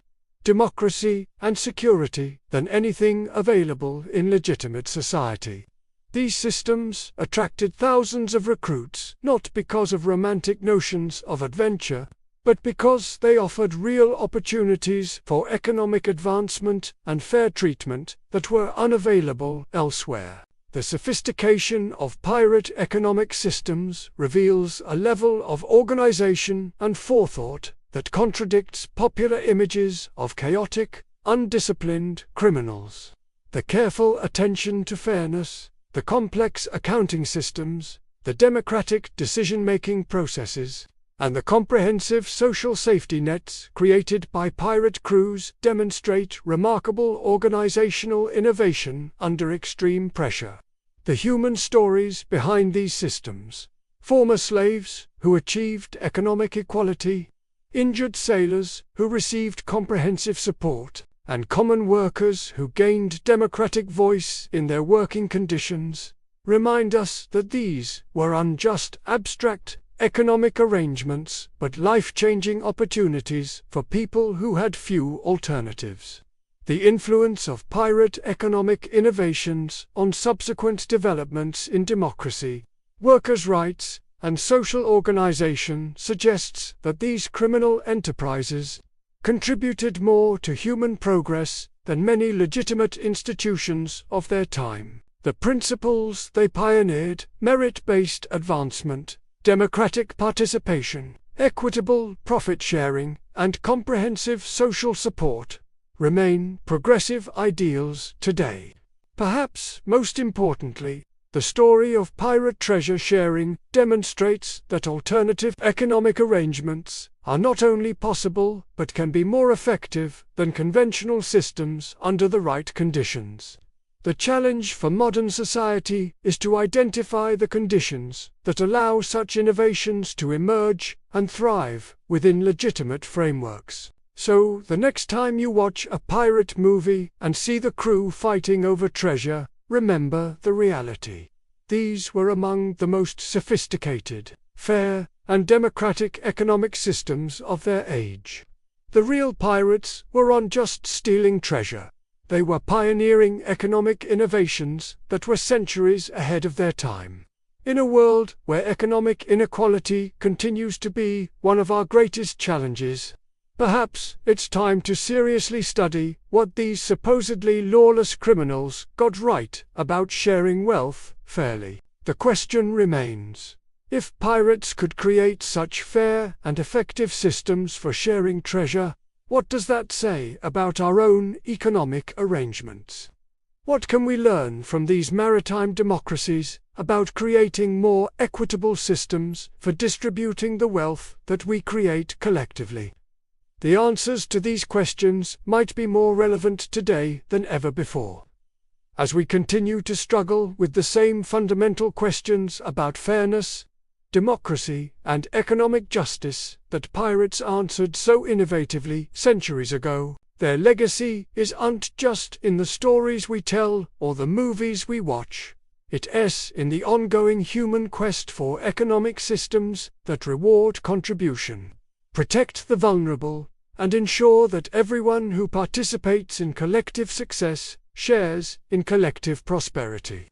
democracy, and security than anything available in legitimate society. These systems attracted thousands of recruits not because of romantic notions of adventure, but because they offered real opportunities for economic advancement and fair treatment that were unavailable elsewhere. The sophistication of pirate economic systems reveals a level of organization and forethought that contradicts popular images of chaotic, undisciplined criminals. The careful attention to fairness, the complex accounting systems, the democratic decision-making processes, and the comprehensive social safety nets created by pirate crews demonstrate remarkable organizational innovation under extreme pressure. The human stories behind these systems: former slaves who achieved economic equality, injured sailors who received comprehensive support, and common workers who gained democratic voice in their working conditions, remind us that these weren't just abstract economic arrangements but life-changing opportunities for people who had few alternatives. The influence of pirate economic innovations on subsequent developments in democracy, workers' rights, and social organization suggests that these criminal enterprises contributed more to human progress than many legitimate institutions of their time. The principles they pioneered, merit-based advancement, democratic participation, equitable profit-sharing, and comprehensive social support, remain progressive ideals today. Perhaps most importantly, the story of pirate treasure sharing demonstrates that alternative economic arrangements are not only possible but can be more effective than conventional systems under the right conditions. The challenge for modern society is to identify the conditions that allow such innovations to emerge and thrive within legitimate frameworks. So, the next time you watch a pirate movie and see the crew fighting over treasure, remember the reality. These were among the most sophisticated, fair, and democratic economic systems of their age. The real pirates weren't just stealing treasure. They were pioneering economic innovations that were centuries ahead of their time. In a world where economic inequality continues to be one of our greatest challenges, perhaps it's time to seriously study what these supposedly lawless criminals got right about sharing wealth fairly. The question remains: if pirates could create such fair and effective systems for sharing treasure, what does that say about our own economic arrangements? What can we learn from these maritime democracies about creating more equitable systems for distributing the wealth that we create collectively? The answers to these questions might be more relevant today than ever before. As we continue to struggle with the same fundamental questions about fairness, democracy, and economic justice that pirates answered so innovatively centuries ago, their legacy isn't just in the stories we tell or the movies we watch. It's in the ongoing human quest for economic systems that reward contribution, protect the vulnerable, and ensure that everyone who participates in collective success shares in collective prosperity.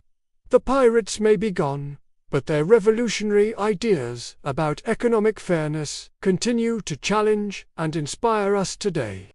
The pirates may be gone, but their revolutionary ideas about economic fairness continue to challenge and inspire us today.